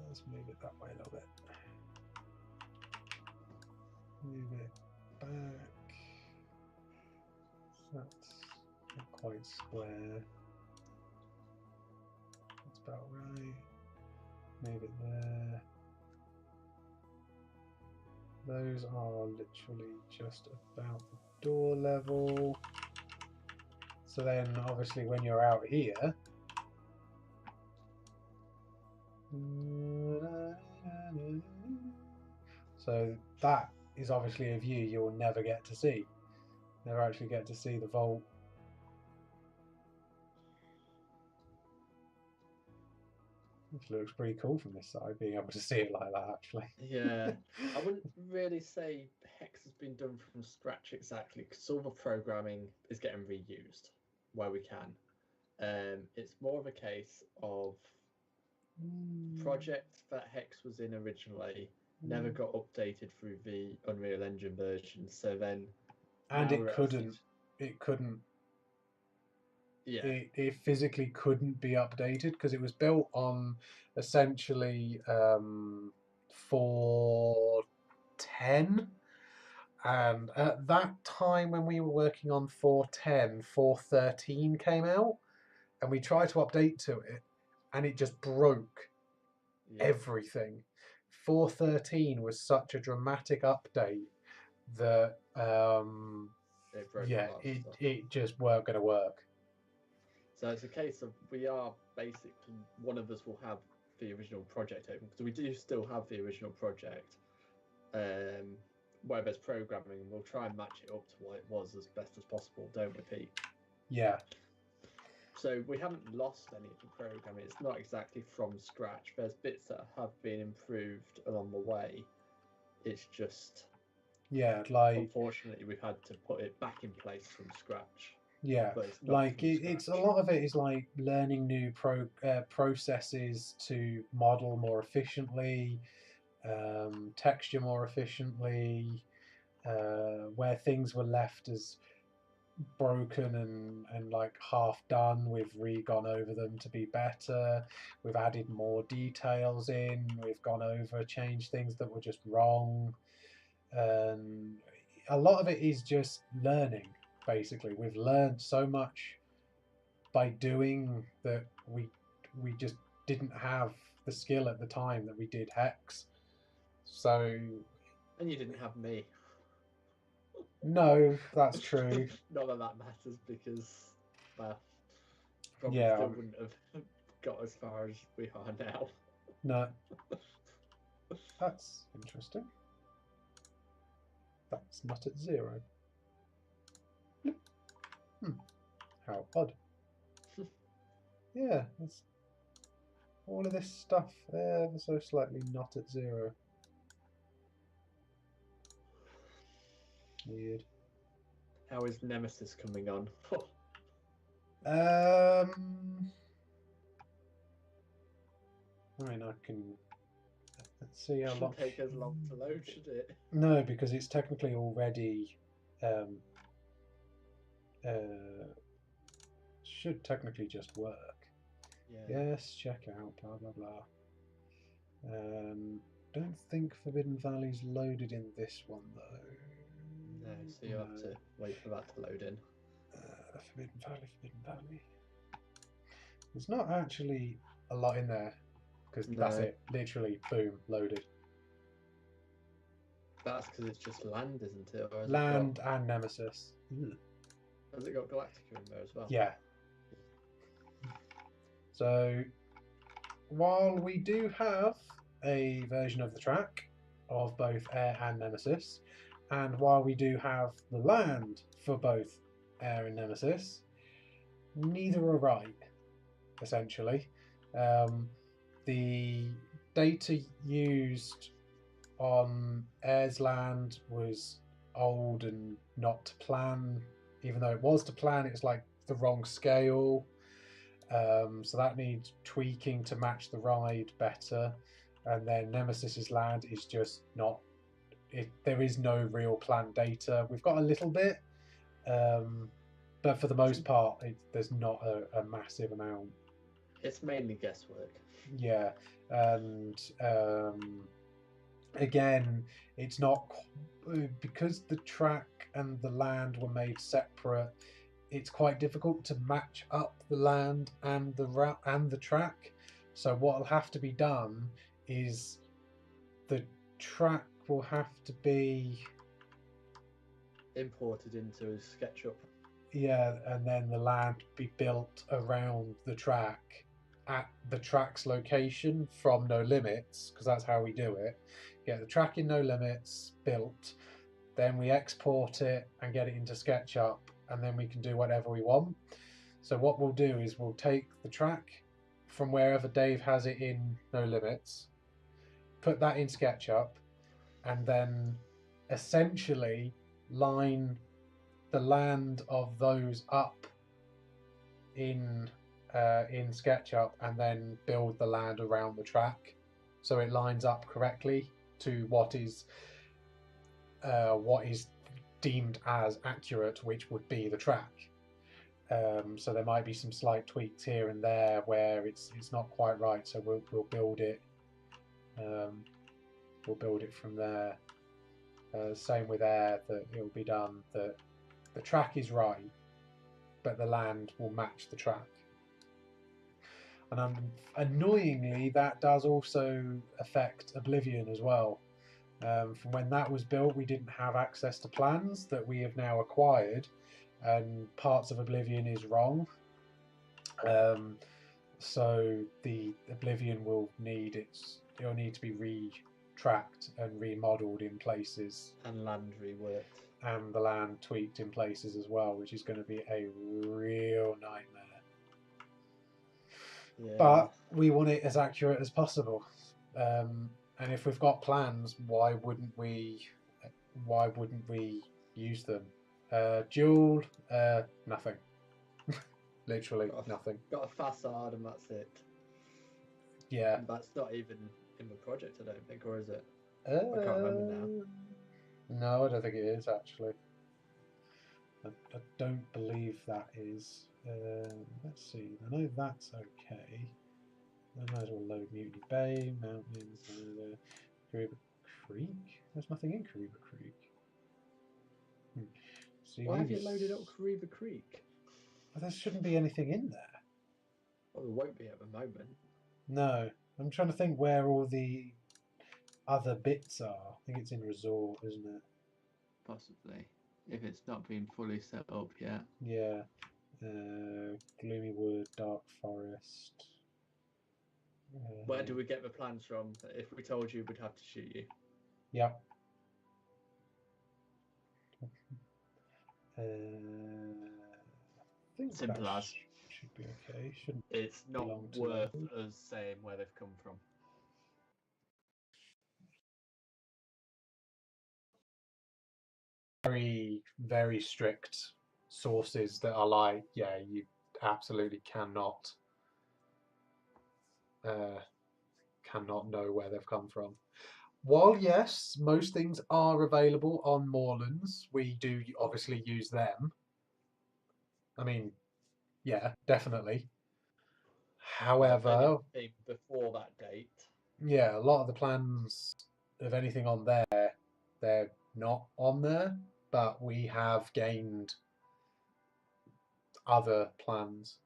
Let's move it that way a little bit. Move it back. That's not quite square. That's about right. Move it there. Those are literally just about the door level. So then obviously when you're out here, so that is obviously a view you'll never get to see. Never actually get to see the vault. Which looks pretty cool from this side, being able to see it like that, actually. Yeah, I wouldn't really say Hex has been done from scratch exactly, because all the programming is getting reused where we can. It's more of a case of project that Hex was in originally never got updated through the Unreal Engine version, so then... And it couldn't. Yeah. It physically couldn't be updated because it was built on essentially 4.10, and at that time when we were working on 4.10, 4.13 came out, and we tried to update to it, and it just broke everything. 4.13 was such a dramatic update that it just weren't going to work. So it's a case of we are basically, one of us will have the original project open, because we do still have the original project where there's programming, and we'll try and match it up to what it was as best as possible, don't we, Pete? Yeah. So we haven't lost any of the programming. It's not exactly from scratch. There's bits that have been improved along the way. It's just... Yeah, like... Unfortunately, we've had to put it back in place from scratch. Yeah, like it's a lot of it is like learning new processes to model more efficiently, texture more efficiently, where things were left as broken and like half done, we've gone over them to be better. We've added more details in. We've gone over, changed things that were just wrong, and a lot of it is just learning. Basically, we've learned so much by doing that we just didn't have the skill at the time that we did Hex. So... And you didn't have me. No, that's true. Not that that matters, because, well, probably still wouldn't have got as far as we are now. No. That's interesting. That's not at 0. How odd. Yeah, it's all of this stuff ever so slightly not at 0. Weird. How is Nemesis coming on? I mean, I can. Let's see how long. Shouldn't take as long to load, should it? No, because it's technically already. Should technically just work. Yeah. Yes, check out. Blah blah blah. Don't think Forbidden Valley's loaded in this one though. No, so you have to wait for that to load in. Forbidden Valley. There's not actually a lot in there because that's it. Literally, boom, loaded. That's because it's just land, isn't it? Or Land and Nemesis. Has it got Galactica in there as well? Yeah. So, while we do have a version of the track of both Air and Nemesis, and while we do have the land for both Air and Nemesis, neither are right, essentially. The data used on Air's land was old and not to plan. Even though it was to plan, it's like the wrong scale. So that needs tweaking to match the ride better. And then Nemesis's land is just not. There is no real planned data. We've got a little bit, but for the most part, there's not a massive amount. It's mainly guesswork. Yeah, and again, it's not because the track and the land were made separate. It's quite difficult to match up the land and the route and the track. So what will have to be done is the track will have to be imported into Sketchup. Yeah, and then the land be built around the track at the track's location from No Limits, because that's how we do it. Get the track in No Limits built, then we export it and get it into SketchUp, and then we can do whatever we want. So what we'll do is we'll take the track from wherever Dave has it in No Limits, put that in SketchUp, and then essentially line the land of those up in SketchUp, and then build the land around the track so it lines up correctly to what is deemed as accurate, which would be the track. So there might be some slight tweaks here and there where it's not quite right. So we'll build it. We'll build it from there. Same with Air, that it will be done that the track is right, but the land will match the track. And annoyingly, that does also affect Oblivion as well. From when that was built, we didn't have access to plans that we have now acquired, and parts of Oblivion is wrong. So the Oblivion will need it'll need to be retracked and remodeled in places, and land reworked, and the land tweaked in places as well, which is going to be a real nightmare. Yeah. But we want it as accurate as possible. And if we've got plans, why wouldn't we use them? Dual, nothing. Literally nothing. Got a facade and that's it. Yeah. And that's not even in the project, I don't think, or is it? I can't remember now. No, I don't think it is actually. I don't believe that is. Let's see. I know that's okay. I might as well load Mutiny Bay, Mountains, Kariba Creek. There's nothing in Kariba Creek. Why have you loaded up Kariba Creek? Well, there shouldn't be anything in there. Well, there won't be at the moment. No, I'm trying to think where all the other bits are. I think it's in Resort, isn't it? Possibly, if it's not been fully set up yet. Yeah. Gloomy Wood, Dark Forest. Where do we get the plans from? If we told you, we'd have to shoot you. Yep. Simple as. Should be okay. Shouldn't. It's not worth us saying where they've come from. very, very strict sources that are like, yeah, you absolutely cannot know where they've come from. While yes, most things are available on Moorlands, we do obviously use them. I mean, yeah, definitely. However, anything before that date. yeah, a lot of the plans of anything on there, they're not on there, but we have gained other plans.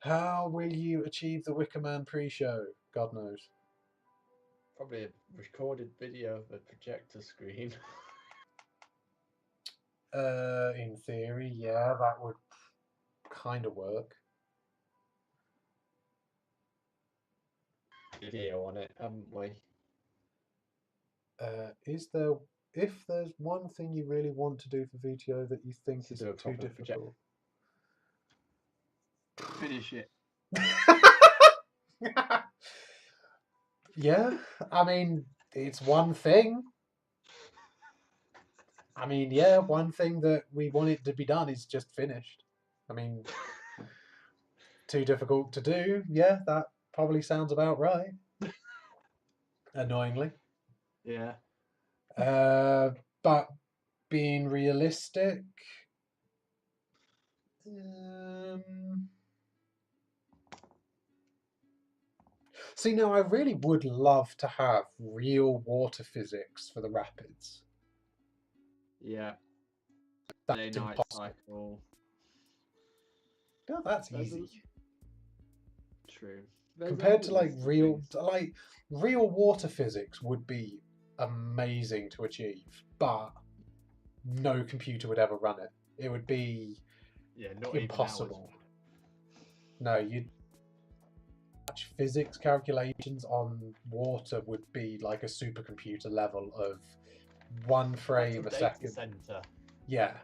How will you achieve the Wicker Man pre-show? God knows. Probably a recorded video of a projector screen. In theory, yeah, that would kind of work. Video on it, haven't we? Is there? If there's one thing you really want to do for VTO that you think To is do a too proper difficult, finish it. yeah, I mean, it's one thing. I mean, yeah, one thing that we want it to be done is just finished. I mean, too difficult to do. Yeah, that probably sounds about right. Annoyingly. Yeah. But being realistic, see, now I really would love to have real water physics for the rapids. Yeah. That's Day night impossible. cycle. No, that's There's easy. True. Compared to like real things. real water physics would be amazing to achieve, but no computer would ever run it. It would be not impossible. Even No, you'd physics calculations on water would be like a supercomputer level of 1 frame a second. Center. Yeah.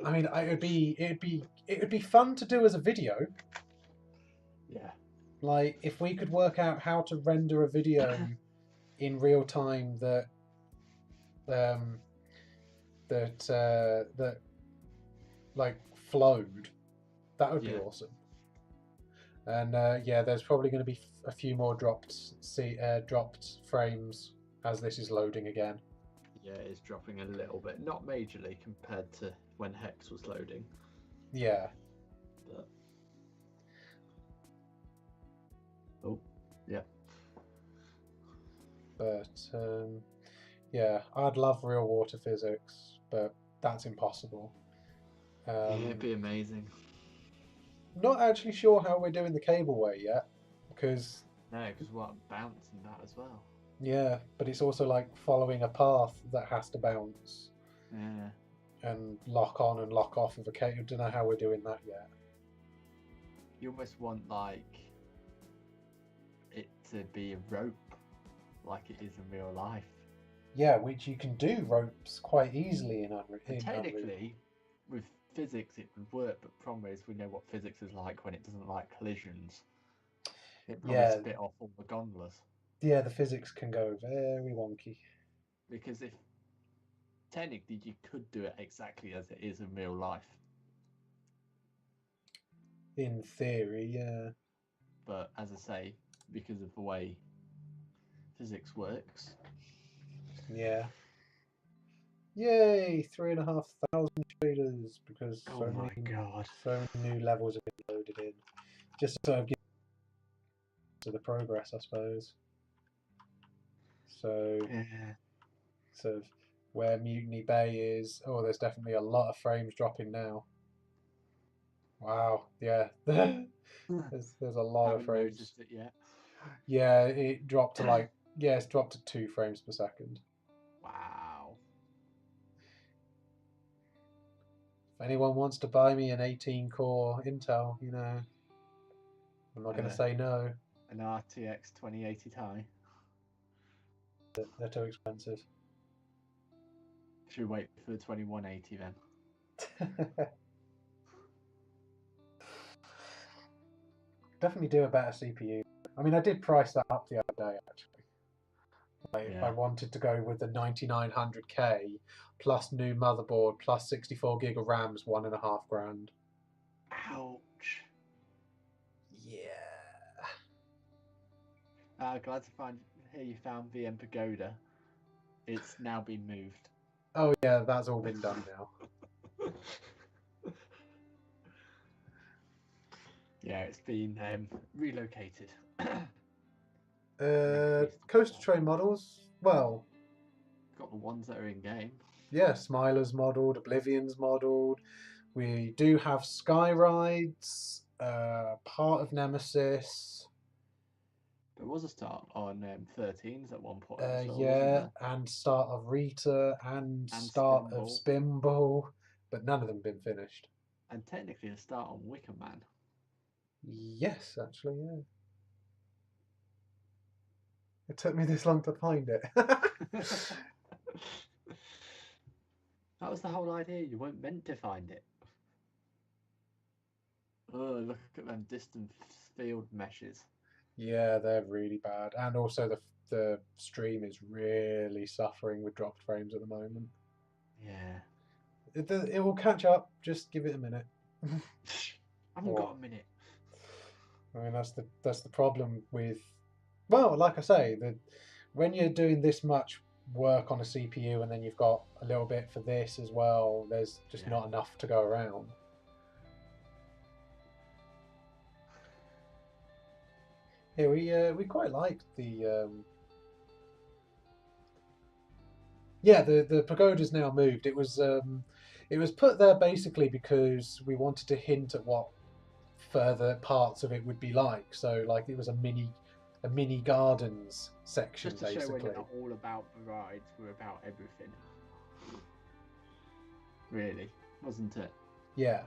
I mean, it would be fun to do as a video. Yeah. Like if we could work out how to render a video in real time that like flowed, that would be awesome. And yeah, there's probably going to be a few more dropped frames as this is loading again. Yeah, it's dropping a little bit, not majorly compared to when Hex was loading. Yeah. But... oh, yeah. But yeah, I'd love real water physics, but that's impossible. Yeah, it'd be amazing. Not actually sure how we're doing the cableway yet, because what, bounce and that as well. Yeah, but it's also like following a path that has to bounce. Yeah. And lock on and lock off of a cable. I don't know how we're doing that yet. You almost want like it to be a rope, like it is in real life. Yeah, which you can do ropes quite easily in Unreal. Technically, with physics it would work, but problem is we know what physics is like when it doesn't like collisions. It probably spit off all the gondolas. Yeah, the physics can go very wonky. Because if technically you could do it exactly as it is in real life. In theory, yeah. But as I say, because of the way physics works. Yeah. Yay! 3,500 traders because so many new levels have been loaded in. Just to sort of give to the progress, I suppose. So, sort of where Mutiny Bay is. Oh, there's definitely a lot of frames dropping now. Wow, yeah. there's a lot of frames. Noticed it yet. Yeah, it dropped to like it's dropped to 2 frames per second. Wow. If anyone wants to buy me an 18-core Intel, you know, I'm not going to say no. An RTX 2080 Ti. They're too expensive. Should we wait for the 2180 then? Definitely do a better CPU. I mean, I did price that up the other day, actually. If I wanted to go with the 9900K plus new motherboard plus 64 gig of RAM's $1,500. Ouch. Yeah. Glad to hear you found VM Pagoda. It's now been moved. Oh yeah, that's all been done now. Yeah, it's been relocated. Coaster Train models, well, got the ones that are in game. Yeah, Smiler's modelled, Oblivion's modelled. We do have Sky Rides, part of Nemesis. There was a start on 13s at one point. Yeah, and start of Rita and start of Spinball, but none of them been finished. And technically a start on Wicker Man. Yes, actually, yeah. It took me this long to find it. That was the whole idea. You weren't meant to find it. Oh, look at them distant field meshes. Yeah, they're really bad. And also the stream is really suffering with dropped frames at the moment. Yeah. It will catch up. Just give it a minute. I haven't got a minute. I mean, that's the problem with... Well, like I say, when you're doing this much work on a CPU and then you've got a little bit for this as well, there's just not enough to go around. Yeah, we quite liked the the pagoda's now moved. It was put there basically because we wanted to hint at what further parts of it would be like. So like it was a mini gardens section, just to basically. show we're not all about the rides, we're about everything. Really, wasn't it? Yeah.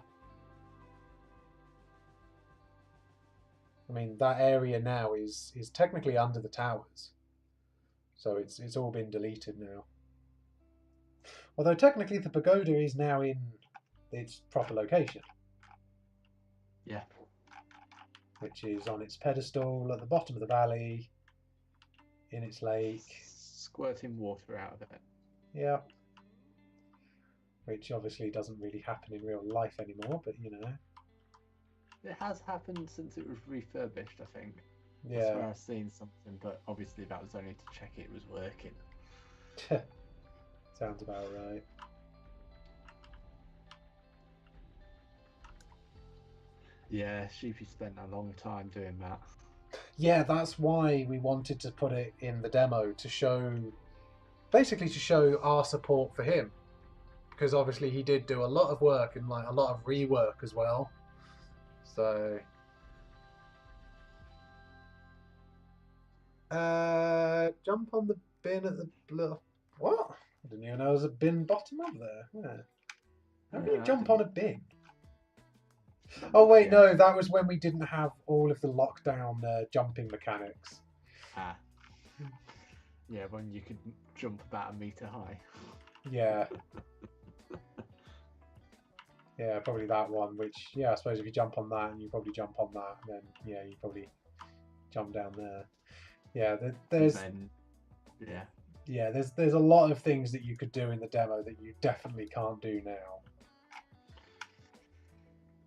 I mean, that area now is technically under the towers, so it's all been deleted now. Although technically the pagoda is now in its proper location. Yeah. Which is on its pedestal at the bottom of the valley, in its lake. Squirting water out of it. Yeah. Which obviously doesn't really happen in real life anymore, but you know. It has happened since it was refurbished, I think. Yeah. That's where I've seen something, but obviously that was only to check it was working. Sounds about right. Yeah, Sheepy spent a long time doing that. Yeah, that's why we wanted to put it in the demo to show, basically to show our support for him, because obviously he did do a lot of work and like a lot of rework as well. So, jump on the bin at the what? I didn't even know there was a bin bottom up there. Yeah. How do you jump on a bin? Oh wait, no, that was when we didn't have all of the lockdown jumping mechanics. Ah. Yeah, when you could jump about 1 meter high. Yeah. Yeah, probably that one, which, yeah, I suppose if you jump on that and you probably jump on that, then, yeah, you probably jump down there. Yeah, there's... Yeah, there's a lot of things that you could do in the demo that you definitely can't do now.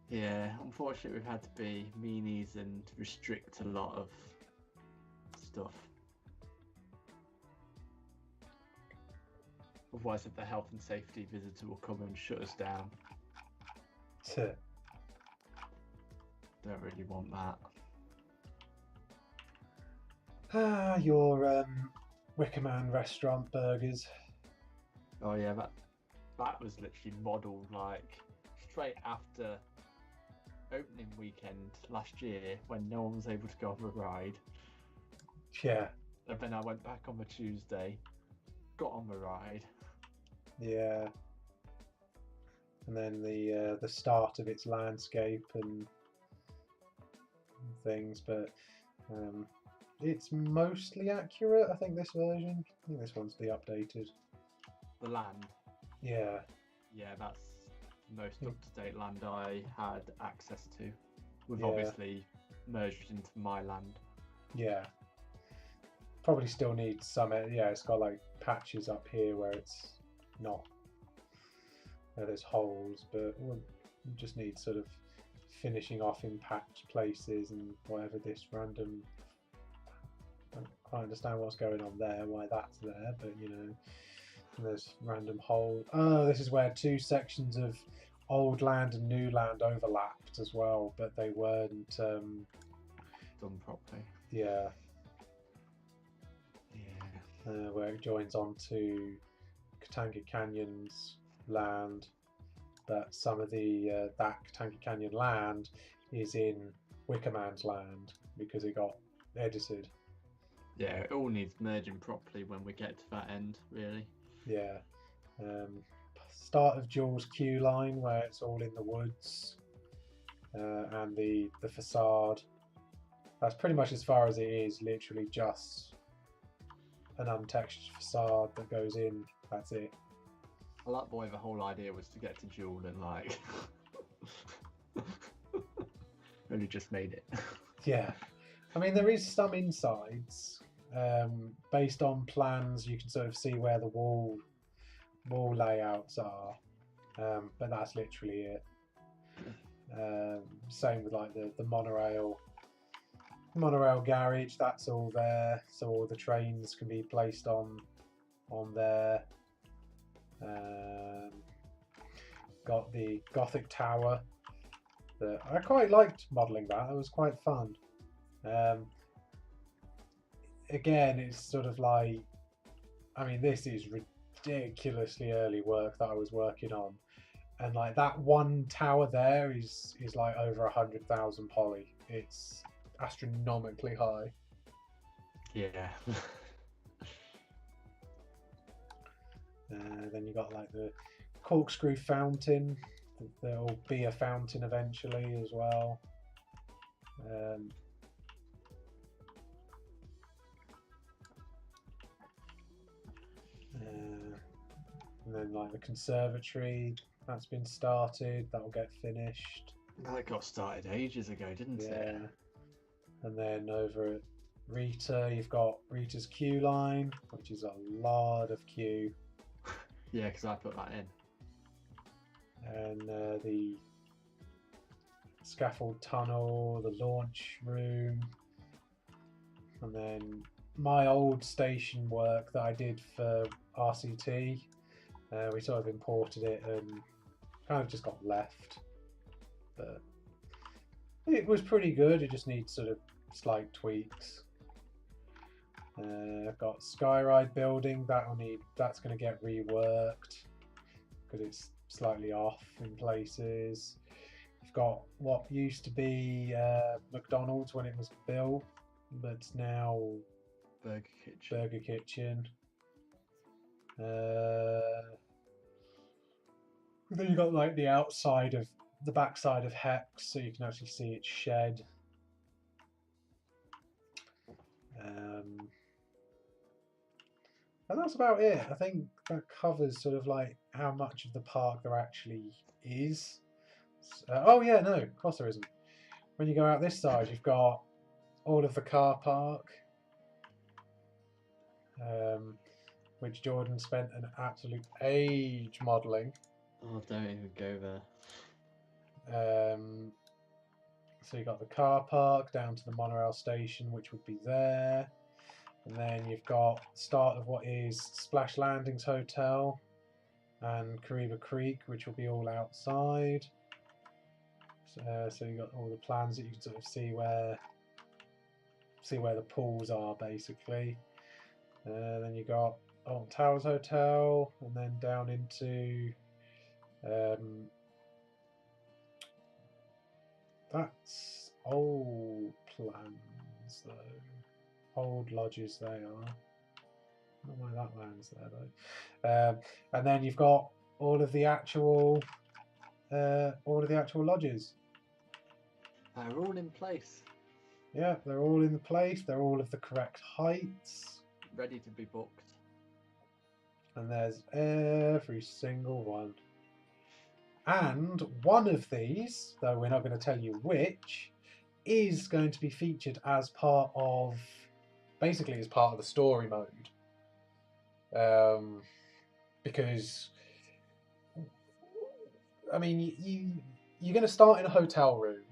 Yeah, unfortunately we've had to be meanies and restrict a lot of stuff. Otherwise, if the health and safety visitor will come and shut us down. Don't really want that. Ah, your Wicker Man restaurant burgers. Oh yeah, that was literally modelled like straight after opening weekend last year when no one was able to go on the ride. Yeah. And then I went back on the Tuesday, got on the ride. Yeah. And then the start of its landscape and things, but it's mostly accurate. I think this version. I think this one's the updated. The land. Yeah. Yeah, that's the most up-to-date land I had access to. We've obviously merged into my land. Yeah. probably still needs some. Yeah, it's got like patches up here where it's not. Where there's holes, but we'll just need sort of finishing off in patched places and whatever this random. I don't quite understand what's going on there, why that's there, but you know, there's random holes. Oh, this is where two sections of old land and new land overlapped as well, but they weren't done properly. Yeah. Yeah. Where it joins onto Katanga Canyon's land, but some of the that Katanga Canyon land is in Wickerman's land because it got edited. Yeah, it all needs merging properly when we get to that end, really. Yeah. Start of Jules queue line where it's all in the woods, and the facade. That's pretty much as far as it is. Literally just an untextured facade that goes in. That's it. I like the way the whole idea was to get to Jewel and like only just made it. Yeah, I mean there is some insides. Based on plans, you can sort of see where the wall layouts are, but that's literally it. Same with like the monorail garage. That's all there, so all the trains can be placed on there. Got the Gothic tower that I quite liked modelling. That it was quite fun. Again, it's sort of like, I mean, this is ridiculously early work that I was working on, and like that one tower there is like over 100,000 poly. It's astronomically high. Yeah. Then you got like the corkscrew fountain. There'll be a fountain eventually as well. And then like the conservatory, that's been started. That'll get finished. That got started ages ago, didn't it? And then over at Rita, you've got Rita's queue line, which is a lot of queue. Yeah, because I put that in. And the scaffold tunnel, the launch room, and then my old station work that I did for RCT. We sort of imported it and kind of just got left, but it was pretty good. It just needs sort of slight tweaks. I've got Skyride building. That's going to get reworked because it's slightly off in places. You've got what used to be McDonald's when it was Bill, but it's now Burger Kitchen. Then you got like the outside of the backside of Hex, so you can actually see its shed. And that's about it. I think that covers sort of like how much of the park there actually is. Oh yeah, no, of course there isn't. When you go out this side, you've got all of the car park, which Jordan spent an absolute age modelling. Oh, don't even go there. So you got the car park down to the monorail station, which would be there. And then you've got start of what is Splash Landings Hotel and Kariba Creek, which will be all outside. So you've got all the plans that you can sort of see where the pools are basically. Then you got Alton Towers Hotel, and then down into that's old plans though. Old lodges they are. Not like that land's there though. And then you've got all of the actual lodges. They're all in place. Yeah, they're all in the place. They're all of the correct heights. Ready to be booked. And there's every single one. And one of these, though we're not going to tell you which, is going to be featured as part of basically is part of the story mode. Because, I mean, you're going to start in a hotel room,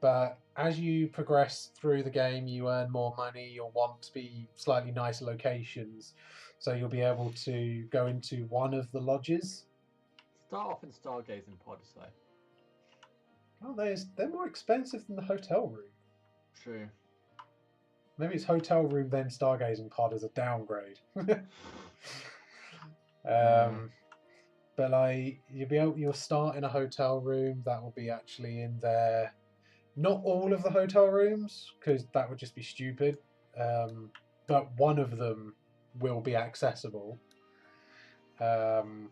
but as you progress through the game, you earn more money. You'll want to be slightly nicer locations, so you'll be able to go into one of the lodges. Start off in stargazing pods, though. Oh, they're more expensive than the hotel room. True. Maybe it's hotel room then stargazing pod as a downgrade. But like you'll start in a hotel room that will be actually in there. Not all of the hotel rooms, because that would just be stupid. But one of them will be accessible. And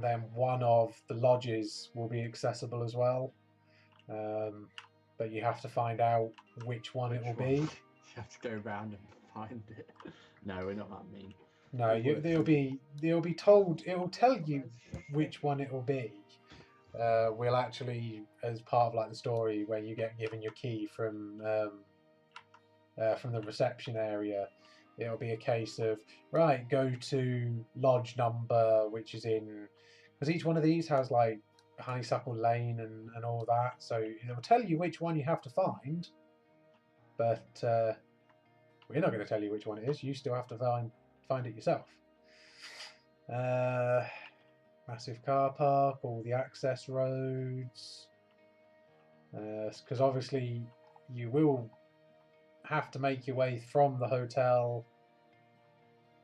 then one of the lodges will be accessible as well. But you have to find out which one it will be. You have to go around and find it. No, we're not that mean. No, it'll be told. It will tell you which one it will be. We'll actually, as part of like the story, where you get given your key from the reception area, it'll be a case of right, go to lodge number, which is in, because each one of these has like honeysuckle lane and all that, so it'll tell you which one you have to find. But we're not going to tell you which one it is. You still have to find it yourself. Massive car park, all the access roads. Because obviously you will have to make your way from the hotel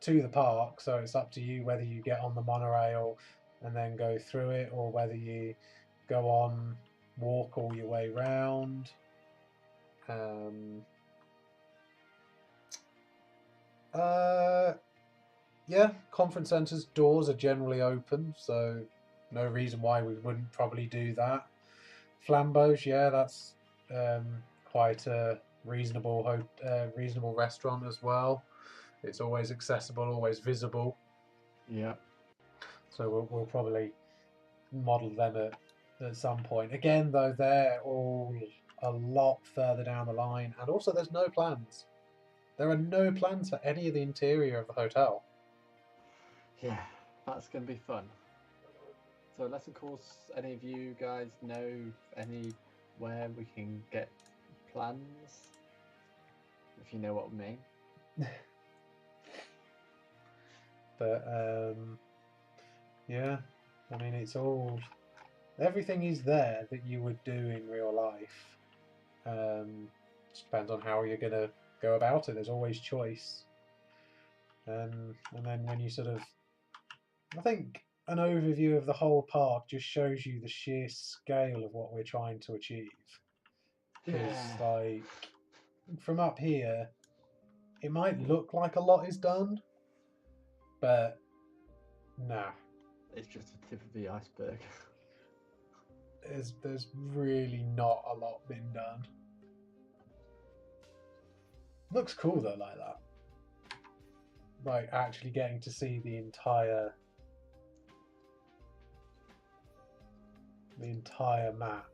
to the park, so it's up to you whether you get on the monorail and then go through it, or whether you go on, walk all your way round. Yeah, conference centres doors are generally open, so no reason why we wouldn't probably do that. Flambeau's, yeah, that's quite a reasonable restaurant as well. It's always accessible, always visible. Yeah. So we'll probably model them at some point. Again, though, they're all a lot further down the line, and also there's no plans. There are no plans for any of the interior of the hotel. Yeah, that's going to be fun. So unless, of course, any of you guys know anywhere we can get plans, if you know what I mean. But, yeah, I mean, it's all... Everything is there that you would do in real life. Just depends on how you're going to go about it. There's always choice. And then when you sort of... I think an overview of the whole park just shows you the sheer scale of what we're trying to achieve. Because, like, from up here, it might look like a lot is done, but nah. It's just the tip of the iceberg. There's really not a lot been done. Looks cool though, like that. Like actually getting to see the entire map.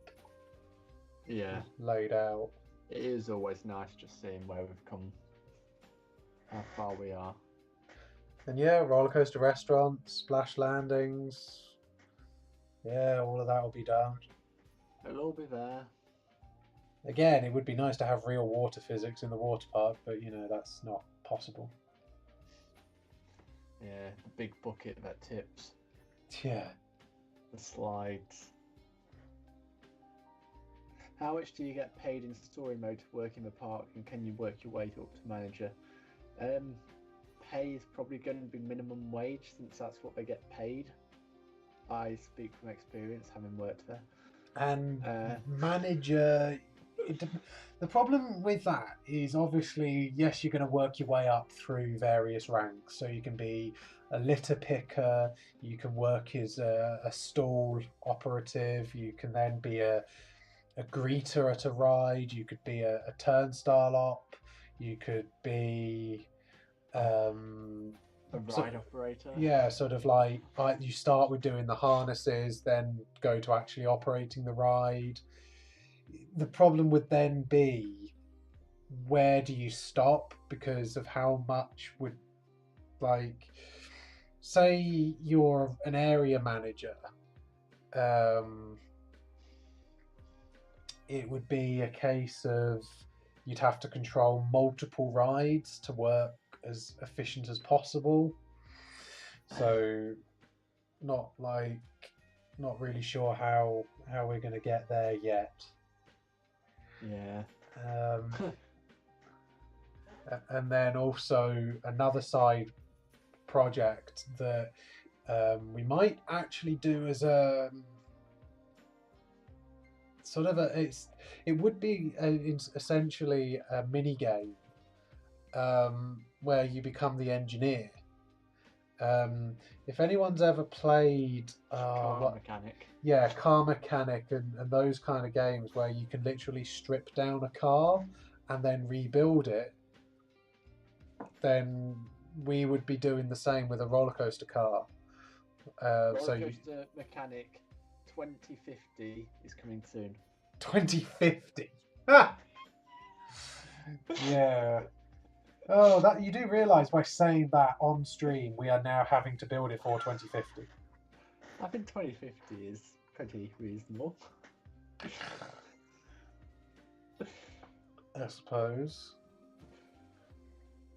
Yeah. Laid out. It is always nice just seeing where we've come, how far we are. And yeah, roller coaster restaurants, splash landings. Yeah, all of that will be done. It'll all be there. Again, it would be nice to have real water physics in the water park, but you know, that's not possible. Yeah, the big bucket that tips. Yeah. The slides. How much do you get paid in story mode to work in the park, and can you work your way up to manager? Pay is probably going to be minimum wage, since that's what they get paid. I speak from experience, having worked there. And manager, the problem with that is obviously, yes, you're going to work your way up through various ranks. So you can be a litter picker, you can work as a stall operative, you can then be a greeter at a ride, you could be a turnstile op, you could be a ride operator. Yeah, sort of like you start with doing the harnesses, then go to actually operating the ride. The problem would then be, where do you stop? because of how much would, like, say you're an area manager, it would be a case of you'd have to control multiple rides to work as efficient as possible. So not really sure how we're going to get there yet. Yeah. And then also another side project that we might actually do as a sort of it would be essentially a mini game where you become the engineer. If anyone's ever played Car Mechanic. Yeah, Car Mechanic and those kind of games where you can literally strip down a car and then rebuild it, then we would be doing the same with a roller coaster car. Roller Coaster Mechanic 2050 is coming soon. 2050. Ah! Yeah. Oh, that you do realise by saying that on stream, we are now having to build it for 2050. I think 2050 is pretty reasonable. I suppose.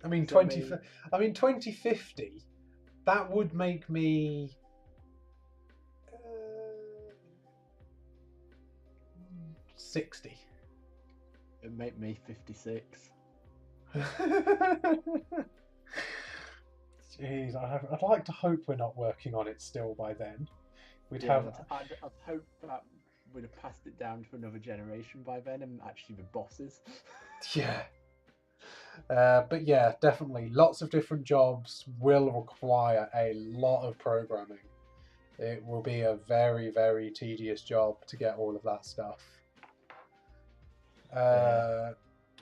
I mean, 2050. That would make me 60. It'd make me 56. Jeez, I'd like to hope we're not working on it still by then. I'd hope that we'd have passed it down to another generation by then and actually the bosses. Yeah. But yeah, definitely lots of different jobs will require a lot of programming. It will be a very, very tedious job to get all of that stuff.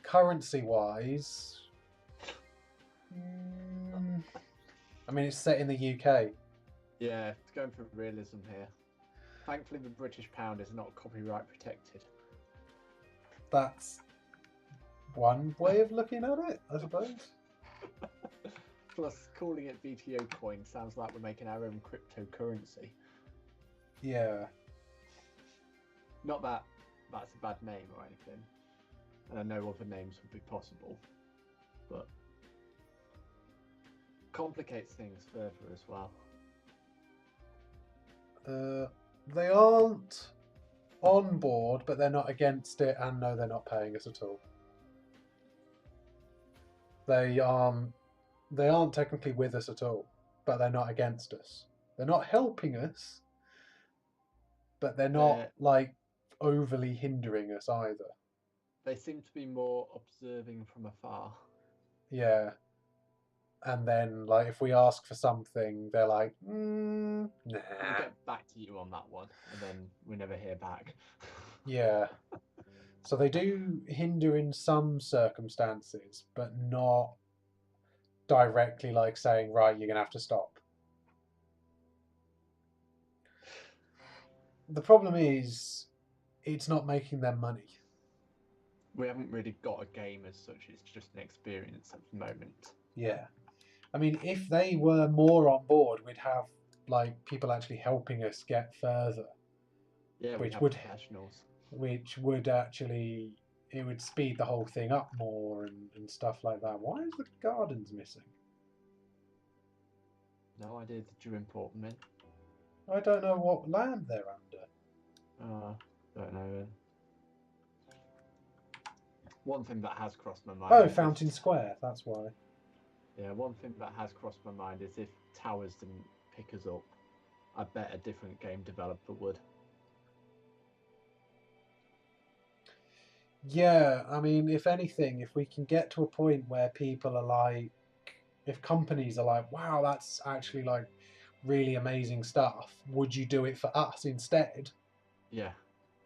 Currency-wise, I mean, it's set in the UK. Yeah, it's going for realism here. Thankfully, the British pound is not copyright protected. That's one way of looking at it, I suppose. Plus, calling it VTO coin sounds like we're making our own cryptocurrency. Yeah. Not that that's a bad name or anything. And I know other names would be possible. But complicates things further as well. They aren't on board, but they're not against it, and no, they're not paying us at all. They aren't technically with us at all, but they're not against us. They're not helping us, but they're not like overly hindering us either. They seem to be more observing from afar. Yeah. And then, like, if we ask for something, they're like, nah. We'll get back to you on that one, and then we never hear back. Yeah. So they do hinder in some circumstances, but not directly like saying, right, you're going to have to stop. The problem is, it's not making them money. We haven't really got a game as such, it's just an experience at the moment. Yeah. I mean, if they were more on board, we'd have like people actually helping us get further. Yeah, which would professionals. Which would actually, it would speed the whole thing up more and stuff like that. Why is the gardens missing? No idea. Did you import them in? I don't know what land they're under. Don't know then. One thing that has crossed my mind. Oh, Fountain Square. That's why. Yeah, one thing that has crossed my mind is if Towers didn't pick us up, I bet a different game developer would. Yeah, I mean, if anything, if we can get to a point where people are like, if companies are like, wow, that's actually like really amazing stuff, would you do it for us instead? Yeah,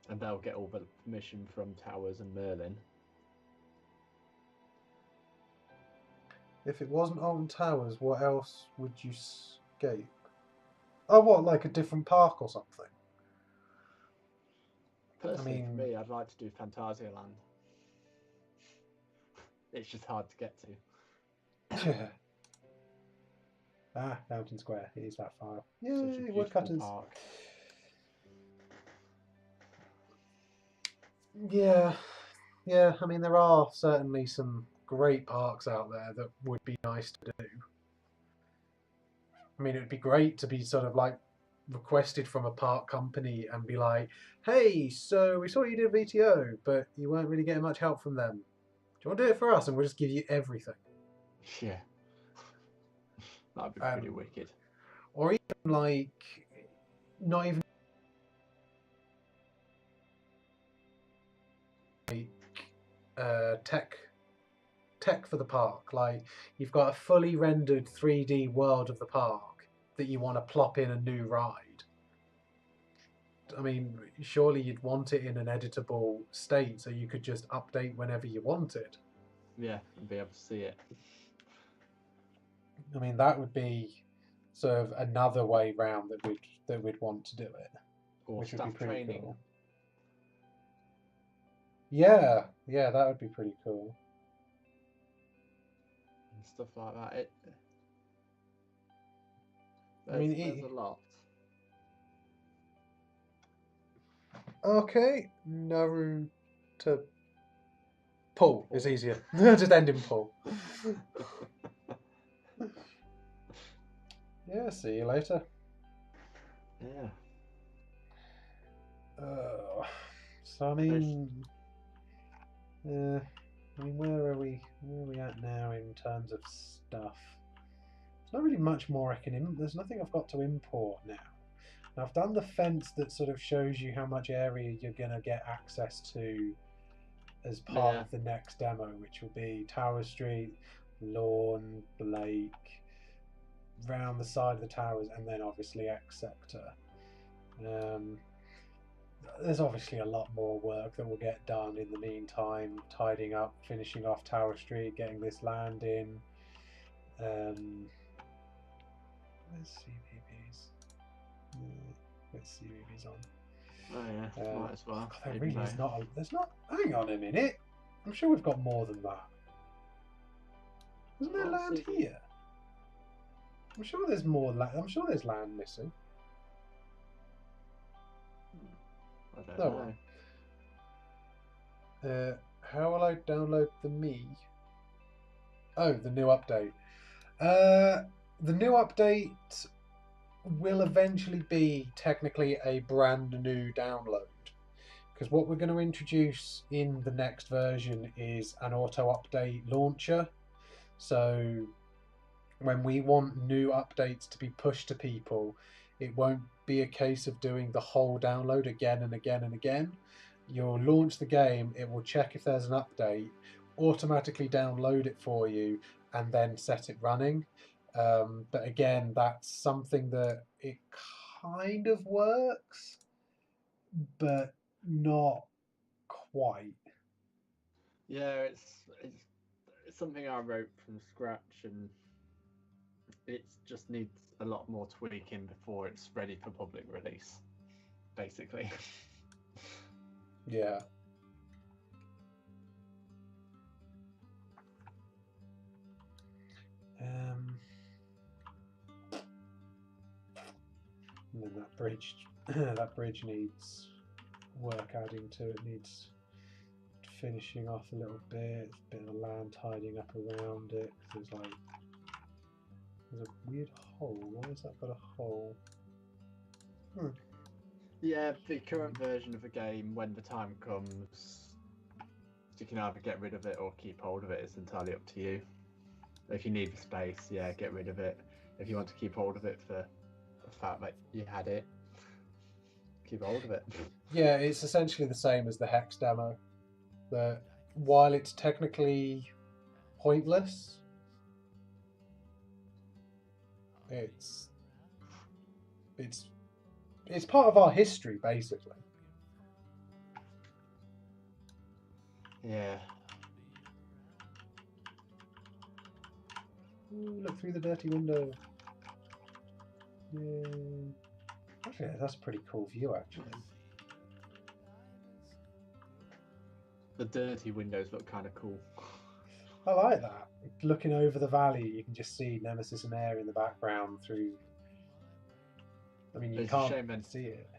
and they'll get all the permission from Towers and Merlin. If it wasn't Alton Towers, what else would you escape? Oh, what, like a different park or something? Personally, for me, I'd like to do Phantasialand. It's just hard to get to. Ah, Mountain Square. It is that file. Such a Yay, beautiful woodcutters. park. Yeah, yeah. I mean, there are certainly some great parks out there that would be nice to do. I mean, it would be great to be sort of like requested from a park company and be like, hey, so we saw you did a VTO, but you weren't really getting much help from them. Do you want to do it for us? And we'll just give you everything. Yeah. That'd be pretty wicked. Or even like, not even like tech for the park. Like, you've got a fully rendered 3D world of the park that you want to plop in a new ride. I mean, surely you'd want it in an editable state so you could just update whenever you wanted. Yeah, and be able to see it. I mean, that would be sort of another way round that we'd want to do it, Or which would be staff pretty training. cool. Yeah, that would be pretty cool. And stuff like that. There's a lot. Okay, Naruto. Pull is easier. Just end in pull. Yeah, see you later. Yeah. So I mean, where are we at now in terms of stuff? There's not really much more I can. There's nothing I've got to import now. Now I've done the fence that sort of shows you how much area you're gonna get access to as part of the next demo, which will be Tower Street, Lawn, Blake, round the side of the towers, and then obviously X Sector. There's obviously a lot more work that will get done in the meantime, tidying up, finishing off Tower Street, getting this land in. Where's CVBs? Where's CVBs on? Oh yeah, might as well. God, there really is not. There's not. Hang on a minute. I'm sure we've got more than that. Isn't there land here? I'm sure there's more land. I'm sure there's land missing. I don't know. How will I download the me? Oh, the new update. The new update will eventually be technically a brand new download, because what we're going to introduce in the next version is an auto update launcher. So when we want new updates to be pushed to people, it won't be a case of doing the whole download again and again and again. You'll launch the game, it will check if there's an update, automatically download it for you, and then set it running. But again, that's something that it kind of works, but not quite. Yeah, it's something I wrote from scratch, and it just needs a lot more tweaking before it's ready for public release, basically. Yeah. And then that bridge needs work adding to it, needs finishing off a little bit, a bit of land tidying up around it. There's a weird hole. Why has that got a hole? Yeah, the current version of the game, when the time comes, you can either get rid of it or keep hold of it. It's entirely up to you. If you need the space, yeah, get rid of it. If you want to keep hold of it for the fact that you had it, keep hold of it. Yeah, it's essentially the same as the Hex demo. That while it's technically pointless, it's part of our history, basically. Yeah. Ooh, look through the dirty window. Yeah. Actually, that's a pretty cool view, actually. The dirty windows look kind of cool. I like that. Looking over the valley, you can just see Nemesis and Air in the background through. I mean, you It's a can't shame then. see it.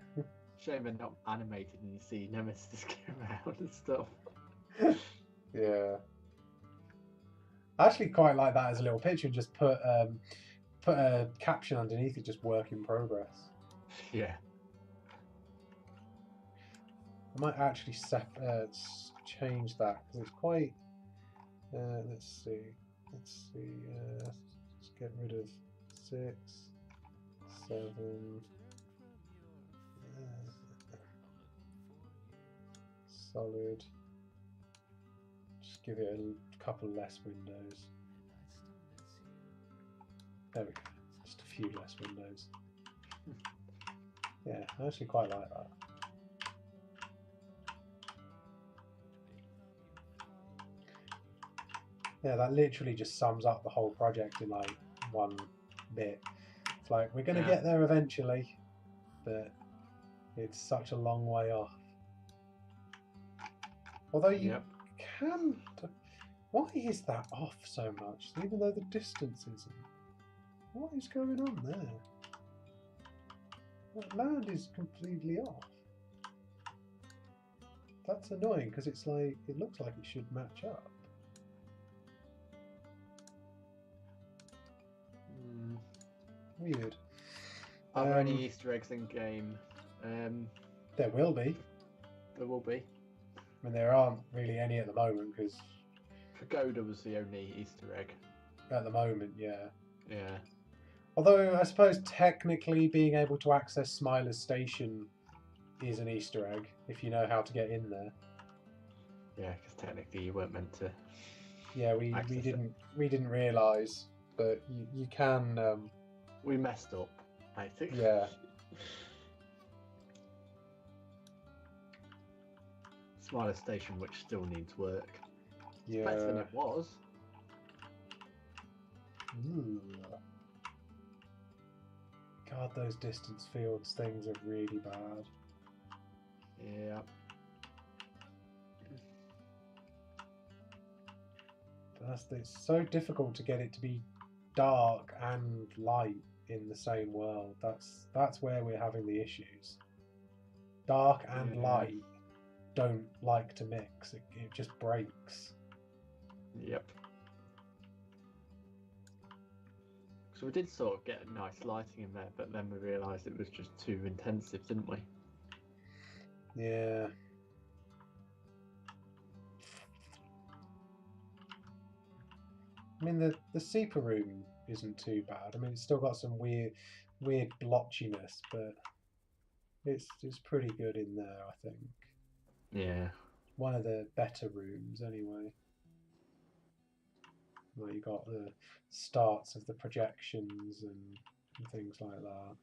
Shame they're not animated and you see Nemesis go around and stuff. Yeah. I actually quite like that as a little picture. Just put a caption underneath it, just work in progress. Yeah. I might actually change that because it's quite. Let's see. Let's get rid of 6, 7. Solid. Just give it a couple less windows. There we go. Just a few less windows. Yeah, I actually quite like that. Yeah, that literally just sums up the whole project in like one bit. It's like, we're going to get there eventually, but it's such a long way off. Although you can... Why is that off so much, even though the distance isn't? What is going on there? That land is completely off. That's annoying because it's like, it looks like it should match up. Weird. Are there any Easter eggs in game? There will be. There will be. I mean, there aren't really any at the moment because Pagoda was the only Easter egg. At the moment, yeah. Yeah. Although I suppose technically being able to access Smiler's station is an Easter egg if you know how to get in there. Yeah, because technically you weren't meant to. Yeah, we didn't realise, but you can. We messed up, I think. Yeah. Smiler station, which still needs work. Yeah. It's better than it was. Ooh. God, those distance fields things are really bad. Yeah. It's so difficult to get it to be dark and light in the same world. That's where we're having the issues. Dark and light don't like to mix. It just breaks. Yep. So we did sort of get a nice lighting in there, but then we realised it was just too intensive, didn't we? Yeah. I mean, the Seeper room isn't too bad. I mean, it's still got some weird blotchiness, but it's pretty good in there, I think. Yeah. One of the better rooms, anyway. Where you got the starts of the projections and things like that.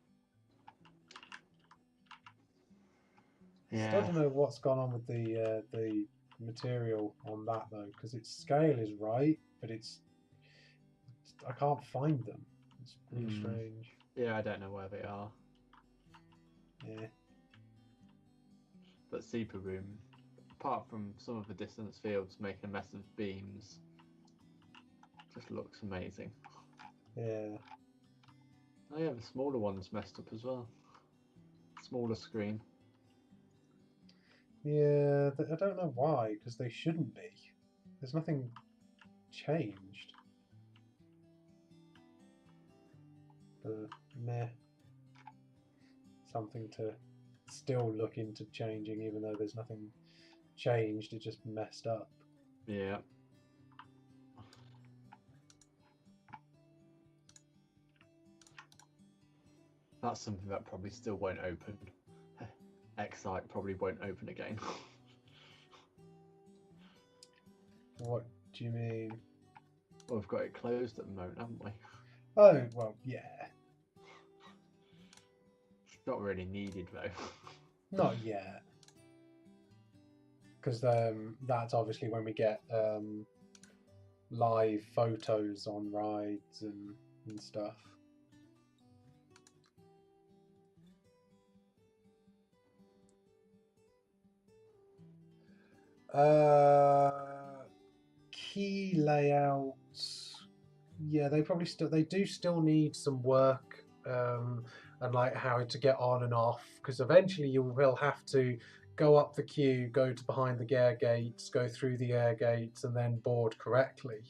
Yeah. Still don't know what's gone on with the material on that though, because its scale is right, but I can't find them. It's really strange. Yeah, I don't know where they are. Yeah. But Super Room, apart from some of the distance fields making a mess of beams, just looks amazing. Yeah. Oh yeah, the smaller one's messed up as well. Smaller screen. Yeah, I don't know why, because they shouldn't be. There's nothing changed. Meh. Something to still look into changing, even though there's nothing changed. It just messed up. Yeah. That's something that probably still won't open. Excite probably won't open again. What do you mean? Well, we've got it closed at the moment, haven't we? Oh, well, yeah. It's not really needed though. Not yet. Because that's obviously when we get live photos on rides and stuff. key layouts, yeah, they do still need some work, and like how to get on and off, because eventually you will have to go up the queue, go to behind the air gates, go through the air gates, and then board correctly.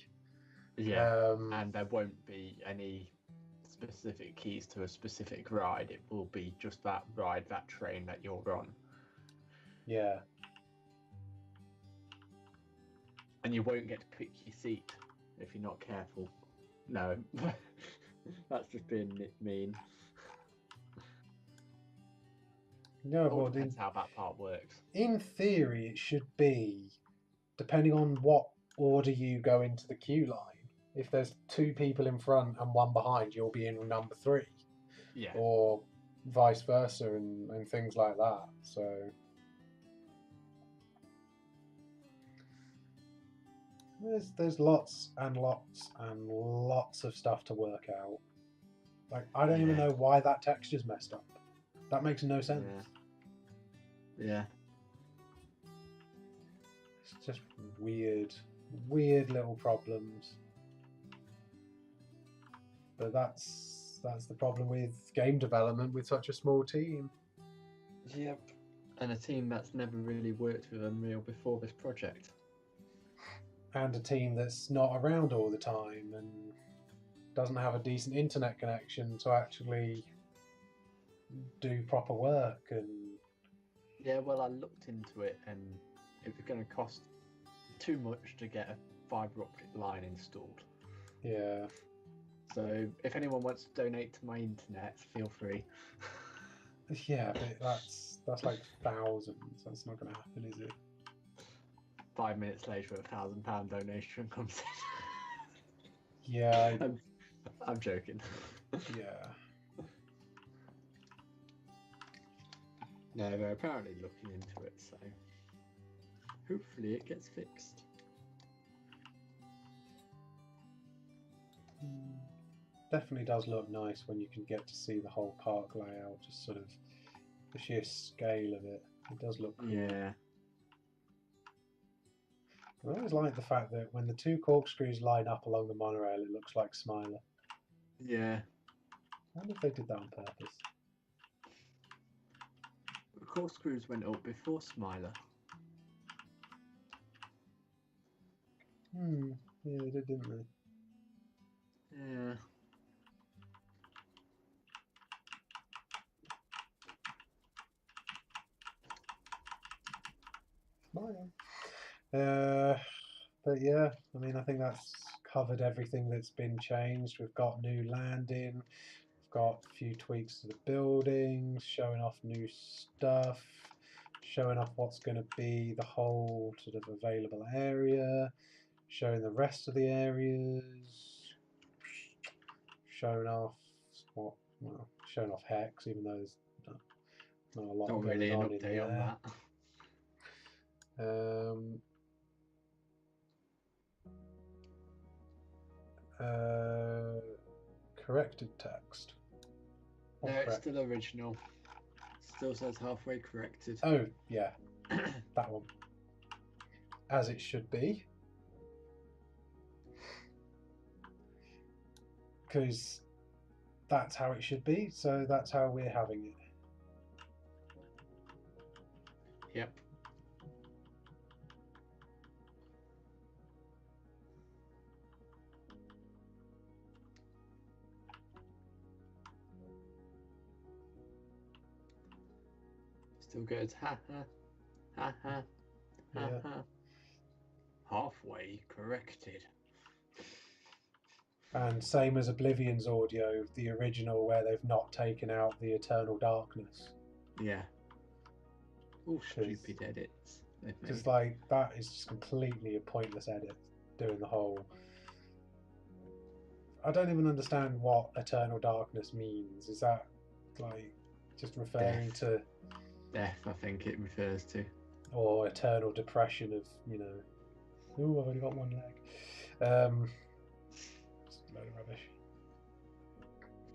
Yeah, and there won't be any specific keys to a specific ride. It will be just that ride, that train that you're on. Yeah. And you won't get to pick your seat if you're not careful. No, that's just being mean. No, It all but depends how that part works. in theory, it should be, depending on what order you go into the queue line. If there's 2 people in front and 1 behind, you'll be in number 3. Yeah. Or vice versa, and things like that. So there's lots and lots and lots of stuff to work out. Like, I don't even know why that texture's messed up. That makes no sense. Yeah. It's just weird little problems. But that's the problem with game development with such a small team. Yep. And a team that's never really worked with Unreal before this project. And a team that's not around all the time and doesn't have a decent internet connection to actually do proper work. And yeah, well, I looked into it, and it was going to cost too much to get a fibre optic line installed. Yeah. So if anyone wants to donate to my internet, feel free. Yeah, but that's like thousands. That's not going to happen, is it? 5 minutes later, £1,000 donation comes in. Yeah. I'm joking. Yeah. No, they're apparently looking into it, so hopefully it gets fixed. Definitely does look nice when you can get to see the whole park layout, just sort of the sheer scale of it. It does look cool. Yeah. I always like the fact that when the 2 corkscrews line up along the monorail, it looks like Smiler. Yeah. I wonder if they did that on purpose. The corkscrews went up before Smiler. Yeah, they did, didn't they? Yeah. But yeah, I mean, I think that's covered everything that's been changed. We've got new landing, we've got a few tweaks to the buildings, showing off new stuff, showing off what's going to be the whole sort of available area, showing the rest of the areas, showing off showing off Hex, even though there's not a lot Not going really an on update in there. on that. Corrected text. No, it's still original. Still says halfway corrected. Oh, yeah. That one. As it should be. Because that's how it should be, so that's how we're having it. Yep. Still goes ha ha ha ha ha ha. Halfway corrected. And same as Oblivion's audio, the original, where they've not taken out the eternal darkness. Yeah. All stupid edits. Just like, that is just completely a pointless edit, doing the whole... I don't even understand what eternal darkness means. Is that, like, just referring to... Death, I think it refers to. Or eternal depression of, you know... Ooh, I've only got 1 leg. Just a load of rubbish.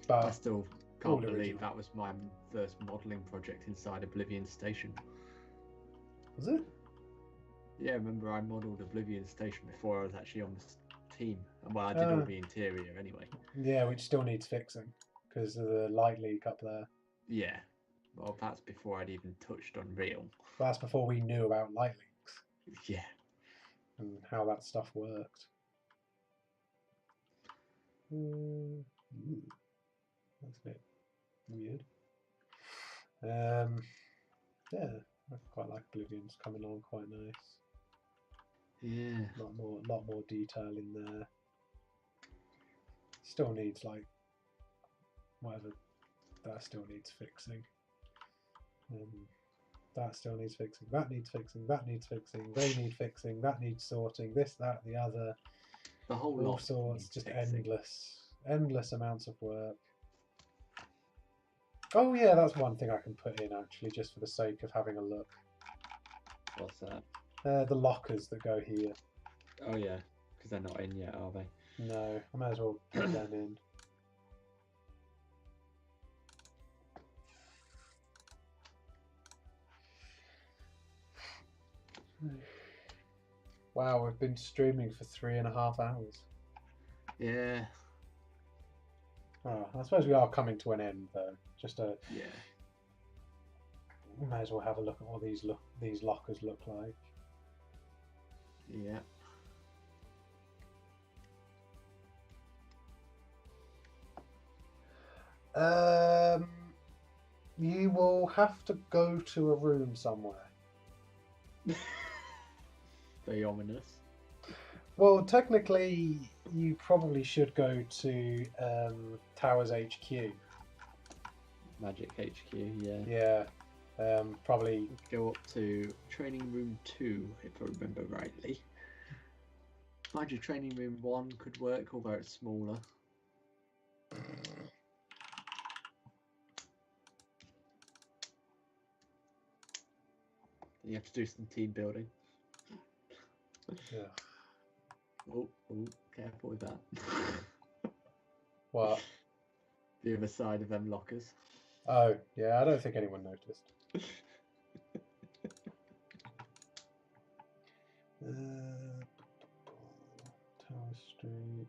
But I still can't believe that was my first modelling project inside Oblivion Station. Was it? Yeah, remember I modelled Oblivion Station before I was actually on this team. Well, I did all the interior anyway. Yeah, which still needs fixing because of the light leak up there. Yeah. Well, that's before I'd even touched Unreal. That's before we knew about light leaks. Yeah. And how that stuff worked. That's a bit weird. Yeah, I quite like Oblivion's coming on quite nice. Yeah. A lot more detail in there. Still needs like whatever. That still needs fixing. That still needs fixing. That needs fixing. That needs fixing. They need fixing. That needs sorting. This, that, the other. The whole all lot. Sorts. Just fixing. endless amounts of work. Oh yeah, that's one thing I can put in actually, just for the sake of having a look. What's that? The lockers that go here. Oh yeah, because they're not in yet, are they? No, I might as well put them in. Wow, we've been streaming for 3.5 hours. Yeah. Oh, I suppose we are coming to an end though. Just a. Yeah. We may as well have a look at what these lockers look like. Yeah. You will have to go to a room somewhere. Very ominous. Well, technically, you probably should go to Towers HQ. Magic HQ, yeah. Yeah, probably go up to Training Room 2, if I remember rightly. Mind you, Training Room 1 could work, although it's smaller. You have to do some team building. Yeah. Oh, careful with that. What? The other side of them lockers. Oh, yeah, I don't think anyone noticed. Tower Street,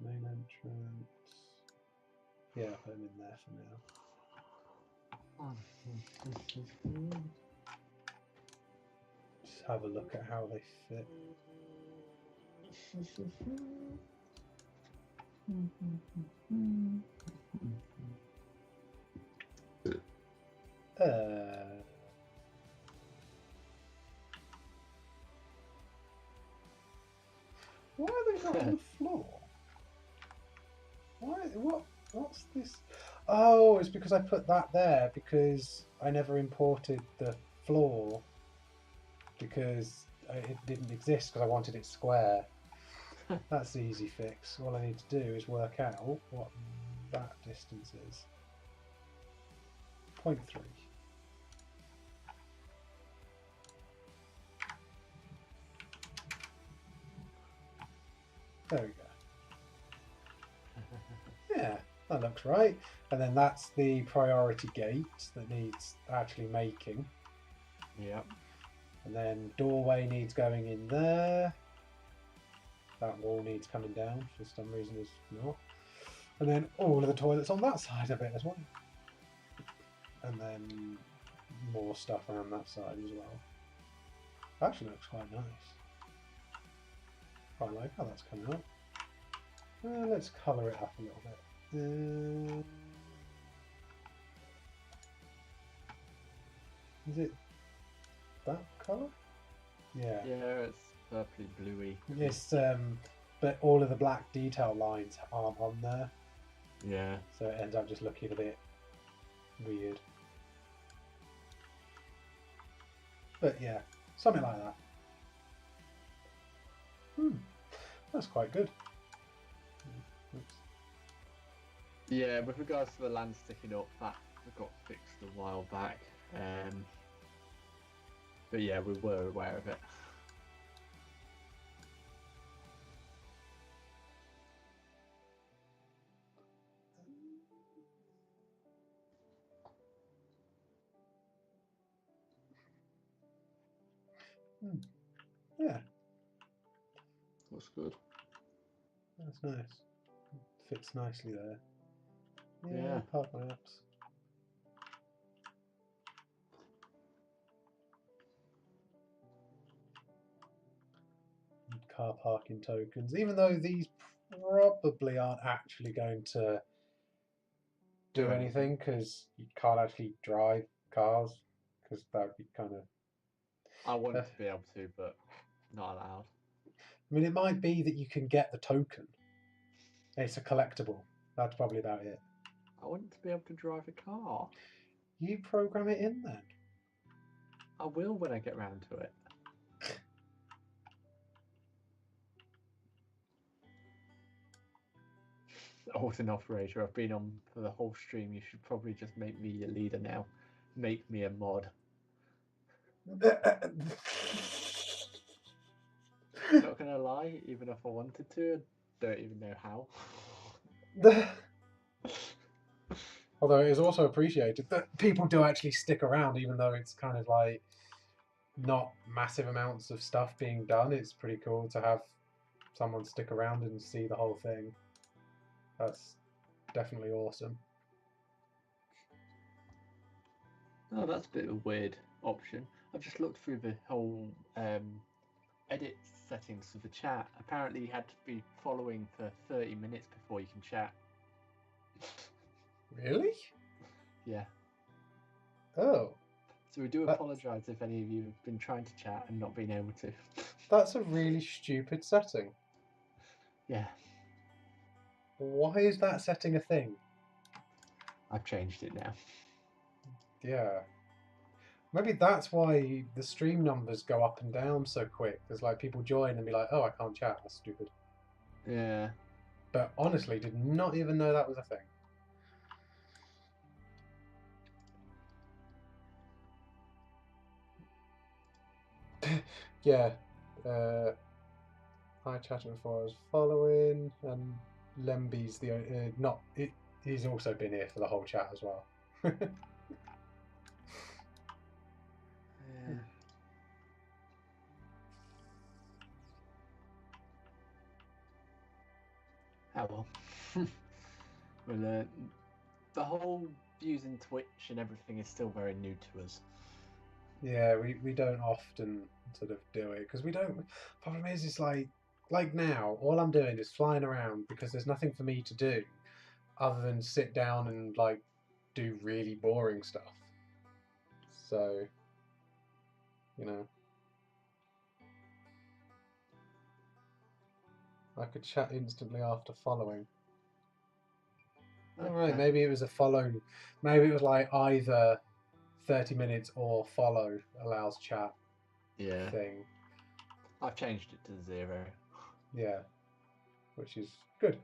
main entrance. Yeah, put them in there for now. Just have a look at how they fit. Why are they not on the floor? What's this? Oh, it's because I put that there because I never imported the floor because it didn't exist because I wanted it square. That's the easy fix. All I need to do is work out what that distance is. 0.3. There we go. Yeah, that looks right. And then that's the priority gate that needs actually making. Yep. And then doorway needs going in there. That wall needs coming down for some reason is not. And then all of the toilets on that side of it as well. And then more stuff around that side as well. Actually looks quite nice. Quite like how that's coming up. Let's colour it up a little bit. Is it that colour? Yeah. Yeah, it's purpley bluey. Yes, but all of the black detail lines aren't on there. Yeah. So it ends up just looking a bit weird. But yeah, something like that. That's quite good. Oops. Yeah, with regards to the land sticking up, that got fixed a while back. But yeah, we were aware of it. looks good. That's nice. Fits nicely there. Yeah. Park maps. Car parking tokens, even though these probably aren't actually going to do anything because you can't actually drive cars, because that would be kind of... I want to be able to, but not allowed. I mean, it might be that you can get the token. It's a collectible. That's probably about it. I want to be able to drive a car. You program it in then. I will when I get round to it. As an operator, I've been on for the whole stream. You should probably just make me your leader now. Make me a mod. Not gonna lie, even if I wanted to, I don't even know how. Although it is also appreciated that people do actually stick around, even though it's kind of like not massive amounts of stuff being done. It's pretty cool to have someone stick around and see the whole thing. That's definitely awesome. Oh, that's a bit of a weird option. I've just looked through the whole edit settings for the chat. Apparently you had to be following for 30 minutes before you can chat. Really? Yeah. Oh. So we do apologise if any of you have been trying to chat and not been able to. That's a really stupid setting. Yeah. Why is that setting a thing? I've changed it now. Yeah. Maybe that's why the stream numbers go up and down so quick. There's like people join and be like, oh, I can't chat. That's stupid. Yeah. But honestly, did not even know that was a thing. Yeah. I chatted before I was following, and Lemby's he's also been here for the whole chat as well. Yeah. Oh well. Well, the whole using Twitch and everything is still very new to us. Yeah, we don't often sort of do it because we don't. Problem is, it's like now, all I'm doing is flying around because there's nothing for me to do other than sit down and like do really boring stuff. So, you know, I could chat instantly after following. Okay. All right, maybe it was a follow. Maybe it was like either 30 minutes or follow allows chat. Yeah. Thing. I've changed it to 0. Yeah, which is good.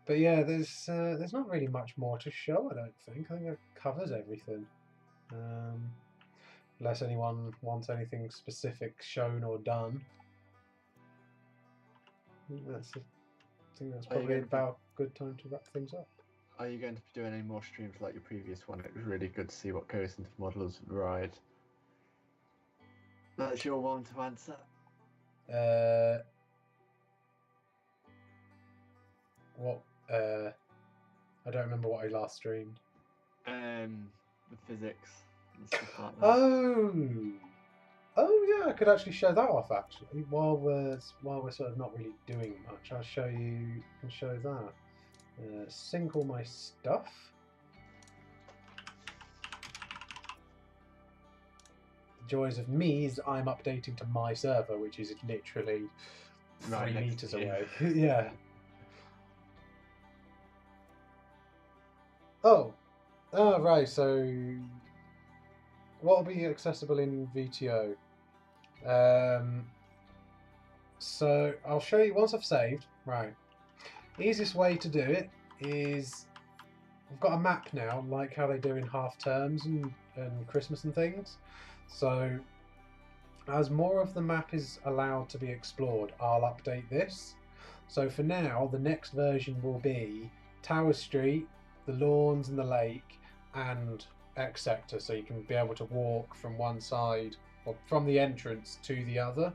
But yeah, there's not really much more to show. I don't think. I think that covers everything. Unless anyone wants anything specific shown or done. I think that's probably about a good time to wrap things up. Are you going to be doing any more streams like your previous one? It was really good to see what goes into Modeller's Ride. That's your one to answer. What? I don't remember what I last streamed. The physics and stuff like that. Oh yeah, I could actually show that off actually. While we're sort of not really doing much, I'll show you. I can show that. Sync all my stuff. The joys of me is I'm updating to my server, which is literally 3 meters away. Yeah. Oh, right. So, what will be accessible in VTO? So I'll show you once I've saved. Right. Easiest way to do it is I've got a map now, like how they do in half terms and Christmas and things. So as more of the map is allowed to be explored, I'll update this. So for now, the next version will be Tower Street, the lawns and the lake, and X sector, so you can be able to walk from one side or from the entrance to the other.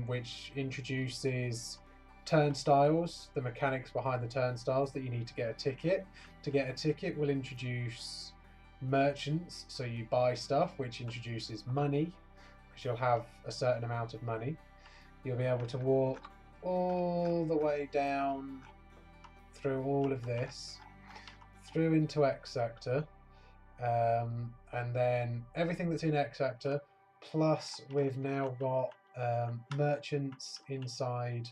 which introduces turnstiles, the mechanics behind the turnstiles that you need to get a ticket. To get a ticket will introduce merchants, so you buy stuff, which introduces money, because you'll have a certain amount of money. You'll be able to walk all the way down through all of this, through into X Sector, and then everything that's in X Sector, plus we've now got merchants inside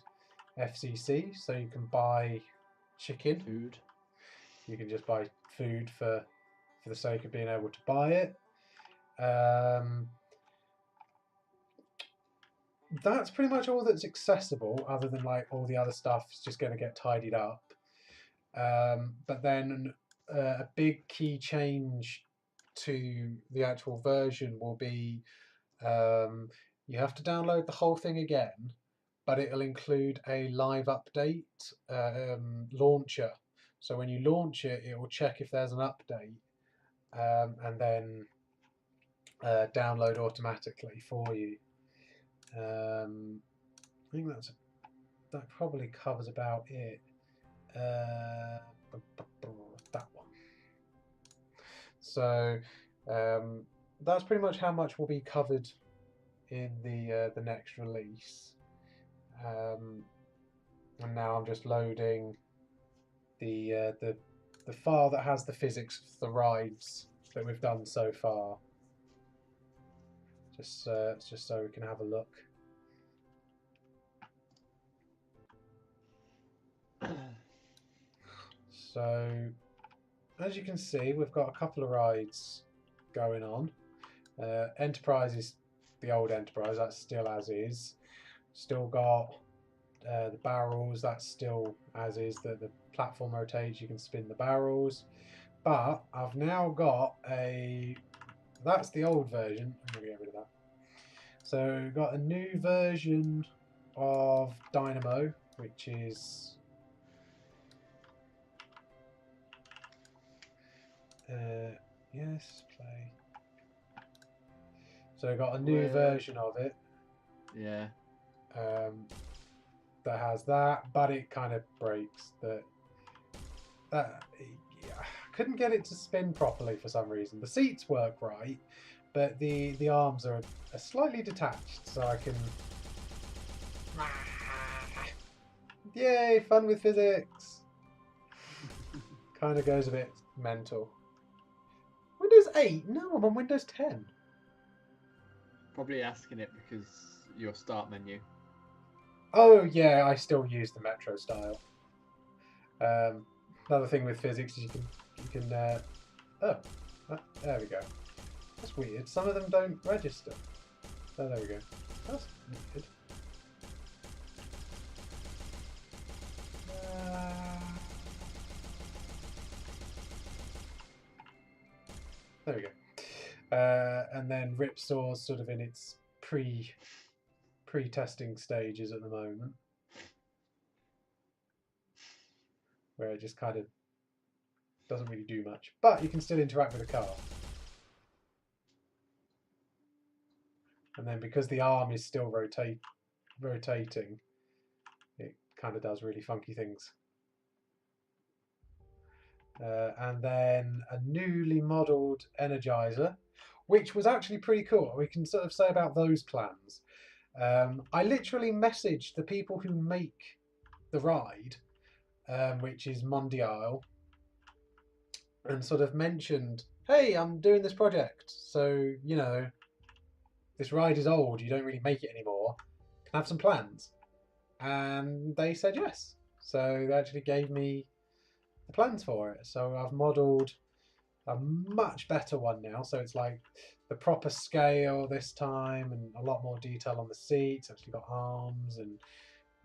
FCC, so you can buy chicken. Food. You can just buy food for the sake of being able to buy it. That's pretty much all that's accessible, other than like all the other stuff is just going to get tidied up. But then a big key change to the actual version will be you have to download the whole thing again, but it'll include a live update launcher. So when you launch it, it will check if there's an update and then download automatically for you. I think that probably covers about it. That one. So that's pretty much how much will be covered in the next release. And now I'm just loading the file that has the physics of the rides that we've done so far. Just so we can have a look. So, as you can see, we've got a couple of rides going on. Enterprise is the old Enterprise, that's still as is. Still got the barrels, that's still as is. The platform rotates, you can spin the barrels. But I've now got that's the old version. I'm going to get rid of that. So we've got a new version of Dynamo, which is yes, play. So we've got a new version of it. Yeah. That has that, but it kind of breaks. I couldn't get it to spin properly for some reason. The seats work right, but the arms are slightly detached, so I can. Yay! Fun with physics. Kind of goes a bit mental. Windows 8? No, I'm on Windows 10. Probably asking it because your start menu. Oh yeah, I still use the Metro style. Another thing with physics is you can there we go. That's weird. Some of them don't register. Oh, there we go. That's weird. There we go. And then Ripsaw's sort of in its pre-testing stages at the moment, where it just kind of doesn't really do much, but you can still interact with the car. And then because the arm is still rotating, it kind of does really funky things. And then a newly modelled Energizer, which was actually pretty cool. We can sort of say about those plans. I literally messaged the people who make the ride, which is Mondial, and sort of mentioned, hey, I'm doing this project, so, you know, this ride is old, you don't really make it anymore, can I have some plans? And they said yes. So they actually gave me the plans for it. So I've modelled a much better one now, so it's like the proper scale this time and a lot more detail on the seats. Actually got arms and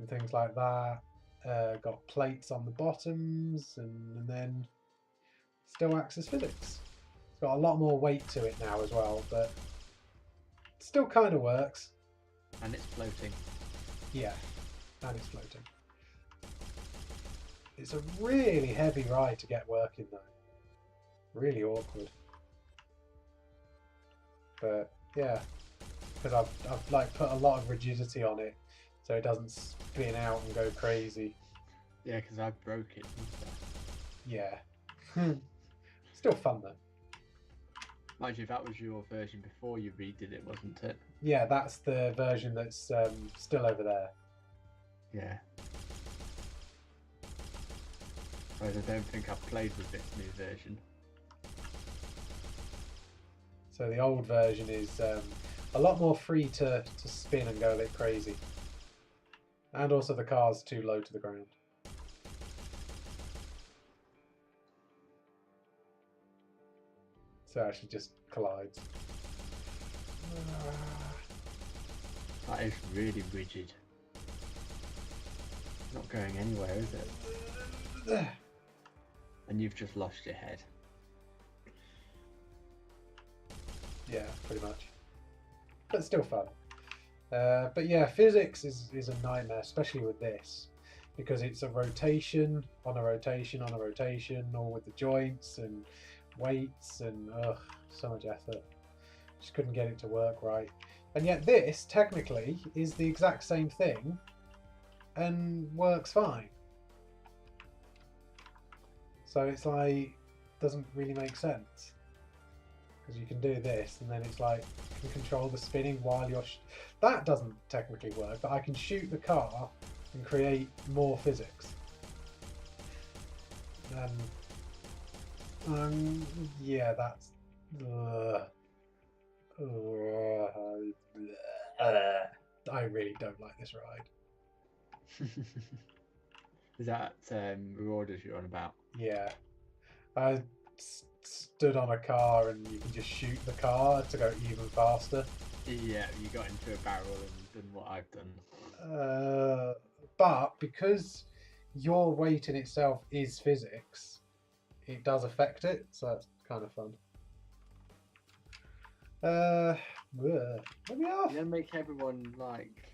things like that. Got plates on the bottoms and then still acts as physics. It's got a lot more weight to it now as well, but it still kind of works. And it's floating. Yeah, and it's floating. It's a really heavy ride to get working though. Really awkward. But yeah, because I've like put a lot of rigidity on it, so it doesn't spin out and go crazy. Yeah, because I broke it. Yeah. Still fun though. Mind you, that was your version before you redid it, wasn't it? Yeah, that's the version that's still over there. Yeah. Whereas I don't think I've played with this new version. So the old version is a lot more free to spin and go a bit crazy. And also the car's too low to the ground. So it actually just collides. That is really rigid. Not going anywhere, is it? And you've just lost your head. Yeah, pretty much. But still fun. But yeah, physics is a nightmare, especially with this, because it's a rotation on a rotation on a rotation, all with the joints and weights and so much effort. Just couldn't get it to work right. And yet this, technically, is the exact same thing and works fine. So it's like, doesn't really make sense. Because you can do this, and then it's like, you can control the spinning while you're... That doesn't technically work, but I can shoot the car and create more physics. Yeah, that's... I really don't like this ride. Is that Marauders you're on about? Yeah. I stood on a car and you can just shoot the car to go even faster. Yeah, you got into a barrel and done what I've done. But because your weight in itself is physics, it does affect it, so that's kind of fun. Let me off. You don't make everyone like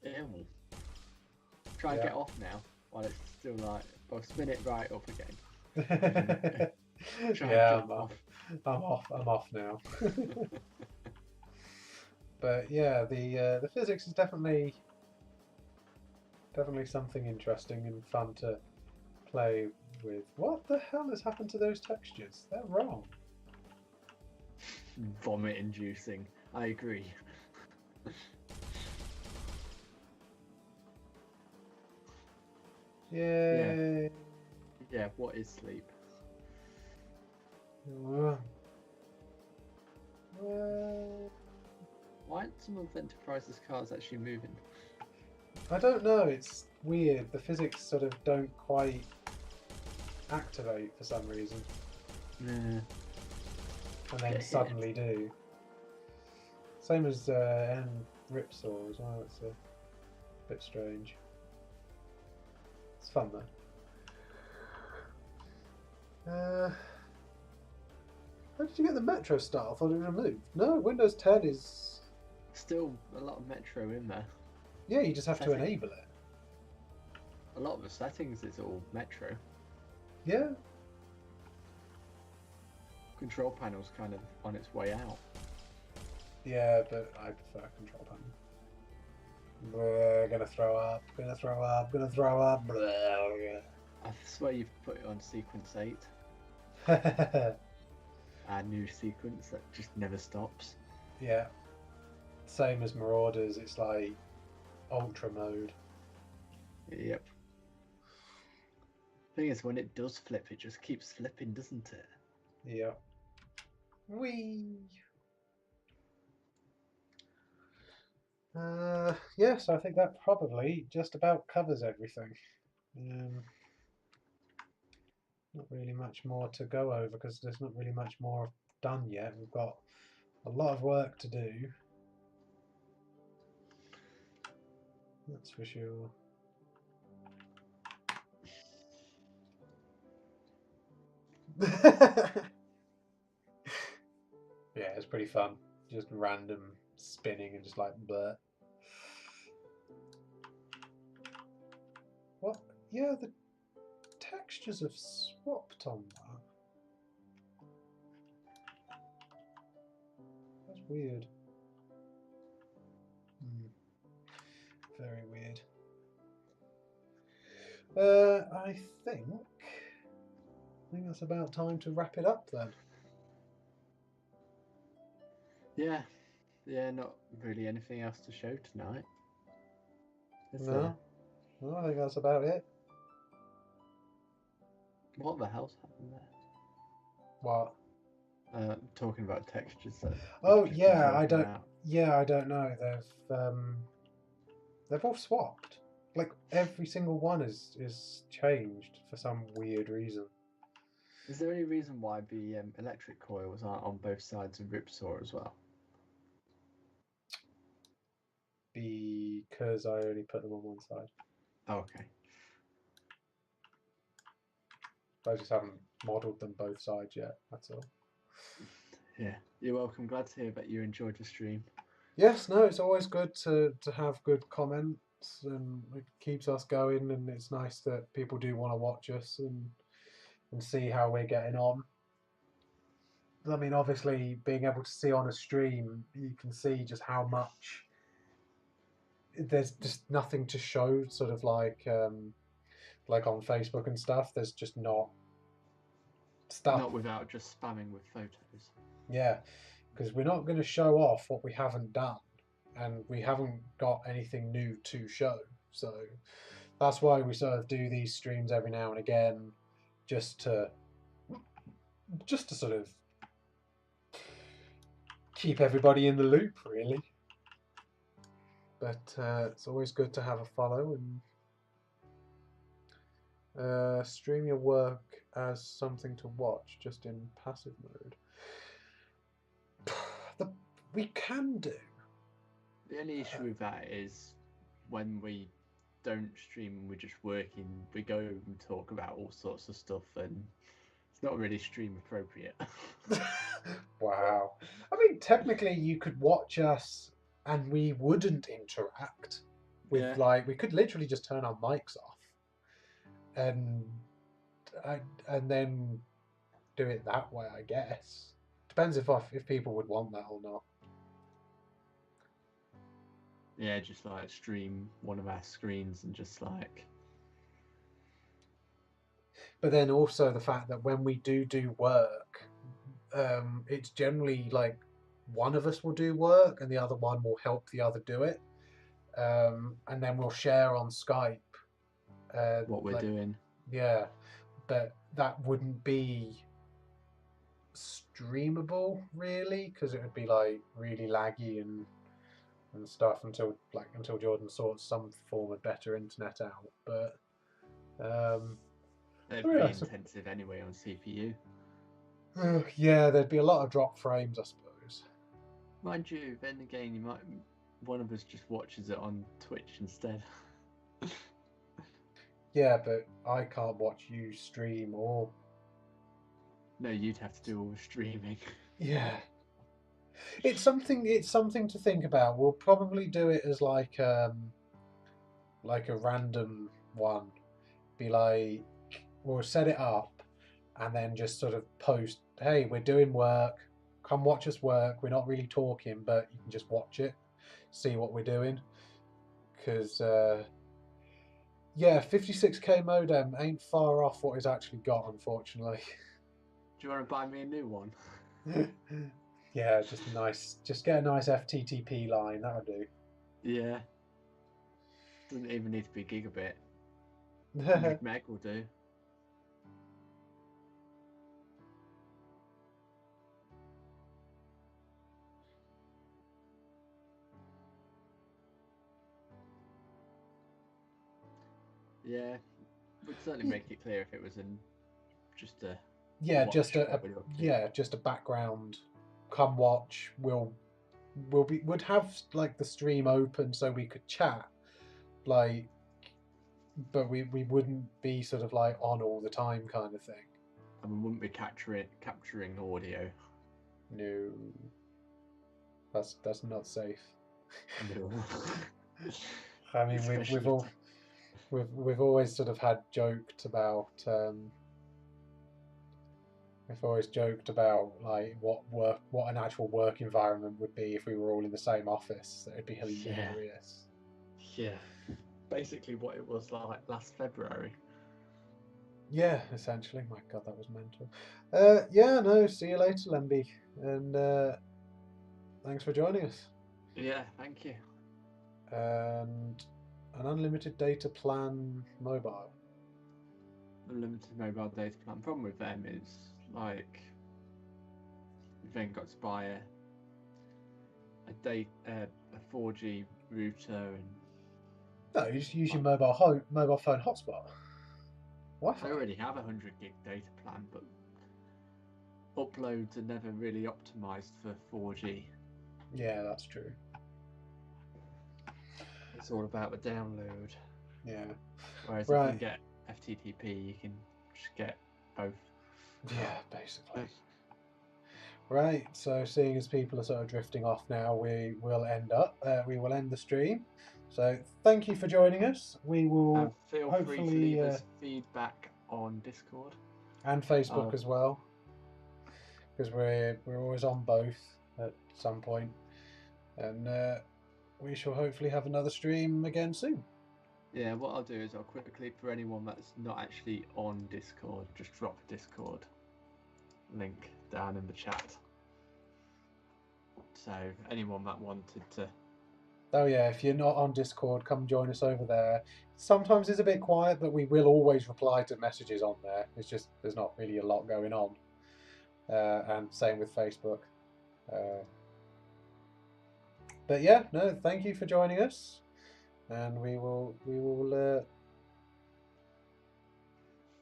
ill. Try and get off now while it's still like, well, spin it right up again. Yeah, I'm off now. But yeah, the physics is definitely something interesting and fun to play with. What the hell has happened to those textures? They're wrong. Vomit inducing. I agree. Yay. Yeah, what is sleep? Why aren't some of Enterprise's cars actually moving? I don't know, it's weird. The physics sort of don't quite activate for some reason. Yeah. And then suddenly do. Same as Ripsaw as well, it's a bit strange. It's fun though. How did you get the Metro style? I thought it was removed. No, Windows 10 is... Still a lot of Metro in there. Yeah, you just have to enable it. A lot of the settings is all Metro. Yeah. Control panel's kind of on its way out. Yeah, but I prefer control panel. Gonna throw up, gonna throw up, gonna throw up. I swear you've put it on sequence 8. Our new sequence that just never stops. Yeah. Same as Marauders, it's like ultra mode. Yep. Thing is, when it does flip, it just keeps flipping, doesn't it? Yeah. Whee! Yeah, so I think that probably just about covers everything. Not really much more to go over because there's not really much more done yet. We've got a lot of work to do. That's for sure. Yeah, it's pretty fun. Just random spinning and just like blur. What? Yeah, the textures have swapped on that. That's weird. Very weird. I think that's about time to wrap it up then. Yeah, not really anything else to show tonight. No, I think that's about it. What the hell's happened there? What? Talking about textures. That Oh just yeah, been I broken don't. out. Yeah, I don't know. They've all swapped. Like every single one is changed for some weird reason. Is there any reason why the electric coils aren't on both sides of Ripsaw as well? Because I only put them on one side. Oh, okay. I just haven't modelled them both sides yet. That's all. Yeah, you're welcome. Glad to hear that you enjoyed the stream. Yes, no, it's always good to have good comments, and it keeps us going, and it's nice that people do want to watch us and see how we're getting on. I mean, obviously, being able to see on a stream, you can see just how much there's just nothing to show, sort of like on Facebook and stuff. There's just not stuff. Not without just spamming with photos. Yeah, because we're not going to show off what we haven't done, and we haven't got anything new to show. So that's why we sort of do these streams every now and again, just to sort of keep everybody in the loop, really. But it's always good to have a follow and stream your work as something to watch, just in passive mode. We can do. The only issue with that is when we don't stream and we're just working, we go and talk about all sorts of stuff, and it's not really stream appropriate. Wow. I mean, technically, you could watch us and we wouldn't interact with we could literally just turn our mics off and then do it that way, I guess. Depends if people would want that or not. Yeah, just like stream one of our screens and just like. But then also the fact that when we do work, it's generally like one of us will do work and the other one will help the other do it, and then we'll share on Skype what we're doing. Yeah, but that wouldn't be streamable really, because it would be like really laggy and stuff until Jordan sorts some form of better internet out. But it'd be intensive anyway on CPU. Yeah, there'd be a lot of drop frames, I suppose. Mind you, then again, one of us just watches it on Twitch instead. Yeah, but I can't watch you stream or. No, you'd have to do all the streaming. Yeah. It's something to think about. We'll probably do it as like a random one. Be like, we'll set it up and then just sort of post, hey, we're doing work, come watch us work. We're not really talking, but you can just watch it, see what we're doing. Because 56k modem ain't far off what it's actually got, unfortunately. Do you want to buy me a new one? Yeah, just get a nice FTTP line, that'll do. Yeah. Doesn't even need to be gigabit. 100 meg will do. Yeah, we'd certainly make it clear if it was just a background. Come watch. Would have like the stream open so we could chat, like, but we wouldn't be sort of like on all the time kind of thing. And we wouldn't be capturing audio. No, that's not safe. No. I mean, we've always sort of had joked about. We've always joked about like what an actual work environment would be if we were all in the same office. It'd be hilarious. Yeah, basically what it was like last February. Yeah, essentially. My God, that was mental. Yeah, no, see you later, Lemby. And thanks for joining us. Yeah, thank you. And an unlimited data plan mobile. The limited mobile data plan. Problem with them is like you've then got to buy a 4G router and No, you just use your mobile phone hotspot. Wi-Fi. I already have a 100 gig data plan, but uploads are never really optimized for 4G. Yeah, that's true. It's all about the download. Yeah. Whereas if you can get FTTP, you can just get both. Yeah, basically. Right, so seeing as people are sort of drifting off now, we will end the stream. So thank you for joining us. We will feel free to leave us feedback on Discord and Facebook as well, because we're always on both at some point, and we shall hopefully have another stream again soon. Yeah, what I'll do is I'll quickly, for anyone that's not actually on Discord, just drop a Discord link down in the chat. So anyone that wanted to... Oh yeah, if you're not on Discord, come join us over there. Sometimes it's a bit quiet, but we will always reply to messages on there. It's just there's not really a lot going on. And same with Facebook. But yeah, no, thank you for joining us. And we will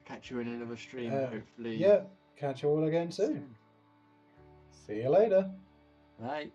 catch you in another stream, hopefully. Yeah, catch you all again soon. See you later. Bye.